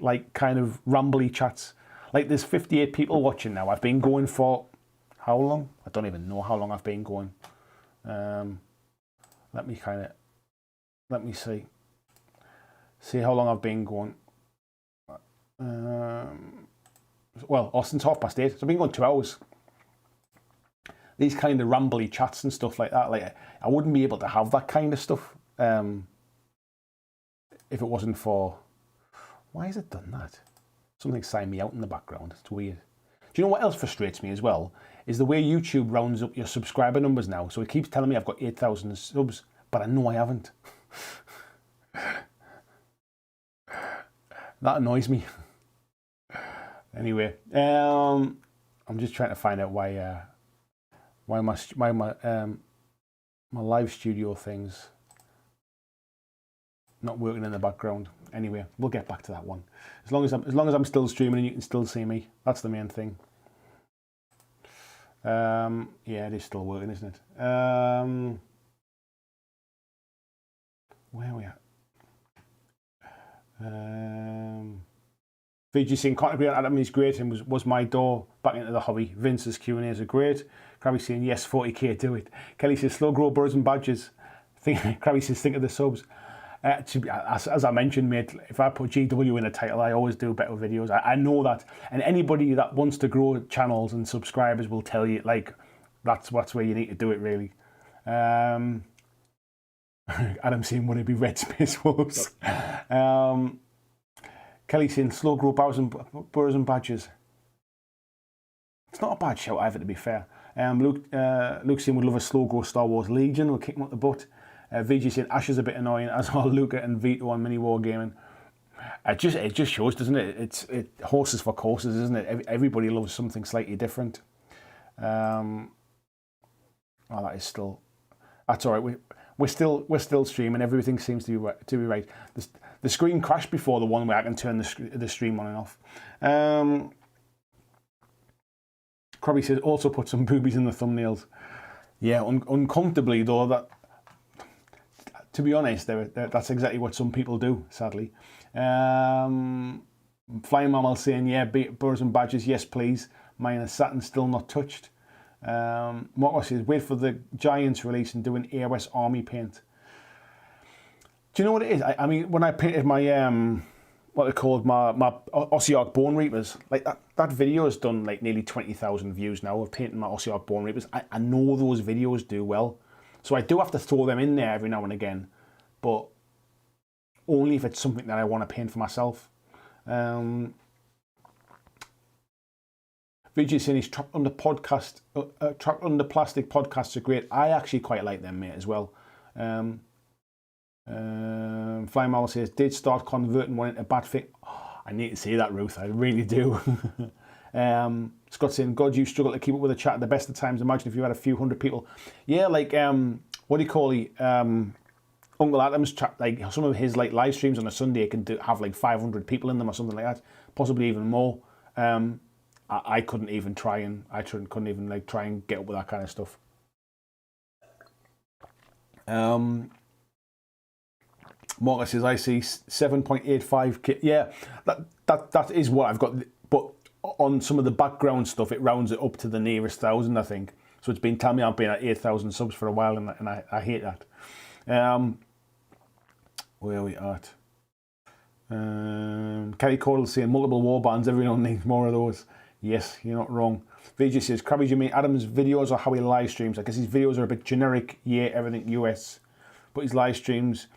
rambly chats. Like there's 58 people watching now. I've been going for how long? I don't even know how long I've been going. Let me see. See how long I've been going. Well, since 8:30. So I've been going 2 hours. These kind of rambly chats and stuff like that. Like I wouldn't be able to have that kind of stuff. If it wasn't for... Why has it done that? Something signed me out in the background. It's weird. Do you know what else frustrates me as well? Is the way YouTube rounds up your subscriber numbers now. So it keeps telling me I've got 8,000 subs, but I know I haven't. That annoys me. Anyway, I'm just trying to find out why my live studio things not working in the background. Anyway, we'll get back to that one. As long as I'm still streaming and you can still see me, that's the main thing. Yeah, it is still working, isn't it? Where are we at? VGC Contemporary Adam is great and was my door back into the hobby. Vince's Q&As are great. Krabby saying yes, 40k, do it. Kelly says slow grow birds and badges. Krabby says think of the subs. As I mentioned, mate, if I put GW in a title, I always do better videos. I know that, and anybody that wants to grow channels and subscribers will tell you like that's where you need to do it, really. Adam saying would it be Red Space Wolves? Kelly saying slow grow birds and badges. It's not a bad shout either, to be fair. Luke saying would love a slow grow Star Wars Legion. We'll kick him up the butt. VG saying Ash is a bit annoying, as are Luca and Vito on Mini Wargaming. It just shows, doesn't it? It's horses for courses, isn't it? Everybody loves something slightly different. Oh, that's all right. We're still streaming. Everything seems to be right. The screen crashed before the one where I can turn the stream on and off. Krabby says also put some boobies in the thumbnails. Yeah, uncomfortably though. That, to be honest, that's exactly what some people do, sadly. Flying Mammal saying, yeah, birds and badges, yes please. Mine is Saturn still not touched. Marco says, wait for the Giants release and do an AOS army paint. Do you know what it is? I mean, when I painted my, what they called my Ossiarch Bone Reapers, like that video has done like nearly 20,000 views now of painting my Ossiarch Bone Reapers. I know those videos do well. So I do have to throw them in there every now and again, but only if it's something that I want to paint for myself. VG saying he's trapped under plastic podcasts are great. I actually quite like them, mate, as well. Flying Mal says did start converting one into Batfit. Oh, I need to see that, Ruth. I really do. Scott saying, God, you struggle to keep up with the chat at the best of times. Imagine if you had a few hundred people. Yeah, like, what do you call it? Uncle Adam's chat, like some of his like live streams on a Sunday can have like 500 people in them or something like that, possibly even more. I couldn't even try and couldn't even like try and get up with that kind of stuff. Marcus says I see 7.85k. Yeah, that is what I've got. But on some of the background stuff, it rounds it up to the nearest 1,000, I think. So it's been telling me I've been at 8,000 subs for a while, and I hate that. Where are we at? Kerry Cordell saying multiple war bands, everyone needs more of those. Yes, you're not wrong. VJ says, Krabby, you mean Adam's videos or how he live streams? I guess his videos are a bit generic, yeah, everything US. But his live streams,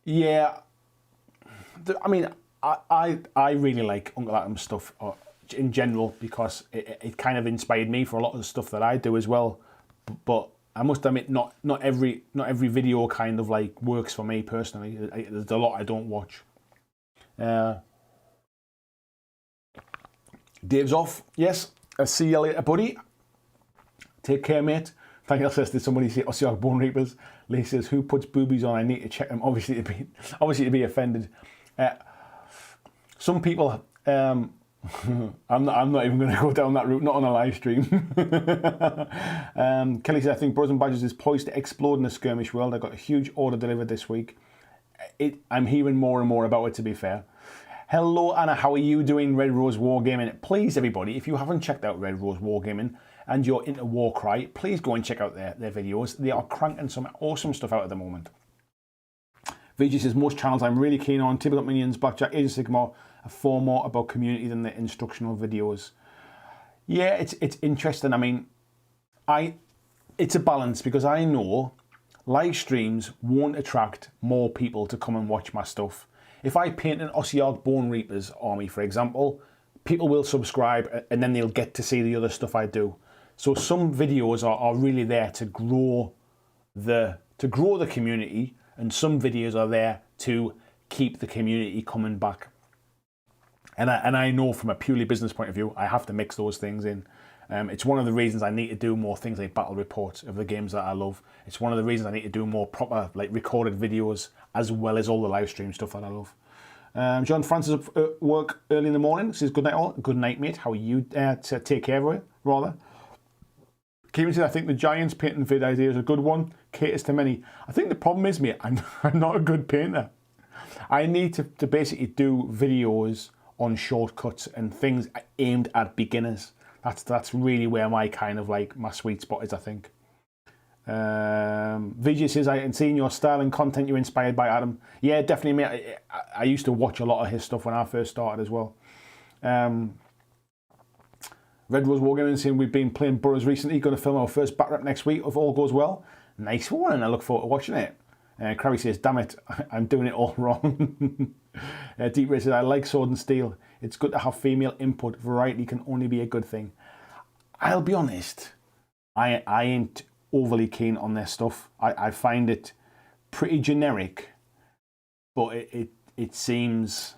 yeah. I mean, I really like Uncle Adam's stuff in general because it kind of inspired me for a lot of the stuff that I do as well. But I must admit, not every video kind of like works for me personally. There's a lot I don't watch. Dave's off. Yes. I'll see you later, buddy. Take care, mate. Thank you, says, did somebody say Ossiarch Bone Reapers? Lee says, who puts boobies on? I need to check them. Obviously to be offended. Some people, I'm not even going to go down that route, not on a live stream. Kelly says, I think Bros and Badgers is poised to explode in the skirmish world. I got a huge order delivered this week. I'm hearing more and more about it, to be fair. Hello, Anna. How are you doing, Red Rose Wargaming? Please, everybody, if you haven't checked out Red Rose Wargaming and you're into Warcry, please go and check out their videos. They are cranking some awesome stuff out at the moment. VG says, most channels I'm really keen on, Tabletop Minions, BlackJack, Age of Sigmar, are far more about community than the instructional videos. Yeah, it's interesting. I mean, it's a balance because I know live streams won't attract more people to come and watch my stuff. If I paint an Ossiarch Bone Reapers army, for example, people will subscribe and then they'll get to see the other stuff I do. So some videos are really there to grow the community, and some videos are there to keep the community coming back. And I know from a purely business point of view, I have to mix those things in. It's one of the reasons I need to do more things like battle reports of the games that I love. It's one of the reasons I need to do more proper like recorded videos as well as all the live stream stuff that I love. John Francis at work early in the morning says, good night all. Good night, mate. How are you? Take care of it, rather. Kevin says, I think the Giants painting vid idea is a good one. Caters to many. I think the problem is, mate, I'm not a good painter. I need to basically do videos on shortcuts and things aimed at beginners. That's really where my kind of like my sweet spot is, I think. VJ says, I can see in your style and content you're inspired by Adam. Yeah, definitely, mate. I used to watch a lot of his stuff when I first started as well. Red Rose Wargaming saying, we've been playing Boroughs recently. Going to film our first back rep next week if all goes well. Nice one, and I look forward to watching it. Krabby says, damn it, I'm doing it all wrong. Deep Ray says, I like Sword and Steel. It's good to have female input. Variety can only be a good thing. I'll be honest, I ain't overly keen on their stuff. I find it pretty generic, but it seems.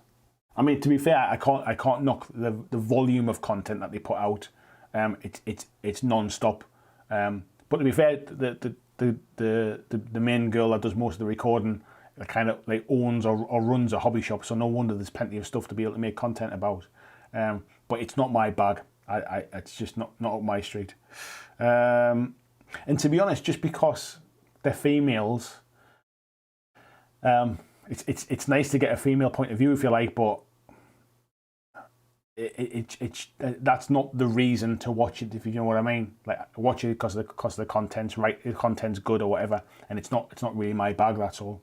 I mean, to be fair, I can't knock the volume of content that they put out. It's non-stop. But to be fair, the main girl that does most of the recording kind of like owns or runs a hobby shop, so no wonder there's plenty of stuff to be able to make content about. But it's not my bag. It's just not up my street. And to be honest, just because they're females, it's nice to get a female point of view, if you like, but that's not the reason to watch it, if you know what I mean. Like, watch it because the content's right, the content's good or whatever, and it's not really my bag. That's all.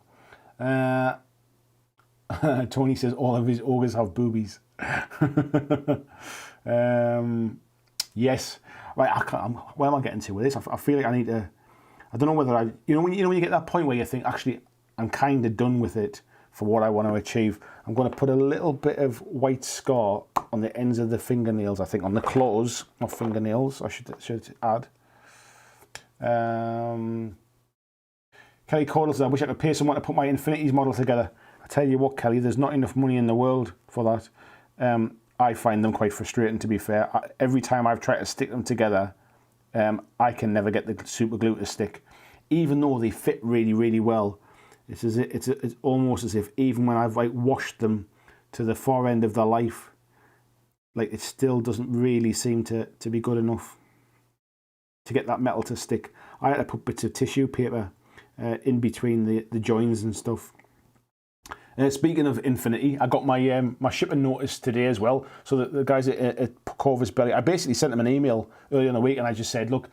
Tony says all of his ogres have boobies. Yes. Right. Where am I getting to with this? I feel like I need to. I don't know whether I. When you get that point where you think, actually, I'm kind of done with it for what I want to achieve. I'm going to put a little bit of white scar on the ends of the fingernails. I think on the claws, not fingernails. I should add. Kelly Cordell says, I wish I could pay someone to put my Infinities model together. I tell you what, Kelly, there's not enough money in the world for that. I find them quite frustrating, to be fair. Every time I've tried to stick them together, I can never get the super glue to stick. Even though they fit really, really well, it's almost as if even when I've like washed them to the far end of their life, like it still doesn't really seem to be good enough to get that metal to stick. I had to put bits of tissue paper in between the joins and stuff. Speaking of Infinity, I got my shipping notice today as well. So the guys at Corvus Belly, I basically sent them an email earlier in the week, and I just said, look,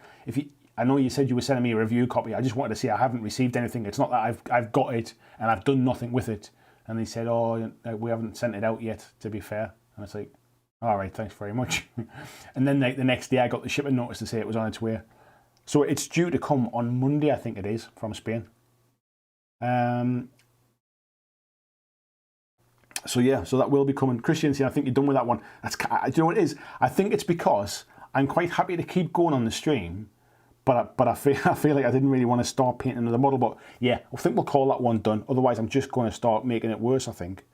I know you said you were sending me a review copy. I just wanted to say I haven't received anything. It's not that I've got it and I've done nothing with it. And they said, oh, we haven't sent it out yet, to be fair. And it's like, all right, thanks very much. And then the next day I got the shipping notice to say it was on its way. So it's due to come on Monday, I think it is, from Spain. So yeah, so that will be coming. Christian, I think you're done with that one. Do you know what it is? I think it's because I'm quite happy to keep going on the stream, but I feel like I didn't really want to start painting another model. But yeah, I think we'll call that one done. Otherwise, I'm just going to start making it worse, I think.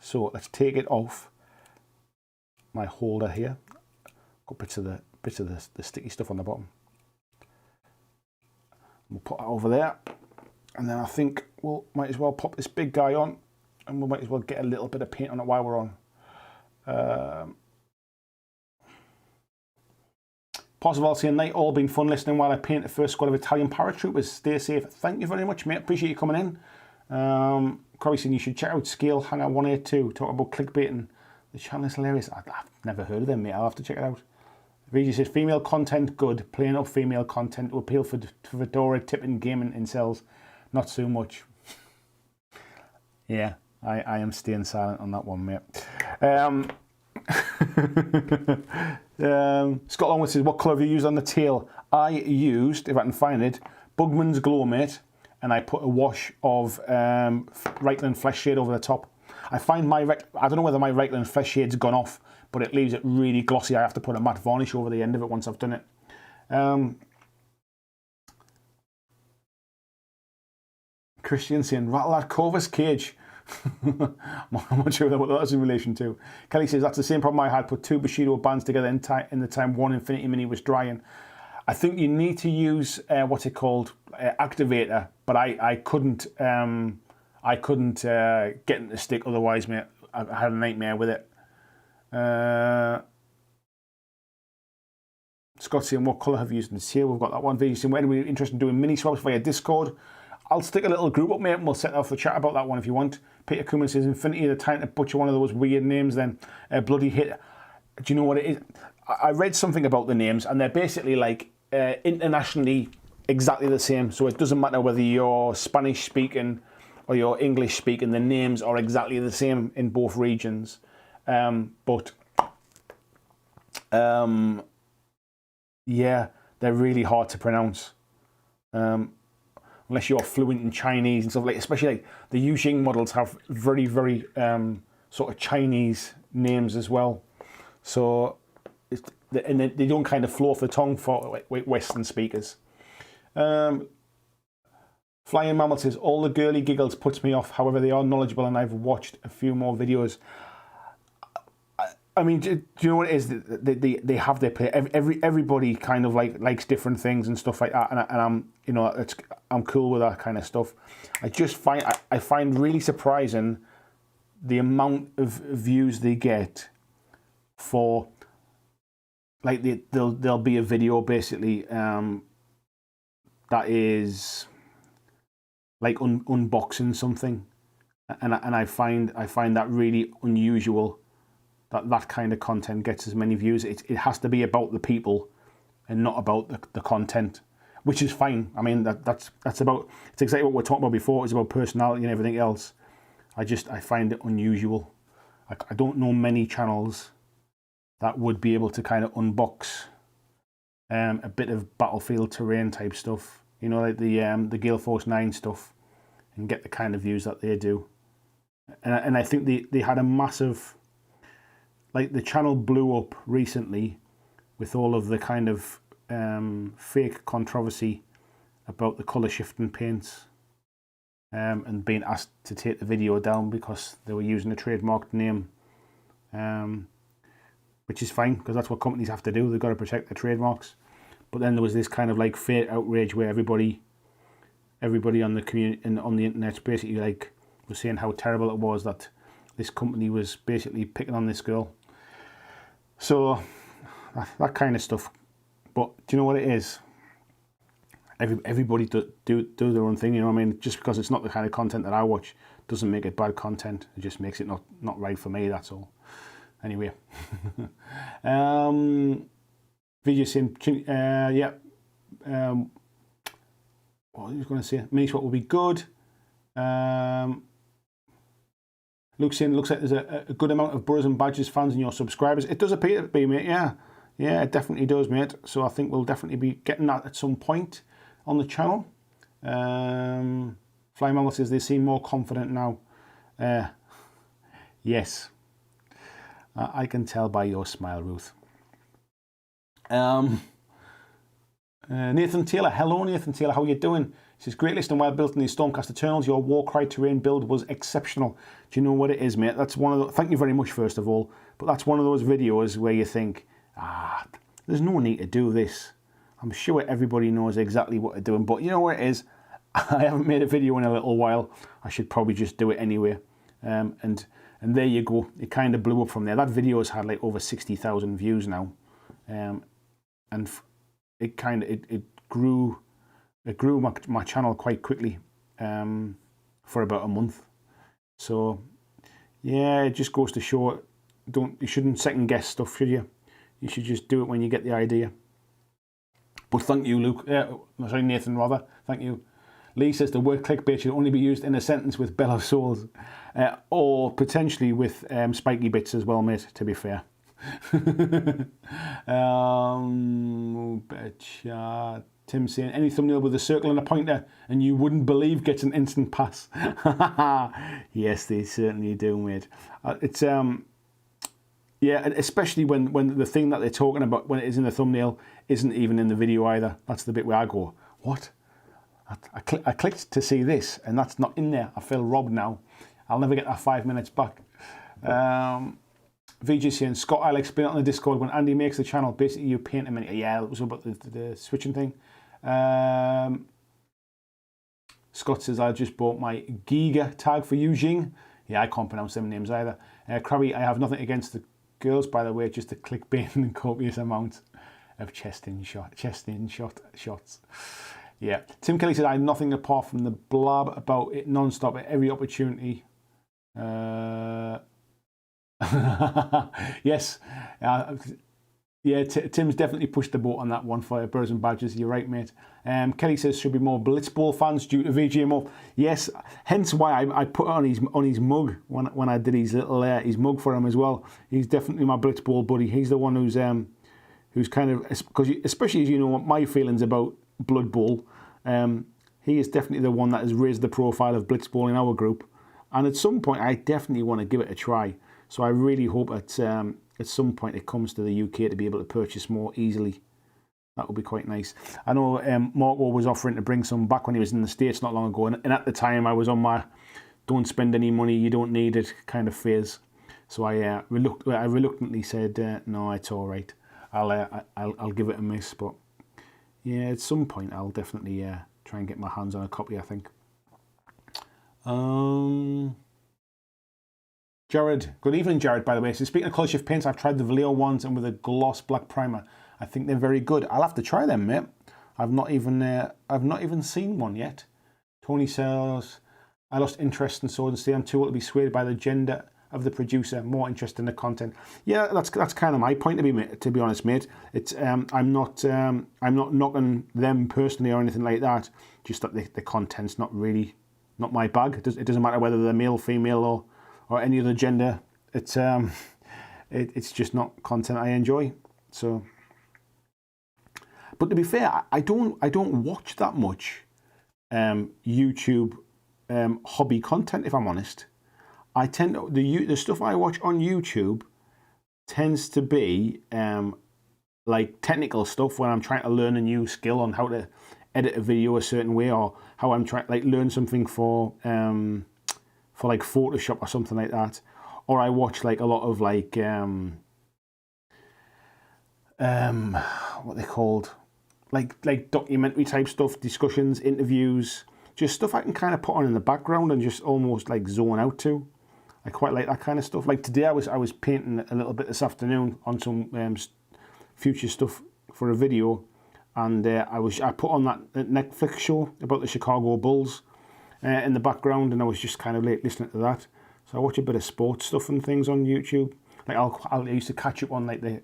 So let's take it off my holder here. Got bits of the sticky stuff on the bottom. We'll put that over there, and then I think we'll might as well pop this big guy on. And we might as well get a little bit of paint on it while we're on. Positive I'll see a night, all been fun listening while I paint the first squad of Italian paratroopers. Stay safe. Thank you very much, mate. Appreciate you coming in. Corey saying you should check out Scale Hangout 182. Talk about clickbaiting. The channel is hilarious. I've never heard of them, mate. I'll have to check it out. Regis says female content good. Playing up female content to appeal for Fedora, tipping, gaming incels. Not so much. Yeah. I am staying silent on that one, mate. Scott Longwood says, what colour have you used on the tail? I used, if I can find it, Bugman's Glow Mate, and I put a wash of Reichland Flesh Shade over the top. I find I don't know whether my Reichland Flesh Shade's gone off, but it leaves it really glossy. I have to put a matte varnish over the end of it once I've done it. Christian saying, rattle that Corvus cage. I'm not sure what that's in relation to. Kelly says that's the same problem I had. Put two Bushido bands together in the time one Infinity Mini was drying. I think you need to use what's it called, activator, but I couldn't get it to stick. Otherwise, mate, I had a nightmare with it. Scott saying, what colour have you used in the tail? We've got that one. Vijay saying, when are we interested in doing mini swaps via Discord? I'll stick a little group up, mate, and we'll set off the chat about that one if you want. Peter Kuhlman says, Infinity, the time to butcher one of those weird names then. Bloody hit. Do you know what it is? I read something about the names, and they're basically like internationally exactly the same. So it doesn't matter whether you're Spanish speaking or you're English speaking, the names are exactly the same in both regions. Yeah, they're really hard to pronounce. Unless you're fluent in Chinese and stuff like, especially like the Yujing models have very, very sort of Chinese names as well. So, and they don't kind of flow off the tongue for Western speakers. Flying Mammal says, all the girly giggles puts me off. However, they are knowledgeable and I've watched a few more videos. I mean, do you know what it is? They have their play. Everybody kind of likes different things and stuff like that, and I'm cool with that kind of stuff. I just find really surprising the amount of views they get for like there'll be a video basically that is like unboxing something, and I find that really unusual. That kind of content gets as many views. It has to be about the people and not about the content, which is fine. I mean, that's it's exactly what we were talking about before. It's about personality and everything else. I find it unusual. I don't know many channels that would be able to kind of unbox a bit of battlefield terrain type stuff, you know, like the Gale Force 9 stuff, and get the kind of views that they do. And I think they had a massive, like the channel blew up recently with all of the kind of fake controversy about the colour shifting paints and being asked to take the video down because they were using a trademarked name, which is fine because that's what companies have to do. They've got to protect their trademarks. But then there was this kind of like fake outrage where everybody on the community and on the internet basically like was saying how terrible it was that this company was basically picking on this girl. So that kind of stuff. But do you know what it is? Everybody do their own thing, you know what I mean? Just because it's not the kind of content that I watch Doesn't make it bad content. It just makes it not right for me. That's all. Anyway, video sim. Yeah. What was I going to say? Mini swap will be good. Luke's saying, looks like there's a good amount of Brothers and Badges fans in your subscribers. It does appear to be, mate. Yeah, it definitely does, mate. So I think we'll definitely be getting that at some point on the channel. Flying Mango says they seem more confident now. Yes, I can tell by your smile, Ruth. Nathan Taylor, hello Nathan Taylor, how are you doing? He says, great list and well built in these Stormcast Eternals. Your Warcry terrain build was exceptional. Do you know what it is, mate? That's one of the, thank you very much, first of all. But that's one of those videos where you think, there's no need to do this. I'm sure everybody knows exactly what they're doing. But you know what it is? I haven't made a video in a little while. I should probably just do it anyway. And there you go. It kind of blew up from there. That video has had like over 60,000 views now. And it kind of it grew my channel quite quickly for about a month. So yeah, it just goes to show you shouldn't second guess stuff, should you? You should just do it when you get the idea. But thank you, Luke. Sorry, Nathan, rather. Thank you. Lee says the word clickbait should only be used in a sentence with Bell of Souls, or potentially with spiky bits as well, mate, to be fair. Tim saying, any thumbnail with a circle and a pointer and you wouldn't believe gets an instant pass. Yes, they certainly do, mate. It's yeah, especially when the thing that they're talking about when it is in the thumbnail isn't even in the video either. That's the bit where I go, what? I clicked to see this and that's not in there. I feel robbed now. I'll never get that 5 minutes back. VJ saying, Scott, I'll explain it on the Discord when Andy makes the channel. Basically, you paint him in. Yeah, it was about the switching thing. Scott says, I just bought my Giga tag for Eugene. Yeah, I can't pronounce them names either. Krabby, I have nothing against the girls, by the way, just the clickbait and copious amount of chest-in shots. Yeah. Tim Kelly said, I have nothing apart from the blab about it non-stop at every opportunity. Yes. Yeah, Tim's definitely pushed the boat on that one for Brothers and Badges. You're right, mate. Kelly says should be more Blitzball fans due to VGMO. Yes, hence why I put it on his mug when I did his little his mug for him as well. He's definitely my Blitzball buddy. He's the one who's kind of, because especially as you know what my feelings about Blood Bowl. He is definitely the one that has raised the profile of Blitzball in our group, and at some point I definitely want to give it a try. So I really hope at some point it comes to the UK to be able to purchase more easily. That would be quite nice. I know Marco was offering to bring some back when he was in the States not long ago, and at the time I was on my don't spend any money, you don't need it kind of phase. So I reluctantly said, no, it's all right. I'll give it a miss. But yeah, at some point I'll definitely try and get my hands on a copy, I think. Jared, good evening, Jared, by the way. So speaking of colour shift paints, I've tried the Vallejo ones and with a gloss black primer. I think they're very good. I'll have to try them, mate. I've not even seen one yet. Tony says, I lost interest in Sword and Steel. I'm too old to be swayed by the gender of the producer. More interested in the content. Yeah, that's kind of my point to be honest, mate. It's I'm not knocking them personally or anything like that. Just that the content's not my bag. It doesn't matter whether they're male, female, or any other gender. It's just not content I enjoy. So, but to be fair, I don't watch that much YouTube hobby content, if I'm honest. I tend to, the stuff I watch on YouTube tends to be like technical stuff when I'm trying to learn a new skill on how to edit a video a certain way, or how I'm trying like learn something for like Photoshop or something like that. Or I watch like a lot of like what they called, like documentary type stuff, discussions, interviews, just stuff I can kind of put on in the background and just almost like zone out to. I quite like that kind of stuff. Like today I was painting a little bit this afternoon on some future stuff for a video, and I put on that Netflix show about the Chicago Bulls. in the background, and I was just kind of like listening to that. So I watch a bit of sports stuff and things on YouTube. Like I used to catch up on like the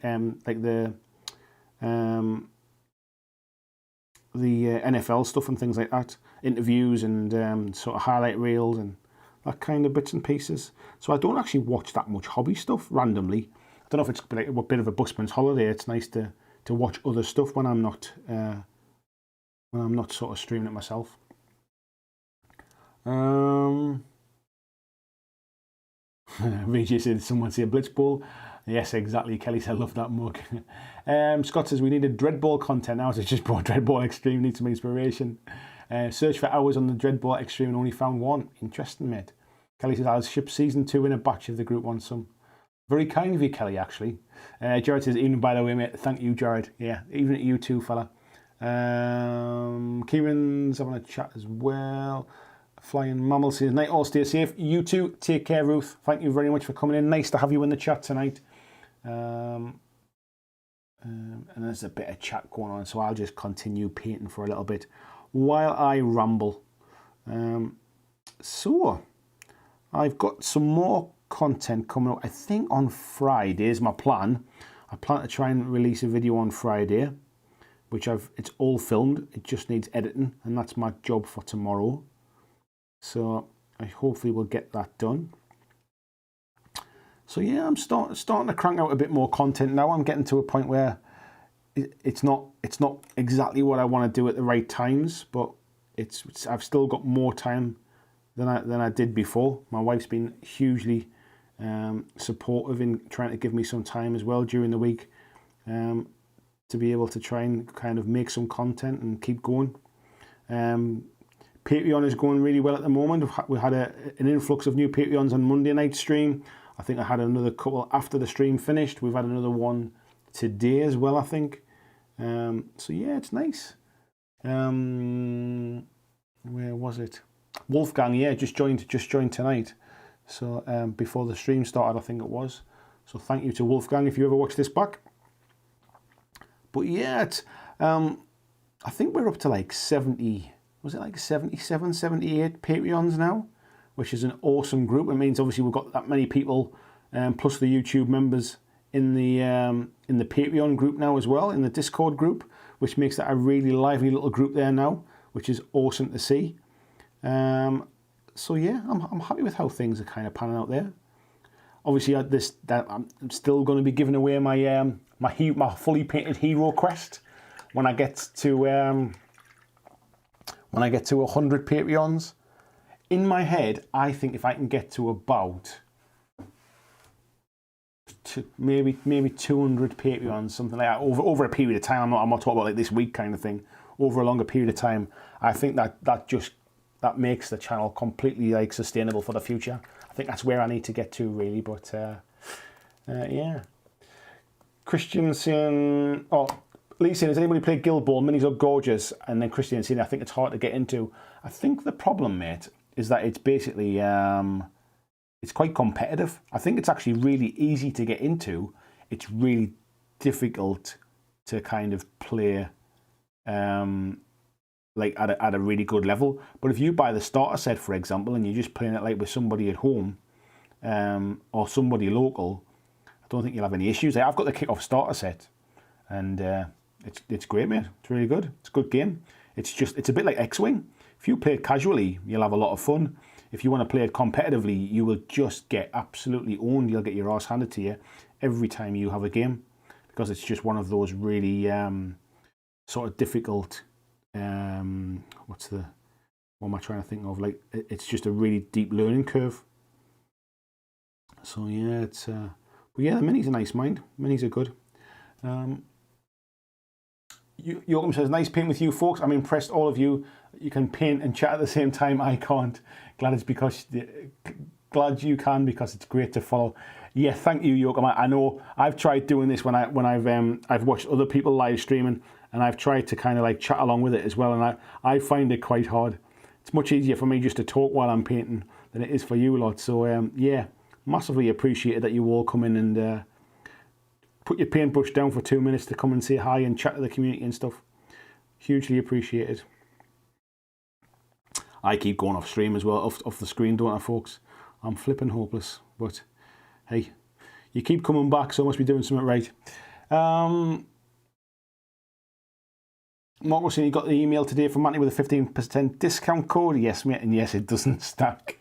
NFL stuff and things like that, interviews and sort of highlight reels and that kind of bits and pieces. So I don't actually watch that much hobby stuff randomly. I don't know if it's like a bit of a busman's holiday. It's nice to watch other stuff when I'm not sort of streaming it myself. VJ said, someone say Blitzball. Yes, exactly. Kelly said, I love that mug. Scott says, we needed Dreadball content now, so just brought Dreadball Extreme, need some inspiration. Search for hours on the Dreadball Extreme and only found one. Interesting, mate. Kelly says, I'll ship season 2 in a batch if the group wants some. Very kind of you, Kelly, actually. Jared says, even by the way, mate, thank you, Jared. Yeah, even at you too, fella. Kieran's having a chat as well. Flying Mammal says, night all, stay safe. You too, take care, Ruth. Thank you very much for coming in. Nice to have you in the chat tonight. And there's a bit of chat going on, so I'll just continue painting for a little bit while I ramble. So, I've got some more content coming up. I think on Friday is my plan. I plan to try and release a video on Friday, which it's all filmed. It just needs editing, and that's my job for tomorrow. So I hopefully will get that done. So yeah, I'm starting to crank out a bit more content now. I'm getting to a point where it's not exactly what I want to do at the right times, but I've still got more time than I did before. My wife's been hugely supportive in trying to give me some time as well during the week to be able to try and kind of make some content and keep going. Patreon is going really well at the moment. We had an influx of new Patreons on Monday night stream. I think I had another couple after the stream finished. We've had another one today as well, I think. So yeah, it's nice. Where was it? Wolfgang, yeah, just joined tonight. So before the stream started, I think it was. So thank you to Wolfgang if you ever watch this back. But yeah, I think we're up to like 70. Was it like 77, 78 Patreons now? Which is an awesome group. It means obviously we've got that many people, plus the YouTube members in the Patreon group now as well, in the Discord group, which makes that a really lively little group there now, which is awesome to see. So yeah, I'm happy with how things are kind of panning out there. Obviously, I'm still going to be giving away my my fully painted hero quest when I get to 100 Patreons. In my head, I think if I can get to about maybe 200 Patreons, something like that, over a period of time. I'm not talking about like this week kind of thing. Over a longer period of time, I think that makes the channel completely like sustainable for the future. I think that's where I need to get to really. But yeah, Christian saying, Lee saying, has anybody played Guild Ball? Minis are gorgeous. And then Christian saying, I think it's hard to get into. I think the problem, mate, is that it's basically, it's quite competitive. I think it's actually really easy to get into. It's really difficult to kind of play like at a really good level. But if you buy the starter set, for example, and you're just playing it like with somebody at home or somebody local, I don't think you'll have any issues. I've got the kick-off starter set, and it's great, mate. It's really good. It's a good game. It's a bit like X-Wing. If you play it casually, you'll have a lot of fun. If you want to play it competitively, you will just get absolutely owned. You'll get your ass handed to you every time you have a game, because it's just one of those really sort of difficult. What am I trying to think of? Like, it's just a really deep learning curve. So yeah, but yeah, the minis are nice, mind. Minis are good. Joachim says, nice paint with you folks. I'm impressed all of you. You can paint and chat at the same time. I can't. Glad you can, because it's great to follow. Yeah, thank you, Joachim. I know I've tried doing this when I've watched other people live streaming, and I've tried to kind of like chat along with it as well, and I find it quite hard. It's much easier for me just to talk while I'm painting than it is for you lot. So yeah, massively appreciated that you all come in and put your paintbrush down for 2 minutes to come and say hi and chat to the community and stuff. Hugely appreciated. I keep going off stream as well, off the screen, don't I, folks? I'm flipping hopeless, but hey, you keep coming back, so I must be doing something right. Mark was saying you got the email today from Matty with a 15% discount code. Yes, mate, and yes, it doesn't stack.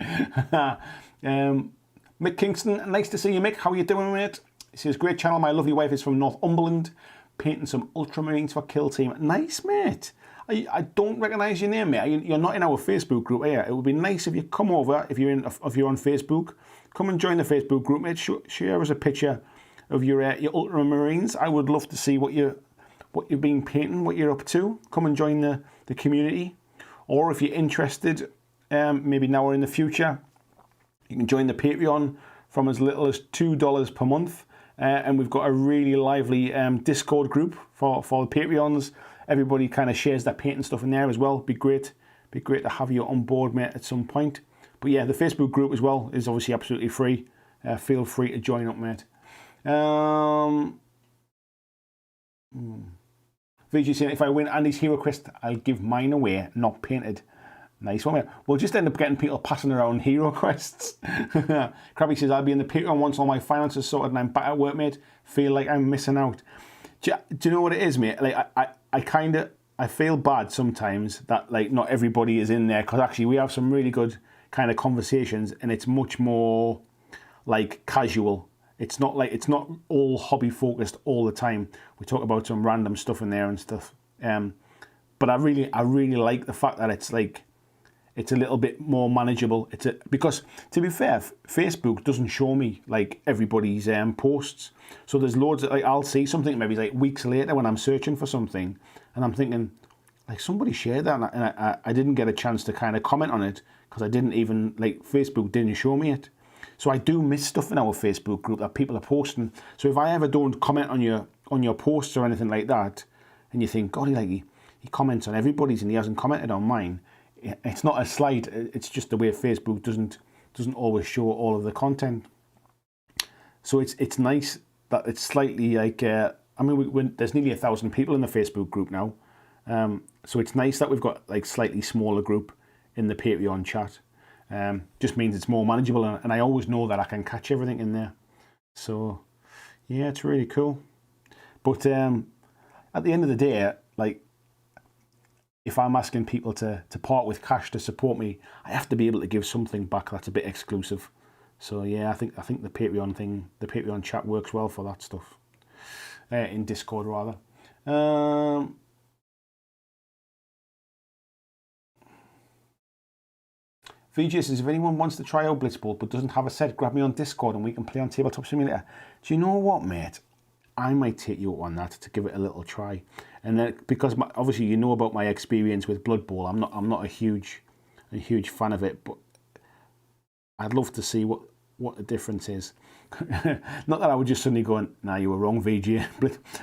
Mick Kingston, nice to see you, Mick. How are you doing, mate? He says, great channel. My lovely wife is from Northumberland, painting some ultramarines for Kill Team. Nice, mate. I don't recognise your name, mate. You're not in our Facebook group here. It would be nice if you come over, if you're on Facebook, come and join the Facebook group, mate. Share us a picture of your ultramarines. I would love to see what you've been painting, what you're up to. Come and join the community. Or if you're interested, maybe now or in the future, you can join the Patreon from as little as $2 per month. And we've got a really lively Discord group for the Patreons. Everybody kind of shares their painting stuff in there as well. Be great to have you on board, mate, at some point. But yeah, the Facebook group as well is obviously absolutely free. Feel free to join up, mate. VG saying, if I win Andy's Hero Quest, I'll give mine away, not painted. Nice one, mate. We'll just end up getting people passing around Hero Quests. Krabby says, I'll be in the Patreon once all my finances sorted and I'm back at work, mate. Feel like I'm missing out. Do you know what it is, mate? Like, I feel bad sometimes that like not everybody is in there, because actually we have some really good kind of conversations and it's much more like casual. It's not all hobby focused all the time. We talk about some random stuff in there and stuff. But I really like the fact that it's like, it's a little bit more manageable. Because to be fair, Facebook doesn't show me like everybody's posts. So there's loads of, like, I'll see something maybe like weeks later when I'm searching for something, and I'm thinking like somebody shared that, and I didn't get a chance to kind of comment on it because I didn't even, like, Facebook didn't show me it. So I do miss stuff in our Facebook group that people are posting. So if I ever don't comment on your posts or anything like that, and you think, God, he comments on everybody's and he hasn't commented on mine. It's not a slight. It's just the way Facebook doesn't always show all of the content. So it's nice that it's slightly like. I mean, there's nearly 1,000 people in the Facebook group now. So it's nice that we've got like slightly smaller group in the Patreon chat. Just means it's more manageable, and I always know that I can catch everything in there. So yeah, it's really cool. But at the end of the day, like, if I'm asking people to part with cash to support me, I have to be able to give something back that's a bit exclusive. So yeah, I think the Patreon thing, the Patreon chat works well for that stuff. In Discord rather. VJ says, if anyone wants to try out Blitzball but doesn't have a set, grab me on Discord and we can play on Tabletop Simulator. Do you know what, mate? I might take you up on that to give it a little try. And then, because obviously you know about my experience with Blood Bowl, I'm not a huge fan of it, but I'd love to see what the difference is. Not that I would just suddenly go, nah, you were wrong, VG.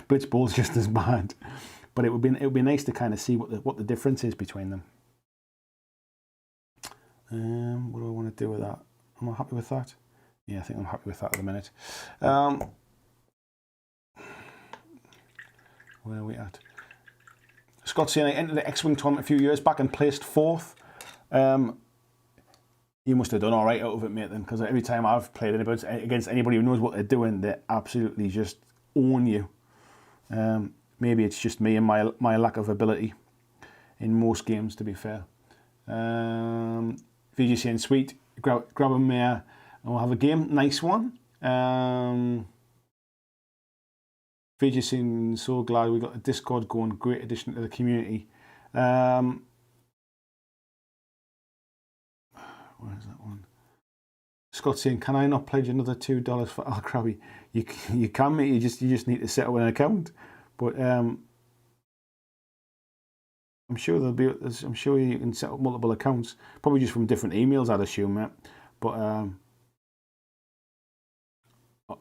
Blitz Bowl's just as bad. But it would be nice to kind of see what the difference is between them. What do I want to do with that? Am I happy with that? Yeah, I think I'm happy with that at the minute. Where are we at? Scott saying, I entered the X-Wing tournament a few years back and placed 4th. You must have done all right out of it, mate, then, because every time I've played against anybody who knows what they're doing, they absolutely just own you. Maybe it's just me and my lack of ability in most games, to be fair. VG saying, sweet, grab them and we'll have a game. Nice one. VG saying, so glad we got a Discord going. Great addition to the community. Where is that one? Scott saying, can I not pledge another $2 for Al Krabby? You can, mate. You just need to set up an account. But I'm sure I'm sure you can set up multiple accounts. Probably just from different emails, I'd assume, mate. But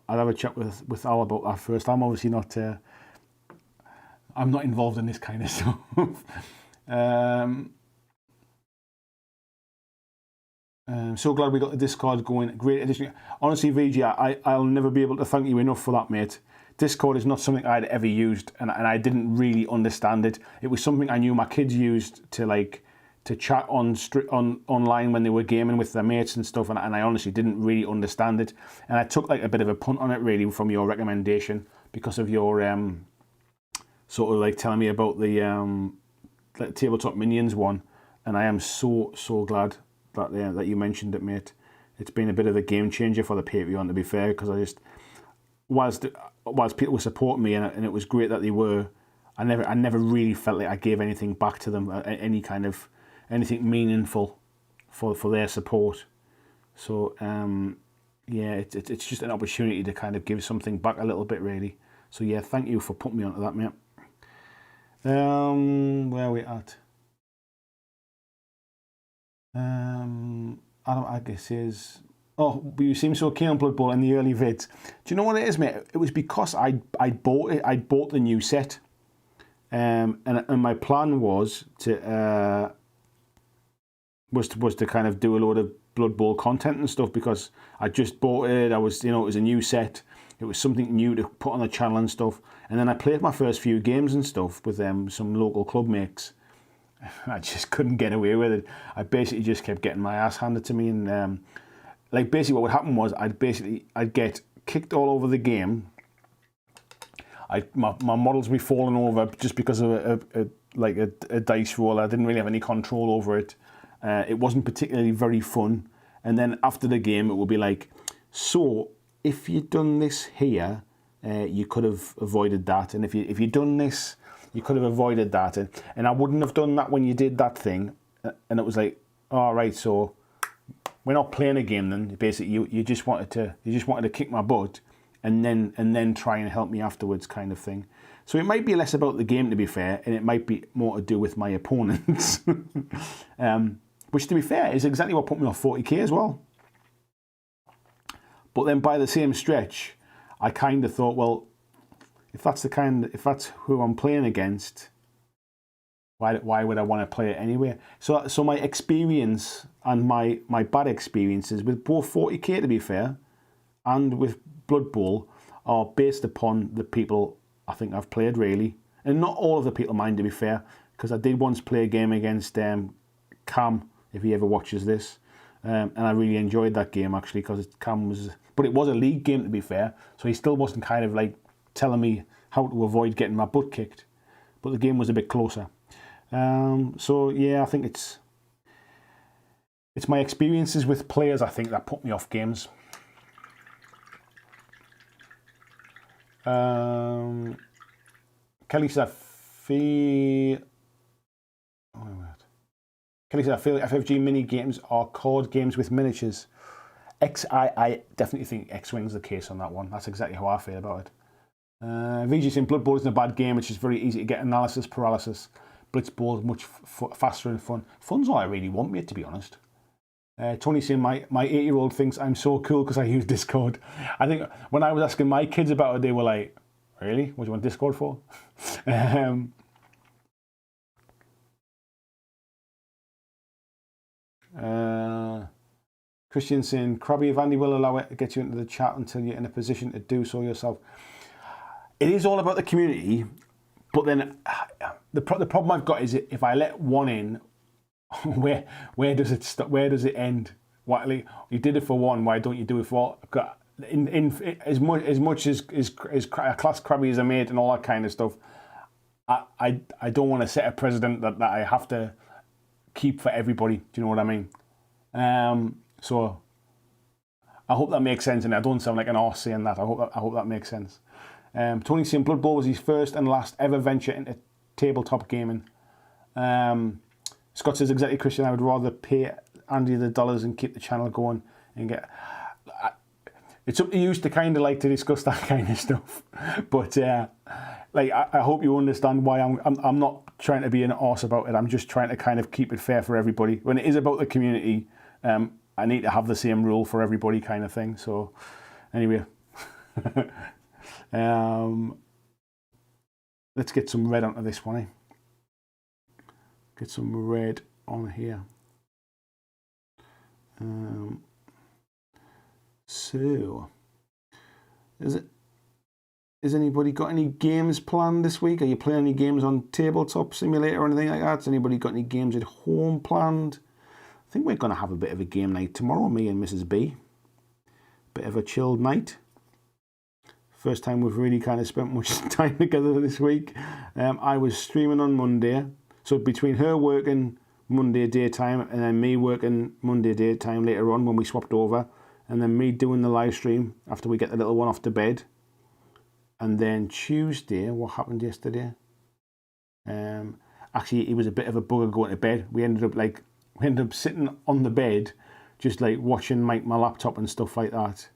I'll have a chat with Al about that first. I'm obviously not. I'm not involved in this kind of stuff. So glad we got the Discord going. Great addition. Honestly, VG, I'll never be able to thank you enough for that, mate. Discord is not something I'd ever used, and I didn't really understand it. It was something I knew my kids used to to chat online when they were gaming with their mates and stuff, and I honestly didn't really understand it, and I took like a bit of a punt on it really from your recommendation because of your sort of like telling me about the Tabletop Minions one, and I am so glad that you mentioned it, mate. It's been a bit of a game changer for the Patreon, to be fair, because I just whilst people were supporting me and it was great that they were, I never really felt like I gave anything back to them, anything meaningful for their support. So yeah, it's just an opportunity to kind of give something back a little bit, really. So yeah, thank you for putting me onto that, mate. Where are we at? Adam, I guess is. Oh, but you seem so keen on Blood Bowl in the early vids. Do you know what it is, mate? It was because I bought it. I bought the new set, and my plan was to kind of do a load of Blood Bowl content and stuff because I just bought it. I was, it was a new set. It was something new to put on the channel and stuff. And then I played my first few games and stuff with some local club mates. I just couldn't get away with it. I basically just kept getting my ass handed to me, and like basically what would happen was I'd get kicked all over the game. My models would be falling over just because of a dice roll. I didn't really have any control over it. It wasn't particularly very fun. And then after the game, it would be like, so if you'd done this here, you could have avoided that. And if you'd done this, you could have avoided that. And I wouldn't have done that when you did that thing. And it was like, all right, so we're not playing a game then. Basically, you just wanted to kick my butt and then try and help me afterwards, kind of thing. So it might be less about the game, to be fair, and it might be more to do with my opponents. Which, to be fair, is exactly what put me off 40k as well. But then by the same stretch, I kind of thought, well, if that's who I'm playing against, why would I want to play it anyway? So my experience and my bad experiences with both 40k, to be fair, and with Blood Bowl are based upon the people I think I've played, really. And not all of the people, mind, to be fair, because I did once play a game against Cam, if he ever watches this. And I really enjoyed that game, actually, because Cam was... But it was a league game, to be fair, so he still wasn't kind of like telling me how to avoid getting my butt kicked. But the game was a bit closer. So, yeah, I think it's my experiences with players, I think, that put me off games. Kelly said, I feel FFG mini games are card games with miniatures. I definitely think X-Wing's the case on that one. That's exactly how I feel about it. VG saying Blood Bowl isn't a bad game. It's just very easy to get analysis paralysis. Blitz Bowl is much faster and fun. Fun's all I really want, mate, to be honest. Tony saying my 8-year-old thinks I'm so cool because I use Discord. I think when I was asking my kids about it, they were like, really? What do you want Discord for? Christian saying, Krabby, if Andy will allow it to get you into the chat until you're in a position to do so yourself. It is all about the community, but then the problem I've got is if I let one in, where does it stop? Where does it end? Like, you did it for one, why don't you do it for all? As much as class Krabby as I made and all that kind of stuff, I don't want to set a precedent that I have to keep for everybody. Do you know what I mean? So I hope that makes sense, and I don't sound like an arse saying that. I hope that makes sense. Tony saying Blood Bowl was his first and last ever venture into tabletop gaming. Scott says, exactly, Christian, I would rather pay Andy the dollars and keep the channel going and get... It's up to you to kind of like to discuss that kind of stuff. But like, I hope you understand why I'm not trying to be an arse about it. I'm just trying to kind of keep it fair for everybody. When it is about the community, I need to have the same rule for everybody, kind of thing. So anyway, let's get some red onto this one, eh? Get some red on here. So, is has anybody got any games planned this week? Are you playing any games on Tabletop Simulator or anything like that? Has anybody got any games at home planned? I think we're going to have a bit of a game night tomorrow, me and Mrs. B. Bit of a chilled night. First time we've really kind of spent much time together this week. I was streaming on Monday. So between her working Monday daytime and then me working Monday daytime later on when we swapped over, and then me doing the live stream after we get the little one off to bed. And then Tuesday, what happened yesterday? Actually, it was a bit of a bugger going to bed. We ended up sitting on the bed, just like watching my laptop and stuff like that.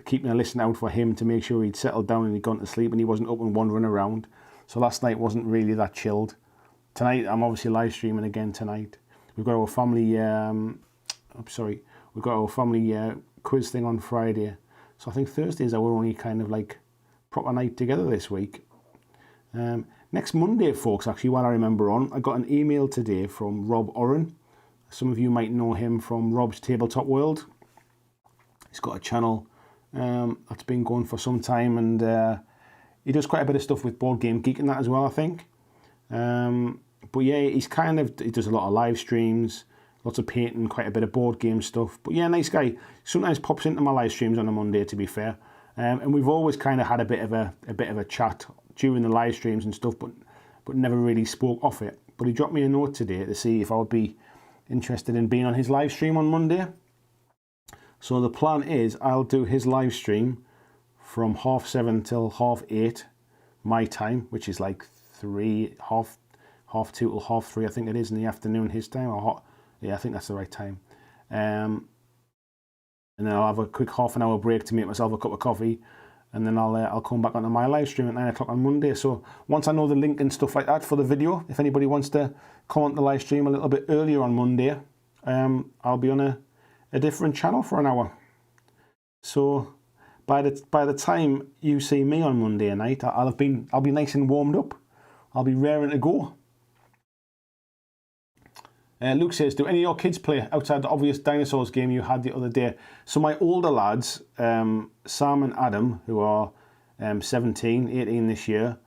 Keeping a listen out for him to make sure he'd settled down and he'd gone to sleep and he wasn't up and wandering around. So last night wasn't really that chilled. Tonight, I'm obviously live streaming again tonight. We've got our family, we've got our family quiz thing on Friday. So I think Thursdays are our only kind of like proper night together this week. Next Monday, folks, actually, while I remember on, I got an email today from Rob Oren. Some of you might know him from Rob's Tabletop World. He's got a channel that's been going for some time, and he does quite a bit of stuff with Board Game Geek and that as well, I think. But yeah, he does a lot of live streams, lots of painting, quite a bit of board game stuff. But yeah, nice guy. Sometimes pops into my live streams on a Monday, to be fair. And we've always kind of had a bit of a chat during the live streams and stuff, but never really spoke off it. But he dropped me a note today to see if I would be interested in being on his live stream on Monday. So the plan is I'll do his live stream from 7:30 till 8:30 my time, which is like 2:30 till 3:30, I think it is in the afternoon his time. Yeah, I think that's the right time. And then I'll have a quick half an hour break to make myself a cup of coffee, and then I'll come back onto my live stream at 9 o'clock on Monday. So once I know the link and stuff like that for the video, if anybody wants to come on the live stream a little bit earlier on Monday, I'll be on a different channel for an hour. So by the time you see me on Monday night, I'll be nice and warmed up. I'll be raring to go. Luke says, do any of your kids play outside the obvious dinosaurs game you had the other day? So my older lads, Sam and Adam, who are 17, 18 this year,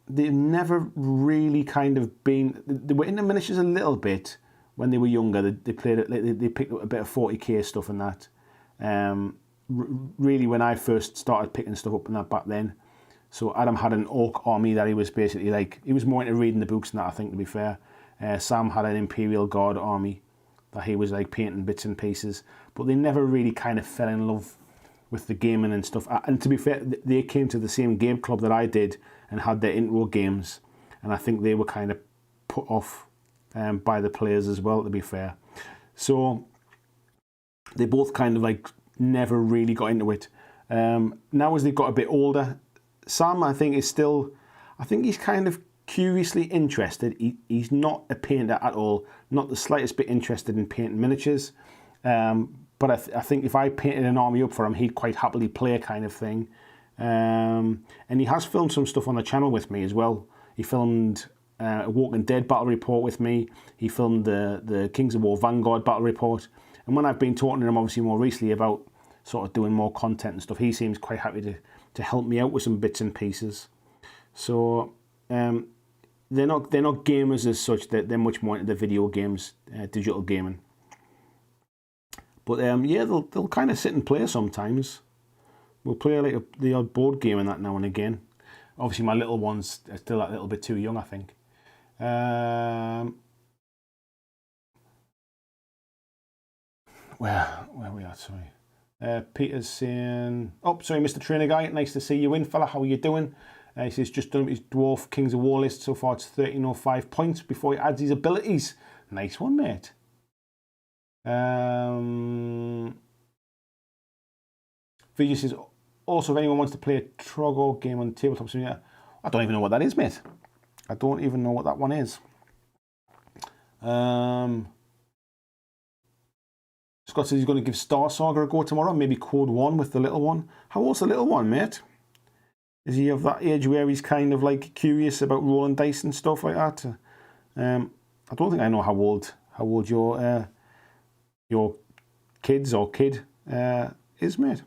they've never really kind of been... They were into miniatures a little bit when they were younger. They picked up a bit of 40k stuff and that. Really, when I first started picking stuff up and that back then. So Adam had an orc army that he was basically like... He was more into reading the books and that, I think, to be fair. Sam had an Imperial Guard army that he was like painting bits and pieces, but they never really kind of fell in love with the gaming and stuff. And to be fair, they came to the same game club that I did and had their intro games, and I think they were kind of put off by the players as well, to be fair. So they both kind of like never really got into it. Now as they've got a bit older, Sam I think he's kind of curiously interested. He's not a painter at all, not the slightest bit interested in painting miniatures. But I think if I painted an army up for him, he'd quite happily play kind of thing. And he has filmed some stuff on the channel with me as well. He filmed a Walking Dead battle report with me. He filmed the Kings of War Vanguard battle report. And when I've been talking to him obviously more recently about sort of doing more content and stuff, he seems quite happy to help me out with some bits and pieces. So they're not gamers as such. They're much more into the video games, digital gaming. But yeah, they'll kind of sit and play sometimes. We'll play like the odd board game and that now and again. Obviously, my little ones are still a little bit too young, I think. Where are we at? Sorry. Peter's saying, oh, sorry, Mr. Trainer Guy. Nice to see you in, fella. How are you doing? He says, just done his Dwarf Kings of War list. So far, it's 1305 points before he adds his abilities. Nice one, mate. Vijay says, also, if anyone wants to play a Trogo game on tabletop simulator, I don't even know what that is, mate. I don't even know what that one is. Scott says he's going to give Star Saga a go tomorrow, maybe Code 1 with the little one. How old's the little one, mate? Is he of that age where he's kind of like curious about rolling dice and stuff like that? I don't think I know how old your kids or kid is, mate.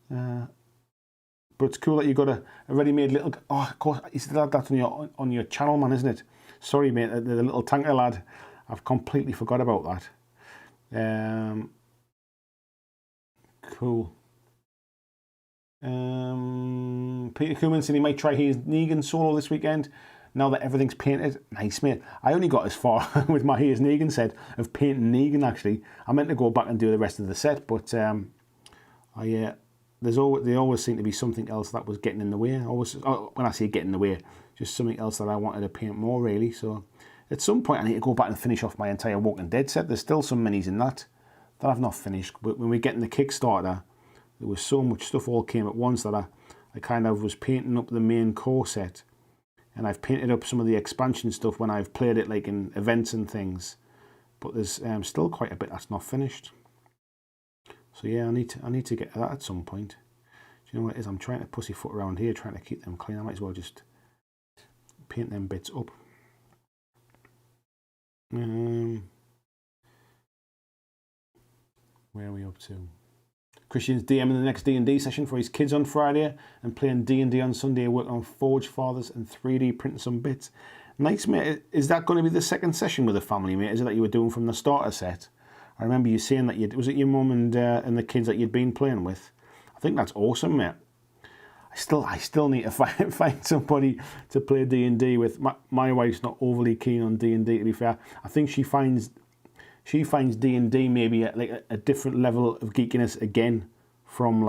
But it's cool that you got a ready-made little. Oh, of course, that's on your channel, man, isn't it? Sorry, mate, the little tanker lad. I've completely forgot about that. Cool. Peter Cooman said he might try his Negan solo this weekend. Now that everything's painted. Nice, mate. I only got as far with my Hayes Negan set of painting Negan, actually. I meant to go back and do the rest of the set, but they always seem to be something else that was getting in the way. When I say getting in the way, just something else that I wanted to paint more, really. So at some point, I need to go back and finish off my entire Walking Dead set. There's still some minis in that I've not finished. But when we get in the Kickstarter, there was so much stuff all came at once that I kind of was painting up the main core set. And I've painted up some of the expansion stuff when I've played it, like in events and things. But there's still quite a bit that's not finished. So yeah, I need to get to that at some point. Do you know what it is? I'm trying to pussyfoot around here, trying to keep them clean. I might as well just paint them bits up. Where are we up to? Christian's DMing the next D&D session for his kids on Friday and playing D&D on Sunday, working on Forge Fathers and 3D printing some bits. Nice, mate. Is that going to be the second session with the family, mate? Is it that you were doing from the starter set? I remember you saying that was it your mum and the kids that you'd been playing with? I think that's awesome, mate. I still need to find somebody to play D&D with. My wife's not overly keen on D&D, to be fair. I think she finds D&D maybe at like a different level of geekiness again from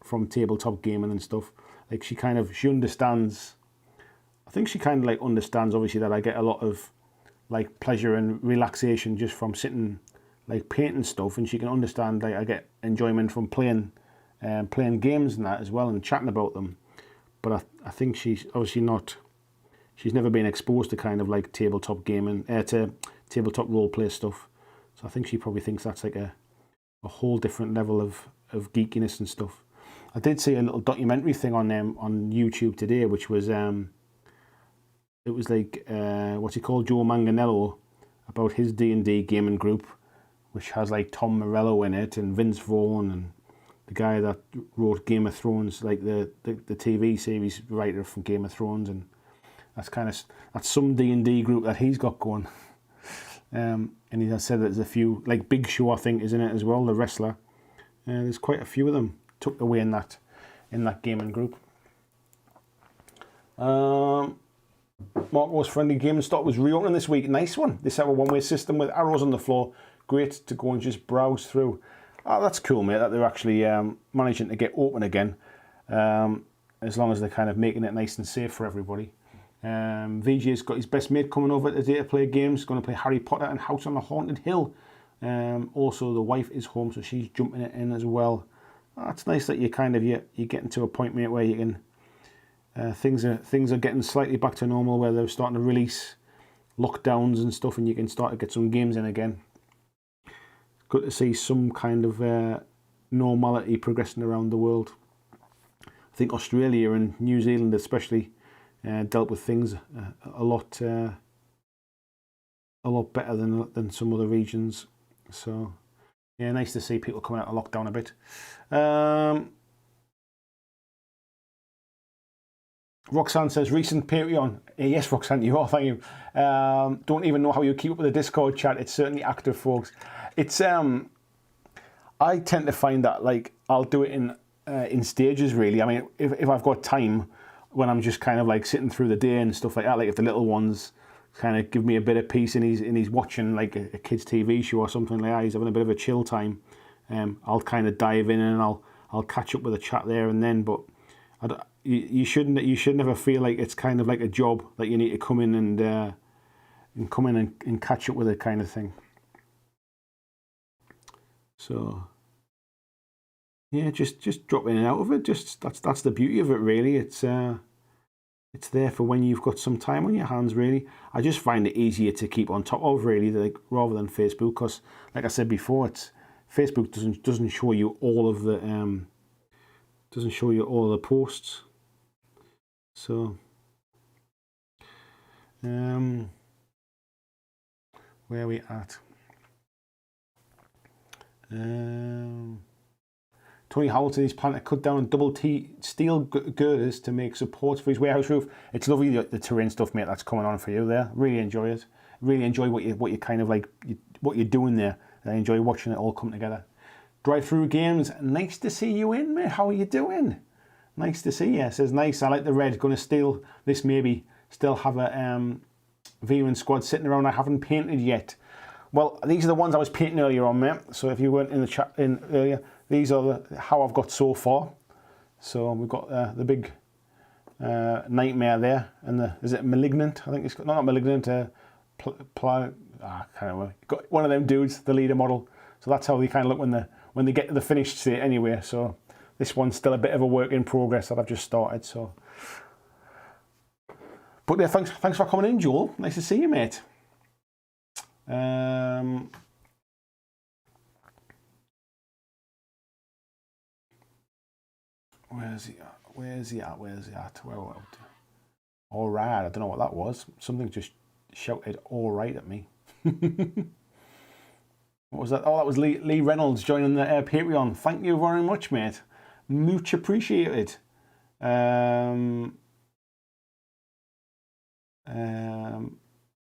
from tabletop gaming and stuff. Like she understands. I think she kind of like understands obviously that I get a lot of like pleasure and relaxation just from sitting like painting stuff, and she can understand like I get enjoyment from playing games and that as well and chatting about them. But I think she's obviously not. She's never been exposed to kind of like tabletop gaming, to tabletop role play stuff. So I think she probably thinks that's like a whole different level of geekiness and stuff. I did see a little documentary thing on YouTube today, which was it was like what's he called, Joe Manganiello, about his D&D gaming group, which has like Tom Morello in it and Vince Vaughn and the guy that wrote Game of Thrones, like the TV series writer from Game of Thrones, and that's some D&D group that he's got going. And he has said that there's a few, like Big Show I think is in it as well, the wrestler. There's quite a few of them tucked away in that gaming group. Marco's Friendly Gaming Stock was reopening this week. Nice one. They set up a one-way system with arrows on the floor. Great to go and just browse through. Oh, that's cool, mate, that they're actually managing to get open again. As long as they're kind of making it nice and safe for everybody. VJ's got his best mate coming over today to play games. Going to play Harry Potter and House on the Haunted Hill. Also, the wife is home, so she's jumping it in as well. That's nice that you're getting to a point, mate, where you can things are getting slightly back to normal, where they're starting to release lockdowns and stuff, and you can start to get some games in again. Good to see some kind of normality progressing around the world. I think Australia and New Zealand especially dealt with things a lot better than some other regions. So yeah, nice to see people coming out of lockdown a bit. Roxanne says, recent Patreon. Yes, Roxanne, you are, thank you. Don't even know how you keep up with the Discord chat. It's certainly active, folks. It's I tend to find that like I'll do it in stages, really. I mean, if I've got time, when I'm just kind of like sitting through the day and stuff like that, like if the little ones kind of give me a bit of peace and he's watching like a kid's TV show or something like that, he's having a bit of a chill time, I'll kind of dive in and I'll catch up with a chat there and then. But you should never feel like it's kind of like a job that you need to come in and catch up with it kind of thing. So yeah, just drop in and out of it. Just that's the beauty of it, really. It's there for when you've got some time on your hands, really. I just find it easier to keep on top of, really, like rather than Facebook, because like I said before, Facebook doesn't show you all of the posts. So where are we at? Tony Howell said he's planning to cut down on double T steel girders to make supports for his warehouse roof. It's lovely, the terrain stuff, mate, that's coming on for you there. Really enjoy it. Really enjoy what you kind of like, what you're doing there. I enjoy watching it all come together. Drive-through games, nice to see you in, mate. How are you doing? Nice to see you. Says nice. I like the red. Going to steal this maybe. Still have a Veer-Myn squad sitting around I haven't painted yet. Well, these are the ones I was painting earlier on, mate. So if you weren't in the chat in earlier, these are how I've got so far. So we've got the big nightmare there, and is it malignant? I think it's not malignant. I can't remember. Got one of them dudes, the leader model. So that's how they kind of look when they get to the finished state anyway. So this one's still a bit of a work in progress that I've just started. So, but yeah, thanks for coming in, Joel. Nice to see you, mate. Where's he at? Where's he at? Where are we up to? All right, I don't know what that was. Something just shouted all right at me. What was that? Oh, that was Lee Reynolds joining the Patreon. Thank you very much, mate. Much appreciated.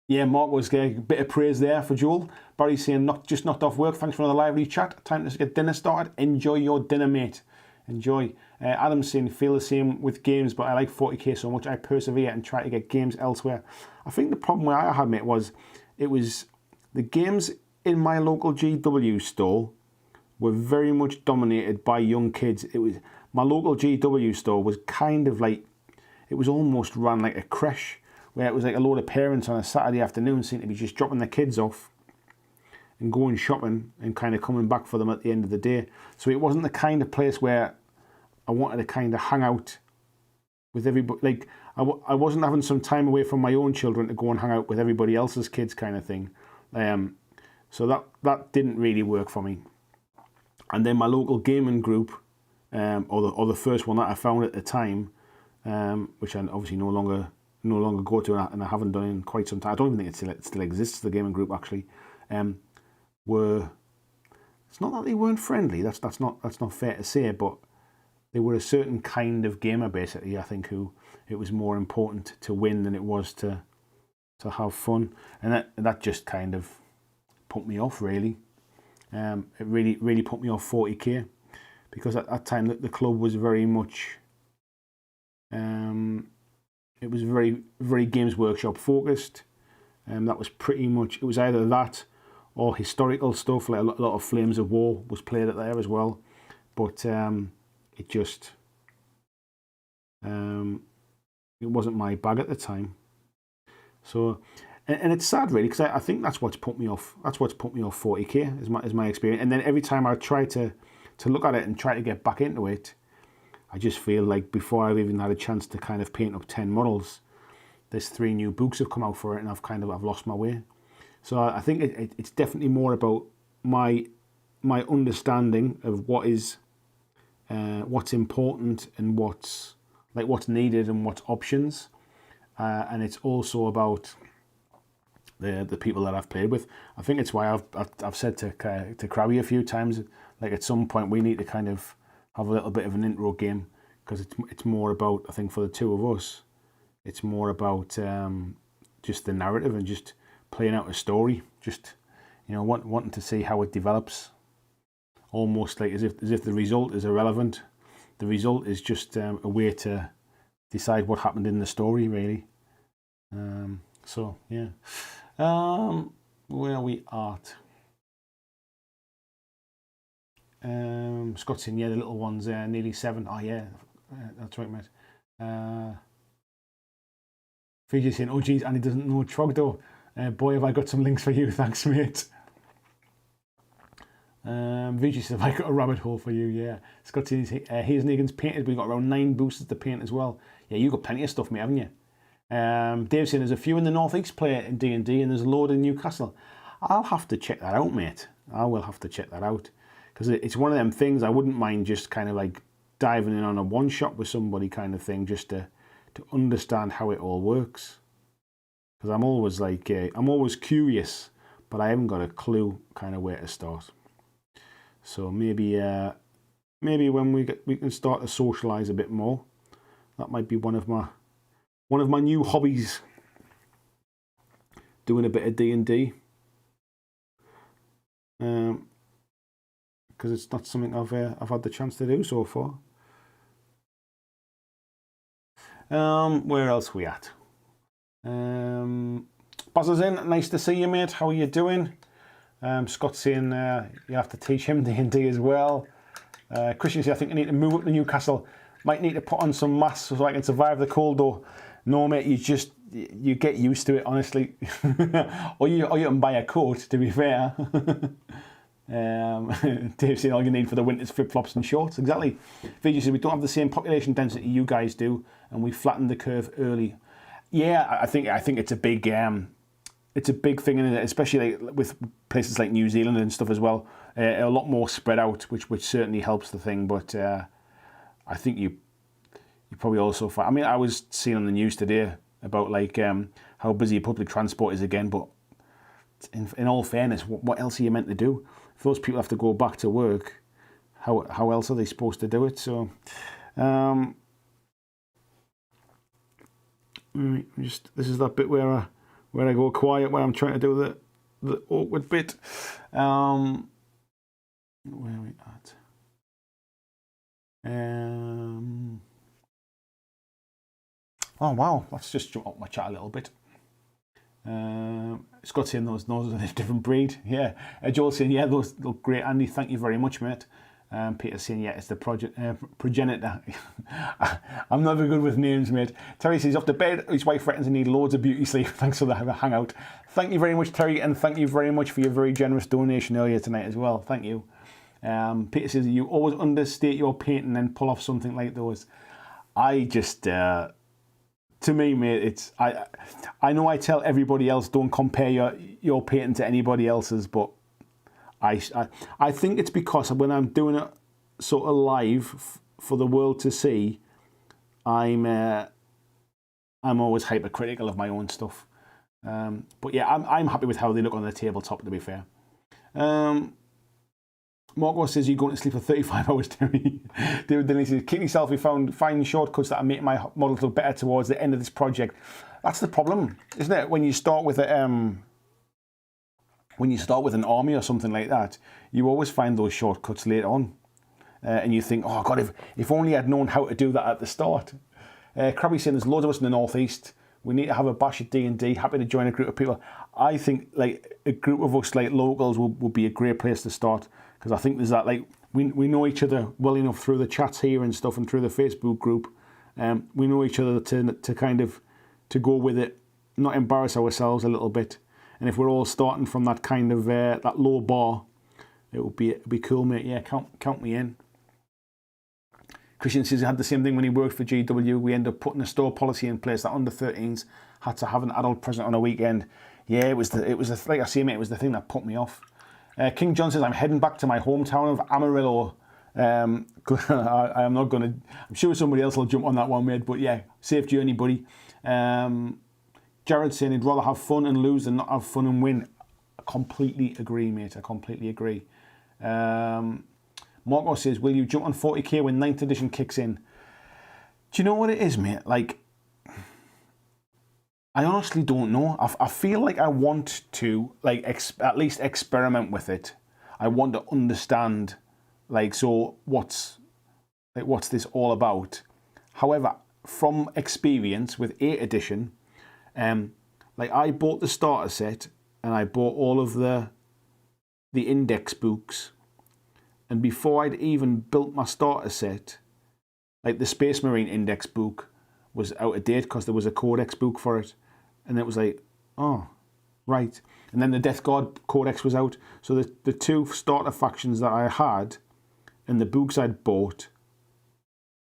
Yeah, Mark was getting a bit of praise there for Joel. Barry saying, just knocked off work. Thanks for another lively chat. Time to get dinner started. Enjoy your dinner, mate. Enjoy. Adam saying, feel the same with games, but I like 40k so much. I persevere and try to get games elsewhere. I think the problem where I had, mate, was the games in my local GW store were very much dominated by young kids. My local GW store was kind of like, it was almost run like a creche, where it was like a load of parents on a Saturday afternoon seemed to be just dropping their kids off and going shopping and kind of coming back for them at the end of the day. So it wasn't the kind of place where I wanted to kind of hang out with everybody. Like I wasn't having some time away from my own children to go and hang out with everybody else's kids kind of thing. So that didn't really work for me. And then my local gaming group, or the first one that I found at the time, which I obviously no longer go to, and I haven't done in quite some time. I don't even think it still exists. The gaming group actually were. It's not that they weren't friendly. That's not fair to say, but they were a certain kind of gamer basically. I think who it was more important to win than it was to have fun, and that just kind of put me off really. It really put me off 40k, because at that time the club was very much it was very, very Games Workshop focused. That was pretty much, it was either that or historical stuff, like a lot of Flames of War was played at there as well. But it just, it wasn't my bag at the time. So, and it's sad really, because I think that's what's put me off. That's what's put me off 40k is my experience. And then every time I try to look at it and try to get back into it, I just feel like before I've even had a chance to kind of paint up 10 models, there's 3 new books have come out for it, and I've lost my way. So I think it's definitely more about my understanding of what's important and what's needed and what's options, and it's also about the people that I've played with. I think it's why I've said to Crowley a few times, like at some point we need to kind of have a little bit of an intro game, because it's more about, I think for the two of us, it's more about just the narrative and just playing out a story, just wanting to see how it develops, almost like as if the result is irrelevant. The result is just a way to decide what happened in the story, really. So yeah, where are we at? Scott's in, yeah, the little ones, nearly 7. Oh yeah, that's right, mate. Fiji saying, oh geez, and he doesn't know Trogdor. Boy, have I got some links for you. Thanks, mate. Vijay says, have I got a rabbit hole for you? Yeah. Scott says, here's Negan's painted. We've got around 9 boosters to paint as well. Yeah, you've got plenty of stuff, mate, haven't you? Dave saying, there's a few in the Northeast player in D&D, and there's a load in Newcastle. I'll have to check that out, mate. I will have to check that out. Because it's one of them things I wouldn't mind just kind of like diving in on a one-shot with somebody kind of thing, just to understand how it all works. Because I'm always like, I'm always curious, but I haven't got a clue kind of where to start. So maybe maybe when we can start to socialise a bit more. That might be one of my new hobbies. Doing a bit of D&D. Because it's not something I've had the chance to do so far. Where else are we at? Buzzer's in. Nice to see you, mate. How are you doing? Scott's saying you have to teach him D&D as well. Christian says, I think I need to move up to Newcastle. Might need to put on some masks so I can survive the cold, though. No, mate, you get used to it, honestly. or you can buy a coat, to be fair. Dave saying all you need for the winter's flip-flops and shorts. Exactly. Vijay says we don't have the same population density you guys do, and we flattened the curve early. Yeah, I think it's a big thing, isn't it? Especially with places like New Zealand and stuff as well. A lot more spread out, which certainly helps the thing. But I think you probably also find. I mean, I was seeing on the news today about like how busy public transport is again. But in all fairness, what else are you meant to do? If those people have to go back to work, how else are they supposed to do it? So, this is that bit where I go quiet, where I'm trying to do the awkward bit. Where are we at? Oh wow, let's just jump up my chat a little bit. Scott saying those noses are a different breed. Yeah. Joel saying, yeah, those look great, Andy. Thank you very much, mate. Peter saying, yeah, it's the progenitor. I'm not very good with names, mate. Terry says he's off to bed. His wife reckons he needs loads of beauty sleep. Thanks for the hangout. Thank you very much, Terry, and thank you very much for your very generous donation earlier tonight as well. Thank you. Peter says, you always understate your painting and pull off something like those. I just... to me, mate, it's I know I tell everybody else don't compare your painting to anybody else's, but I think it's because when I'm doing it sort of live for the world to see, I'm always hypercritical of my own stuff. But yeah, I'm happy with how they look on the tabletop, to be fair. Marco says you're going to sleep for 35 hours, Terry. David Dillon says, kick myself, we finding shortcuts that are making my models look better towards the end of this project. That's the problem, isn't it? When you start with an army or something like that, you always find those shortcuts later on. And you think, oh God, if only I'd known how to do that at the start. Krabby saying there's loads of us in the Northeast. We need to have a bash at D&D. Happy to join a group of people. I think like a group of us like locals would be a great place to start. Because I think there's that, like, we know each other well enough through the chats here and stuff and through the Facebook group. We know each other to kind of, to go with it, not embarrass ourselves a little bit. And if we're all starting from that kind of, that low bar, it'd be cool, mate. Yeah, count me in. Christian says he had the same thing when he worked for GW. We ended up putting a store policy in place that under 13s had to have an adult present on a weekend. Yeah, it was like I say, mate, it was the thing that put me off. King John says, I'm heading back to my hometown of Amarillo. I am not going to... I'm sure somebody else will jump on that one, mate. But yeah, safe journey, buddy. Jared saying he'd rather have fun and lose than not have fun and win. I completely agree, mate. I completely agree. Marco says, will you jump on 40k when 9th edition kicks in? Do you know what it is, mate? Like, I honestly don't know. I feel like I want to, like, at least experiment with it. I want to understand, like, so what's this all about? However, from experience with 8th edition, like, I bought the starter set and I bought all of the index books, and before I'd even built my starter set, like the Space Marine index book was out of date because there was a codex book for it. And it was like, oh, right. And then the Death Guard Codex was out. So the two starter factions that I had and the books I'd bought,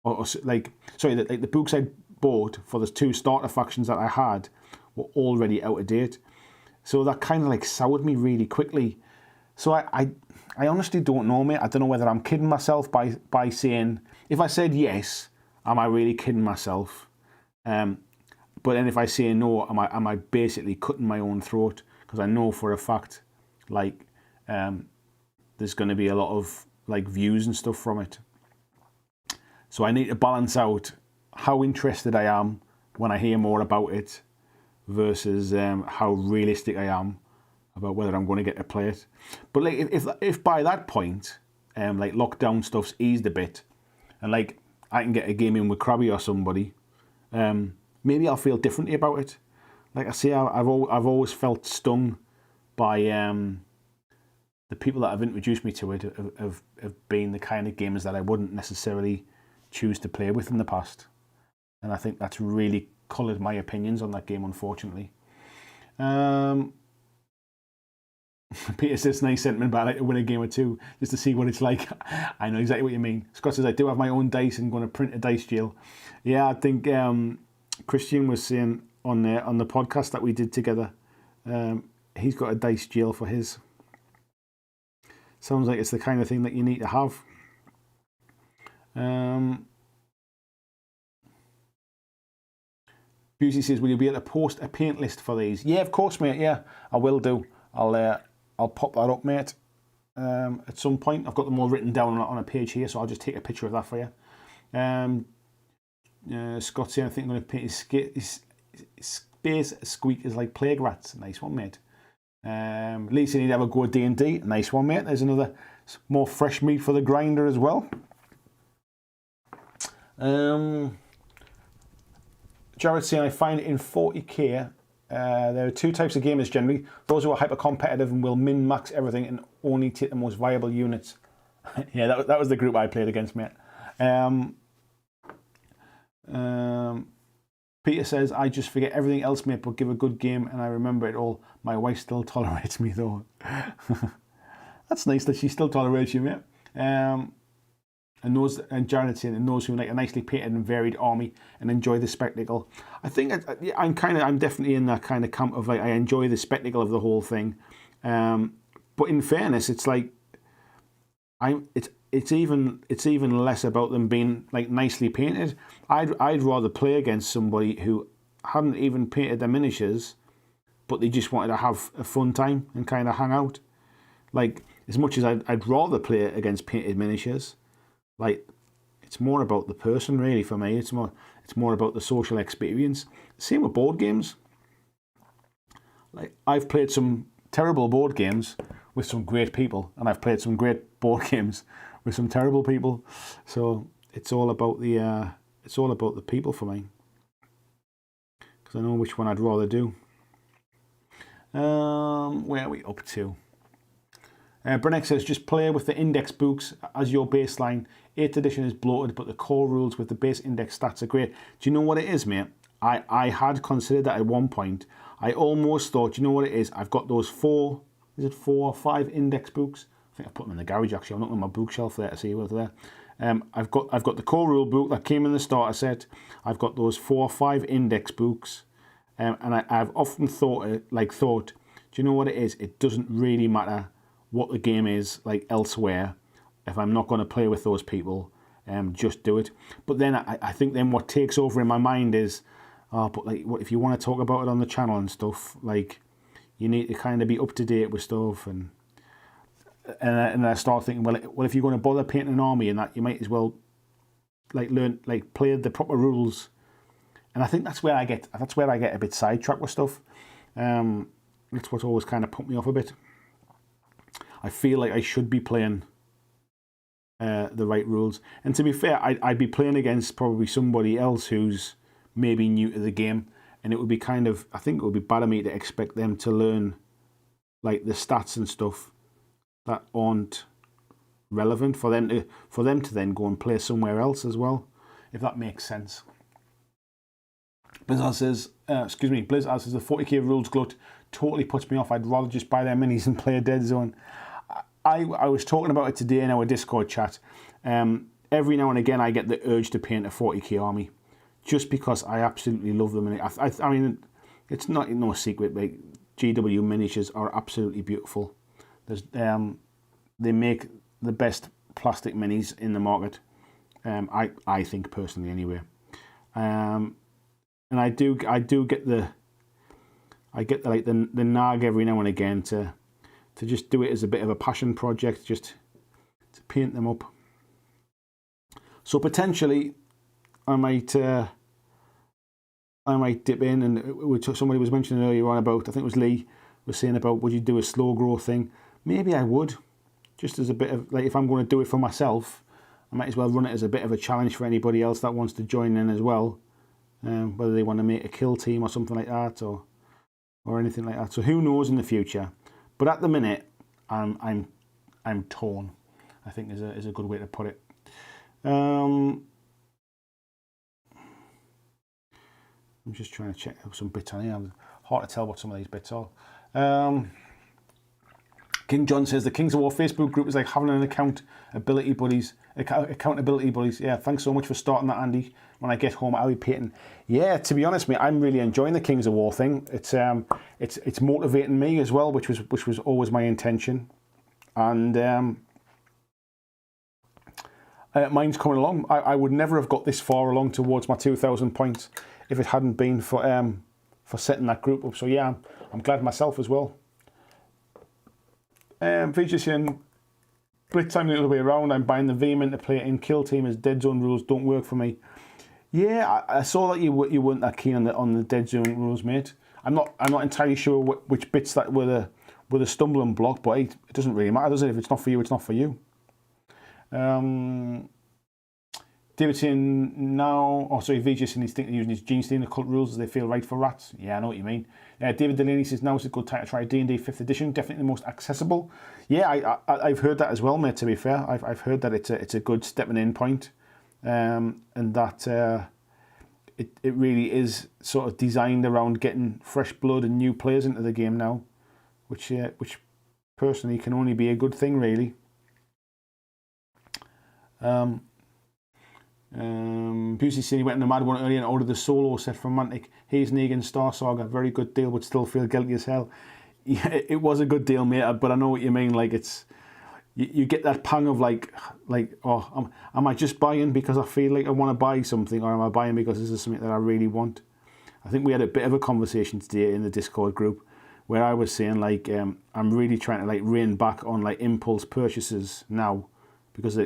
the books I'd bought for the two starter factions that I had were already out of date. So that kind of like soured me really quickly. So I honestly don't know, mate. I don't know whether I'm kidding myself by saying, if I said yes, am I really kidding myself? But then if I say no, am I basically cutting my own throat? Because I know for a fact, like, there's going to be a lot of like views and stuff from it. So I need to balance out how interested I am when I hear more about it versus how realistic I am about whether I'm going to get to play it. But like, if by that point, like lockdown stuff's eased a bit, and like I can get a game in with Krabby or somebody, maybe I'll feel differently about it. Like I say, I've always felt stung by the people that have introduced me to it have been the kind of gamers that I wouldn't necessarily choose to play with in the past. And I think that's really coloured my opinions on that game, unfortunately. Peter says, nice sentiment, but I like to win a game or two just to see what it's like. I know exactly what you mean. Scott says, I do have my own dice and going to print a dice jail. Yeah, I think Christian was saying on the podcast that we did together, he's got a dice jail for his. Sounds like it's the kind of thing that you need to have. Busey says, will you be able to post a paint list for these? Yeah, of course, mate. Yeah, I will do. I'll pop that up, mate, at some point. I've got them all written down on a page here, so I'll just take a picture of that for you. Scott's saying, I think I'm going to paint his space squeakers like plague rats. Nice one, mate. Lisa, you need to have a go at D&D. Nice one, mate. There's another more fresh meat for the grinder as well. Jared's saying, I find in 40k, there are two types of gamers generally. Those who are hyper-competitive and will min-max everything and only take the most viable units. Yeah, that was the group I played against, mate. Peter says, I just forget everything else, mate, but give a good game and I remember it all. My wife still tolerates me, though. That's nice that she still tolerates you, mate. And Jared saying, and those who like a nicely painted and varied army and enjoy the spectacle. I think I'm definitely in that kind of camp of like I enjoy the spectacle of the whole thing. But in fairness, it's like it's even less about them being like nicely painted. I'd rather play against somebody who hadn't even painted their miniatures, but they just wanted to have a fun time and kind of hang out. Like as much as I'd rather play against painted miniatures. Like, it's more about the person, really, for me. It's more about the social experience. Same with board games. Like, I've played some terrible board games with some great people, and I've played some great board games with some terrible people. So it's all about the people for me, because I know which one I'd rather do. Where are we up to? Brennick says, just play with the index books as your baseline. 8th edition is bloated, but the core rules with the base index stats are great. Do you know what it is, mate? I had considered that at one point. I almost thought, do you know what it is? I've got those 4 or 5 index books? I think I put them in the garage, actually. I'm looking at my bookshelf there to see what's there. I've got the core rule book that came in the starter set. I've got those 4 or 5 index books. And I've often thought, do you know what it is? It doesn't really matter what the game is like elsewhere. If I'm not going to play with those people, just do it. But then I think then what takes over in my mind is, but like, what if you want to talk about it on the channel and stuff? Like, you need to kind of be up to date with stuff, and I start thinking, well, if you're going to bother painting an army and that, you might as well like play the proper rules. And I think that's where I get a bit sidetracked with stuff. It's what's always kind of put me off a bit. I feel like I should be playing the right rules. And to be fair, I'd be playing against probably somebody else who's maybe new to the game, and it would be I think it would be bad of me to expect them to learn like the stats and stuff that aren't relevant for them to then go and play somewhere else as well, if that makes sense. Blizzard says, Blizzard says the 40k rules glut totally puts me off. I'd rather just buy their minis and play a Deadzone. I was talking about it today in our Discord chat. Every now and again I get the urge to paint a 40k army, just because I absolutely love them. And I mean, it's no secret, like GW miniatures are absolutely beautiful. They make the best plastic minis in the market. I think personally, anyway. And I get the nag every now and again to just do it as a bit of a passion project, just to paint them up. So potentially, I might dip in, and somebody was mentioning earlier on about, I think it was Lee, was saying about, would you do a slow growth thing? Maybe I would, just as a bit of, like, if I'm going to do it for myself, I might as well run it as a bit of a challenge for anybody else that wants to join in as well, whether they want to make a kill team or something like that, or anything like that. So who knows in the future? But at the minute, I'm torn, I think is a good way to put it. I'm just trying to check some bits on here. Hard to tell what some of these bits are. King John says the Kings of War Facebook group is like having an accountability buddies. Yeah, thanks so much for starting that, Andy. When I get home, I'll be painting. Yeah, to be honest, mate, I'm really enjoying the Kings of War thing. It's motivating me as well, which was always my intention. And mine's coming along. I would never have got this far along towards my 2,000 points if it hadn't been for setting that group up. So yeah, I'm glad myself as well. Feature saying, split time the other way around. I'm buying the Veer-Myn to play in kill team as Deadzone rules don't work for me. Yeah, I saw that you weren't that keen on the Deadzone rules, mate. I'm not entirely sure which bits that were the stumbling block, but it doesn't really matter, does it? If it's not for you, it's not for you. David saying now, VJ saying he's thinking of using his Gene Stealing occult rules as they feel right for rats. Yeah, I know what you mean. David Delaney says now is a good time to try D&D 5th edition, definitely the most accessible. Yeah, I've heard that as well, mate, to be fair. I've heard that it's a good stepping in point, and that it really is sort of designed around getting fresh blood and new players into the game now, which personally can only be a good thing, really. Busey saying he went in the Mad One earlier and ordered the solo set from Mantic. Hayes Negan Star Saga, very good deal, but still feel guilty as hell. Yeah, it was a good deal, mate, but I know what you mean. Like, it's you get that pang of like oh, am I just buying because I feel like I want to buy something, or am I buying because this is something that I really want? I think we had a bit of a conversation today in the Discord group where I was saying, like, I'm really trying to like rein back on like impulse purchases now, because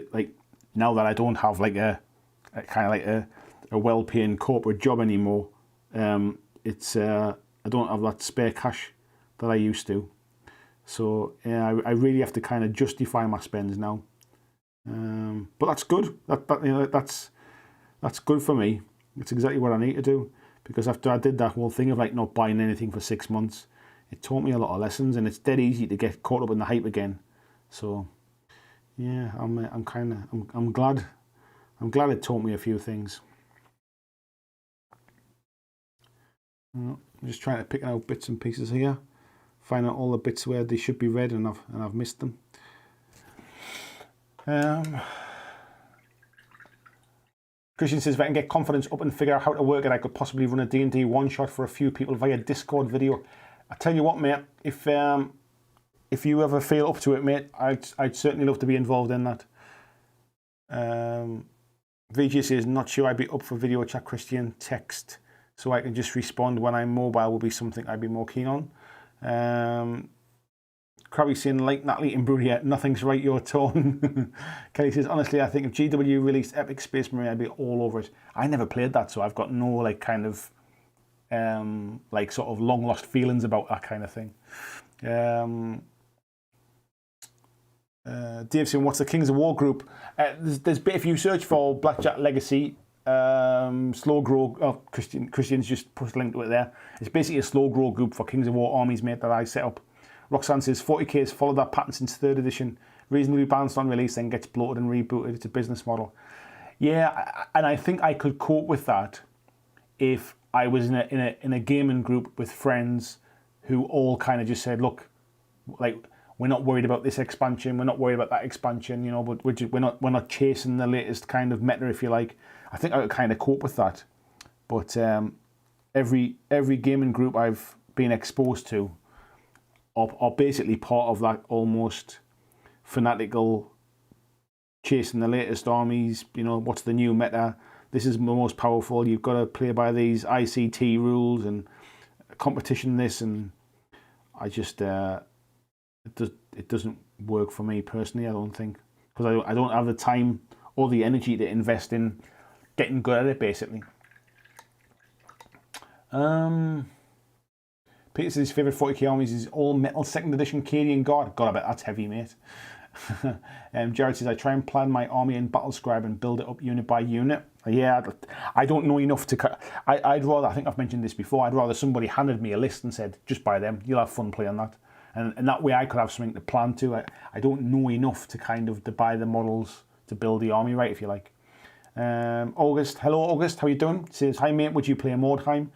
now that I don't have like a kind of like a well-paying corporate job anymore, I don't have that spare cash that I used to. So yeah, I really have to kind of justify my spends now. But that's good. That's good for me. It's exactly what I need to do, because after I did that whole thing of like not buying anything for 6 months, it taught me a lot of lessons, and it's dead easy to get caught up in the hype again. So yeah, I'm glad it taught me a few things. I'm just trying to pick out bits and pieces here, find out all the bits where they should be read, and I've missed them. Christian says, if I can get confidence up and figure out how to work it, I could possibly run a D&D one-shot for a few people via Discord video. I tell you what, mate, if you ever feel up to it, mate, I'd certainly love to be involved in that. VJ says, not sure I'd be up for video chat, Christian. Text, so I can just respond when I'm mobile, will be something I'd be more keen on. Krabby saying, like Natalie and Brody, nothing's right, your tone. Kelly says, honestly, I think if GW released Epic Space Marine, I'd be all over it. I never played that, so I've got no like kind of like sort of long lost feelings about that kind of thing. Dave saying, what's the Kings of War group? There's if you search for BlackJack Legacy, slow grow. Oh, Christian's just put a link to it there. It's basically a slow grow group for Kings of War armies, mate, that I set up. Roxanne says 40k has followed that pattern since 3rd edition, reasonably balanced on release, then gets bloated and rebooted. It's a business model. Yeah, and I think I could cope with that if I was in a gaming group with friends who all kind of just said, look, like, we're not worried about this expansion, we're not worried about that expansion, you know, but we're not chasing the latest kind of meta, if you like. I think I could kind of cope with that. But every gaming group I've been exposed to are basically part of that almost fanatical chasing the latest armies, you know, what's the new meta, this is the most powerful, you've got to play by these ICT rules and competition this, and I just it doesn't work for me personally, I don't think, because I don't have the time or the energy to invest in getting good at it, basically. Peter says his favourite 40k armies is all metal 2nd edition Cadian Guard. God, I bet that's heavy, mate. Jared says, I try and plan my army in Battle Scribe and build it up unit by unit. Yeah, I don't know enough to... I'd rather, I think I've mentioned this before, I'd rather somebody handed me a list and said, just buy them, you'll have fun playing that. And that way I could have something to plan to. I don't know enough to kind of to buy the models to build the army right, if you like. August, hello August, how you doing? Says, hi mate, would you play Mordheim?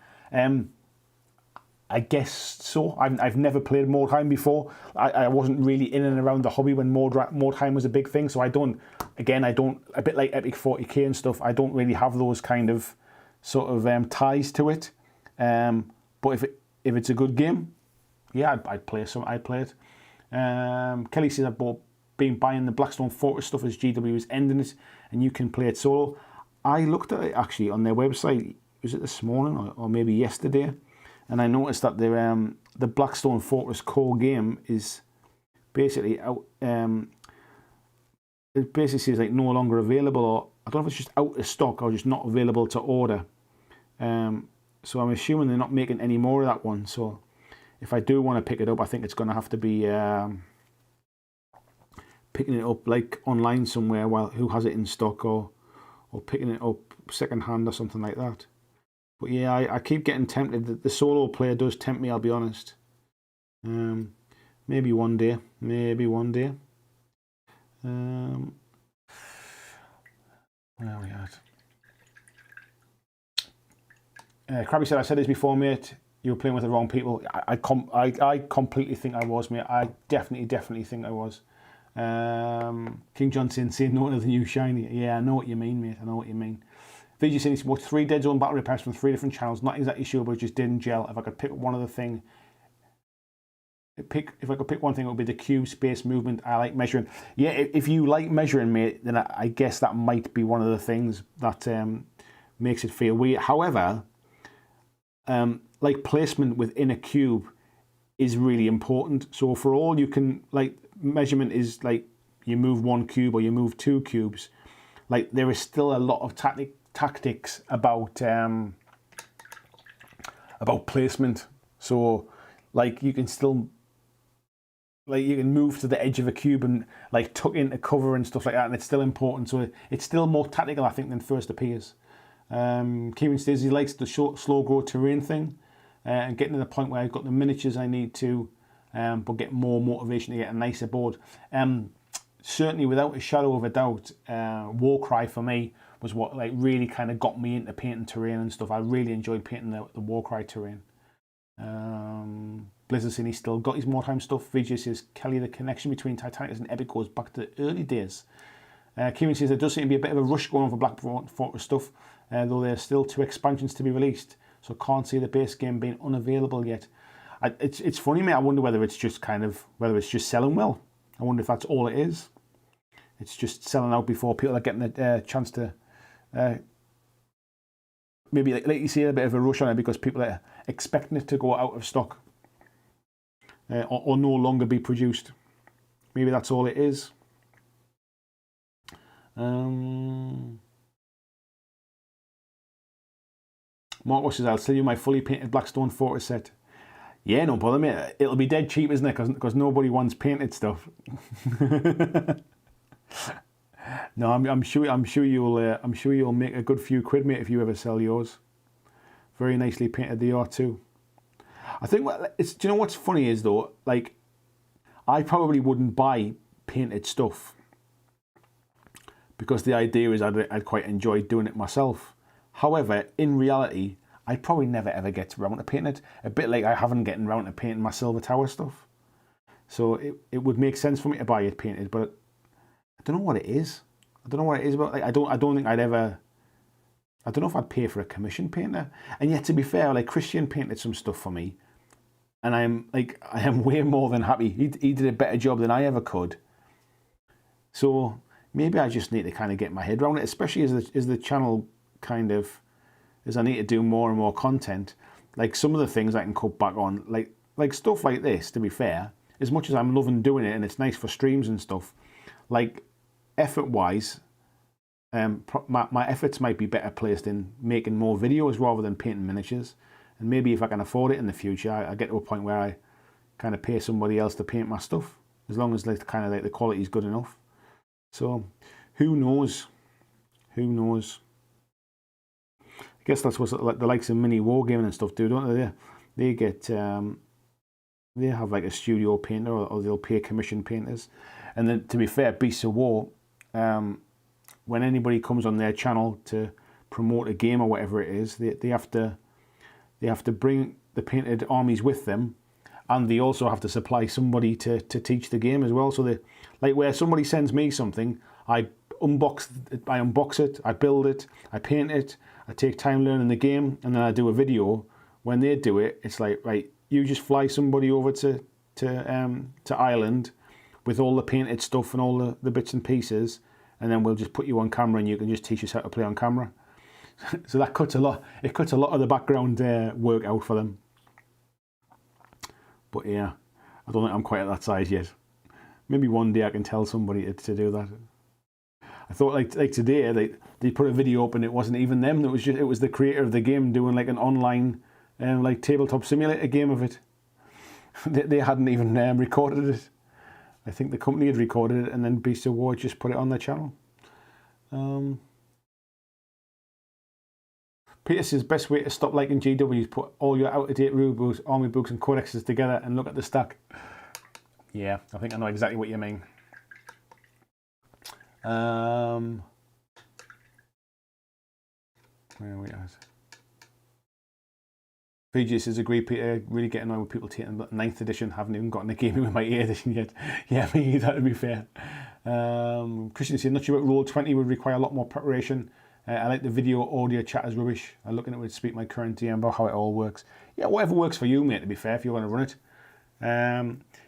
I guess so. I've never played Mordheim before. I wasn't really in and around the hobby when Mordheim was a big thing, so I don't, a bit like Epic 40k and stuff, I don't really have those kind of sort of ties to it. But if it's a good game, yeah, I'd play it. Kelly says, I've been buying the Blackstone Fortress stuff as GW is ending it, and you can play it solo. I looked at it actually on their website, was it this morning or maybe yesterday? And I noticed that the Blackstone Fortress core game is basically out. It basically says like no longer available, or I don't know if it's just out of stock or just not available to order. So I'm assuming they're not making any more of that one. So if I do want to pick it up, I think it's going to have to be picking it up like online somewhere, while who has it in stock, or picking it up second hand or something like that. But yeah, I keep getting tempted. The solo player does tempt me, I'll be honest. Maybe one day. Where are we at? Krabby said, I said this before, mate. You were playing with the wrong people. I completely think I was, mate. I definitely think I was. King John saying no to the new shiny. Yeah, I know what you mean, mate. I know what you mean. VG saying he's watched 3 Deadzone battle repairs from 3 different channels. Not exactly sure, but it just didn't gel. If I could pick one other thing, if I could pick one thing, it would be the cube space movement. I like measuring. Yeah, if you like measuring, mate, then I guess that might be one of the things that makes it feel weird. However, like placement within a cube is really important. So for all you can, like, measurement is like you move 1 cube or you move 2 cubes. Like, there is still a lot of tactics about placement. So like you can still, like, you can move to the edge of a cube and like tuck into cover and stuff like that, and it's still important. So it's still more tactical, I think, than first appears. Kieran says he likes the short, slow grow terrain thing, and getting to the point where I've got the miniatures I need to, but get more motivation to get a nicer board. Certainly, without a shadow of a doubt, Warcry for me was what like really kind of got me into painting terrain and stuff. I really enjoyed painting the Warcry terrain. Blizzard saying he's still got his Mordheim stuff. VJ says, Kelly, the connection between Titanicus and Epic goes back to the early days. Kieran says there does seem to be a bit of a rush going on for Black Fortress stuff, though there's still 2 expansions to be released, so can't see the base game being unavailable yet. It's funny, mate. I wonder whether it's just selling well. I wonder if that's all it is. It's just selling out before people are getting a chance to maybe, like you see, a bit of a rush on it because people are expecting it to go out of stock or no longer be produced. Maybe that's all it is. Mark says, I'll sell you my fully painted Blackstone Fortress set. Yeah, no bother, mate. It'll be dead cheap, isn't it? Because nobody wants painted stuff. No, I'm sure you'll make a good few quid, mate, if you ever sell yours. Very nicely painted they are too. I think do you know what's funny is though, like, I probably wouldn't buy painted stuff because the idea is I'd quite enjoy doing it myself. However, in reality, I'd probably never ever get around to painting it. A bit like I haven't gotten around to painting my Silver Tower stuff. So it would make sense for me to buy it painted, but I don't know what it is. I don't know what it is about. Like, I don't think I'd ever. I don't know if I'd pay for a commission painter. And yet, to be fair, like, Christian painted some stuff for me, and I am way more than happy. He did a better job than I ever could. So maybe I just need to kind of get my head around it, especially as the channel kind of, as I need to do more and more content. Like, some of the things I can cut back on, like stuff like this. To be fair, as much as I'm loving doing it and it's nice for streams and stuff, like, effort-wise, my efforts might be better placed in making more videos rather than painting miniatures. And maybe if I can afford it in the future, I get to a point where I kind of pay somebody else to paint my stuff, as long as like kind of like the quality is good enough. So who knows? Who knows? I guess that's what like the likes of mini wargaming and stuff do, don't they? They get they have like a studio painter, or they'll pay commission painters. And then, to be fair, Beasts of War, when anybody comes on their channel to promote a game or whatever it is, they have to bring the painted armies with them, and they also have to supply somebody to teach the game as well. So they, like where somebody sends me something, I unbox it, I build it, I paint it, I take time learning the game, and then I do a video. When they do it, it's like, right, you just fly somebody over to Ireland with all the painted stuff and all the bits and pieces, and then we'll just put you on camera and you can just teach us how to play on camera. So that cuts a lot. It cuts a lot of the background work out for them. But yeah, I don't think I'm quite at that size yet. Maybe one day I can tell somebody to do that. I thought like today they put a video up and it wasn't even them. It was the creator of the game doing like an online like tabletop simulator game of it. They hadn't even recorded it. I think the company had recorded it, and then Beast of War just put it on their channel. Peter says, best way to stop liking GW is put all your out-of-date rule books, army books and codexes together and look at the stack. Yeah, I think I know exactly what you mean. Where are we at? PG says, agree, Peter, really getting annoyed with people taking the 9th edition, haven't even gotten a game with my 8th edition yet. Yeah, me, that would be fair. Christian says, not sure about Roll20 would require a lot more preparation. I like the video, audio, chat is rubbish. I'm looking at it to speak my current DM about how it all works. Yeah, whatever works for you, mate, to be fair, if you want to run it.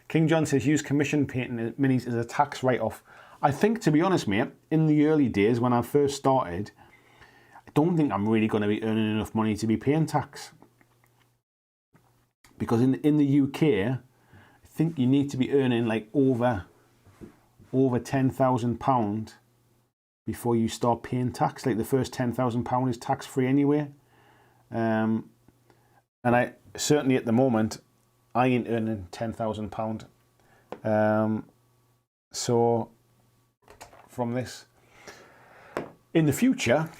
King John says, use commission painting minis as a tax write-off. I think, to be honest, mate, in the early days when I first started, I don't think I'm really going to be earning enough money to be paying tax. Because in the UK, I think you need to be earning like over £10,000 before you start paying tax. Like the first £10,000 is tax free anyway. And I certainly at the moment I ain't earning £10,000. So from this, in the future,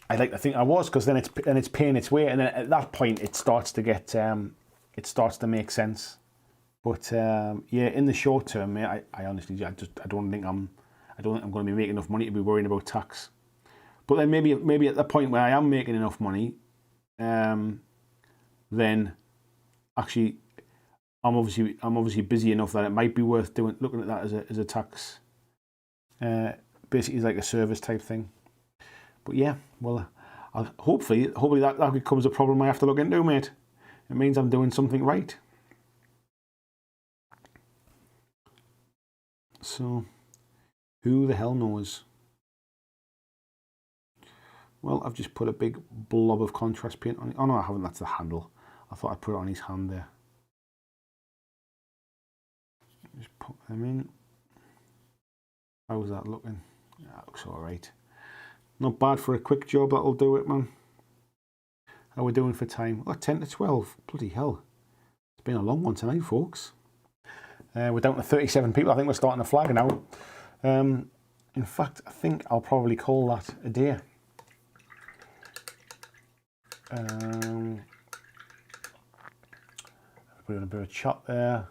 I'd like to think I was, because then it's paying its way, and then at that point it starts to get it starts to make sense. But yeah, in the short term, mate, I honestly I don't think I'm going to be making enough money to be worrying about tax. But then maybe at the point where I am making enough money, then actually I'm obviously busy enough that it might be worth looking at that as a tax, basically like a service type thing. But yeah, well, hopefully that becomes a problem I have to look into, mate. It means I'm doing something right. So, who the hell knows? Well, I've just put a big blob of contrast paint on it. Oh no, I haven't. That's the handle. I thought I'd put it on his hand there. Just put them in. How's that looking? That looks all right. Not bad for a quick job. That'll do it, man. How are we doing for time? Oh, 10 to 12. Bloody hell. It's been a long one tonight, folks. We're down to 37 people. I think we're starting to flag now. In fact, I think I'll probably call that a day. Put in a bit of chat there.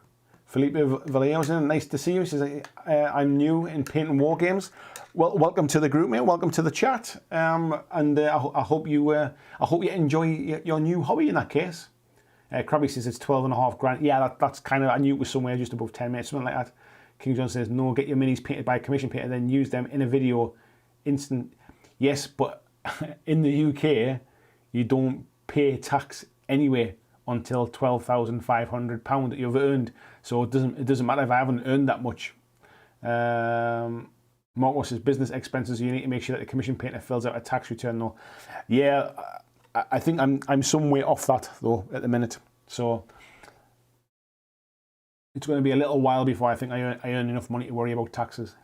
Felipe Vallejo, nice to see you. He says, I'm new in painting war games. Well, welcome to the group, mate. Welcome to the chat. And I hope you enjoy your new hobby in that case. Krabby says it's 12.5 grand. Yeah, that's kind of, I knew it was somewhere just above 10 minutes, something like that. King John says, no, get your minis painted by a commission painter, then use them in a video instant. Yes, but in the UK, you don't pay tax anyway until £12,500 that you've earned. So it doesn't matter if I haven't earned that much. Marco says business expenses. You need to make sure that the commission painter fills out a tax return. though. Yeah, I think I'm some way off that though at the minute. So it's going to be a little while before I think I earn enough money to worry about taxes.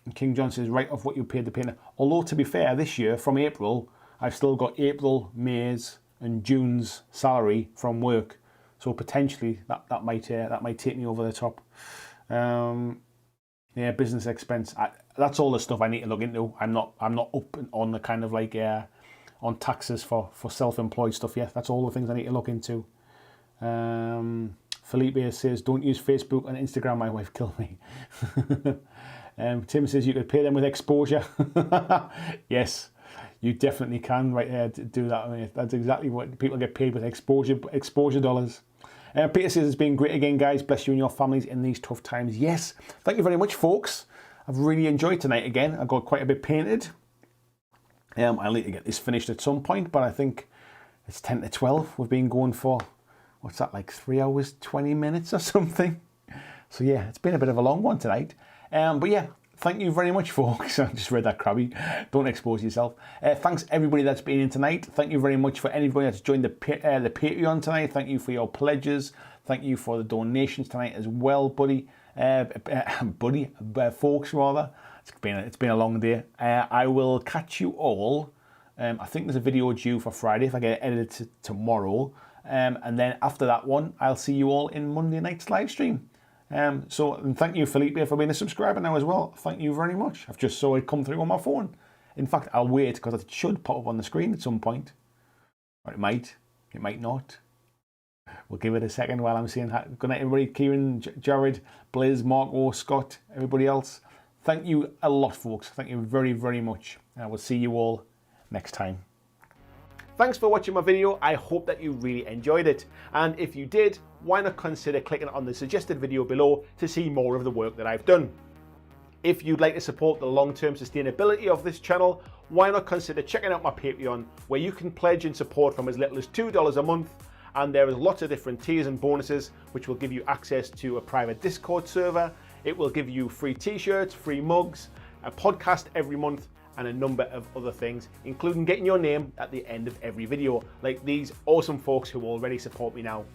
And King John says, write off what you paid the painter. Although, to be fair, this year, from April, I've still got April, May's and June's salary from work. So potentially that might take me over the top. Yeah, business expense. That's all the stuff I need to look into. I'm not up on the kind of like on taxes for self-employed stuff yet. That's all the things I need to look into. Felipe says, don't use Facebook and Instagram. My wife killed me. Tim says you could pay them with exposure. Yes, you definitely can. Right there, do that. I mean, that's exactly what people get paid with, exposure dollars. Peter says it's been great again, guys. Bless you and your families in these tough times. Yes, thank you very much, folks. I've really enjoyed tonight again. I got quite a bit painted. I'll need to get this finished at some point, but I think it's 10 to 12. We've been going for, what's that, like 3 hours, 20 minutes or something. So yeah, it's been a bit of a long one tonight. But yeah, thank you very much, folks. I just read that crabby. Don't expose yourself. Thanks everybody that's been in tonight. Thank you very much for anybody that's joined the Patreon tonight. Thank you for your pledges. Thank you for the donations tonight as well, folks rather. It's been a long day. I will catch you all. I think there's a video due for Friday if I get it edited tomorrow. And then after that one, I'll see you all in Monday night's live stream. And thank you, Felipe, for being a subscriber now as well. Thank you very much. I've just saw it come through on my phone. In fact, I'll wait because it should pop up on the screen at some point. Or it might not. We'll give it a second while I'm saying that. Good night, everybody. Kieran, Jared, Blaze, Marco, Scott, everybody else. Thank you a lot, folks. Thank you very, very much. And I will see you all next time. Thanks for watching my video. I hope that you really enjoyed it. And if you did, why not consider clicking on the suggested video below to see more of the work that I've done. If you'd like to support the long-term sustainability of this channel, why not consider checking out my Patreon, where you can pledge and support from as little as $2 a month. And there is lots of different tiers and bonuses, which will give you access to a private Discord server. It will give you free t-shirts, free mugs, a podcast every month, and a number of other things, including getting your name at the end of every video, like these awesome folks who already support me now.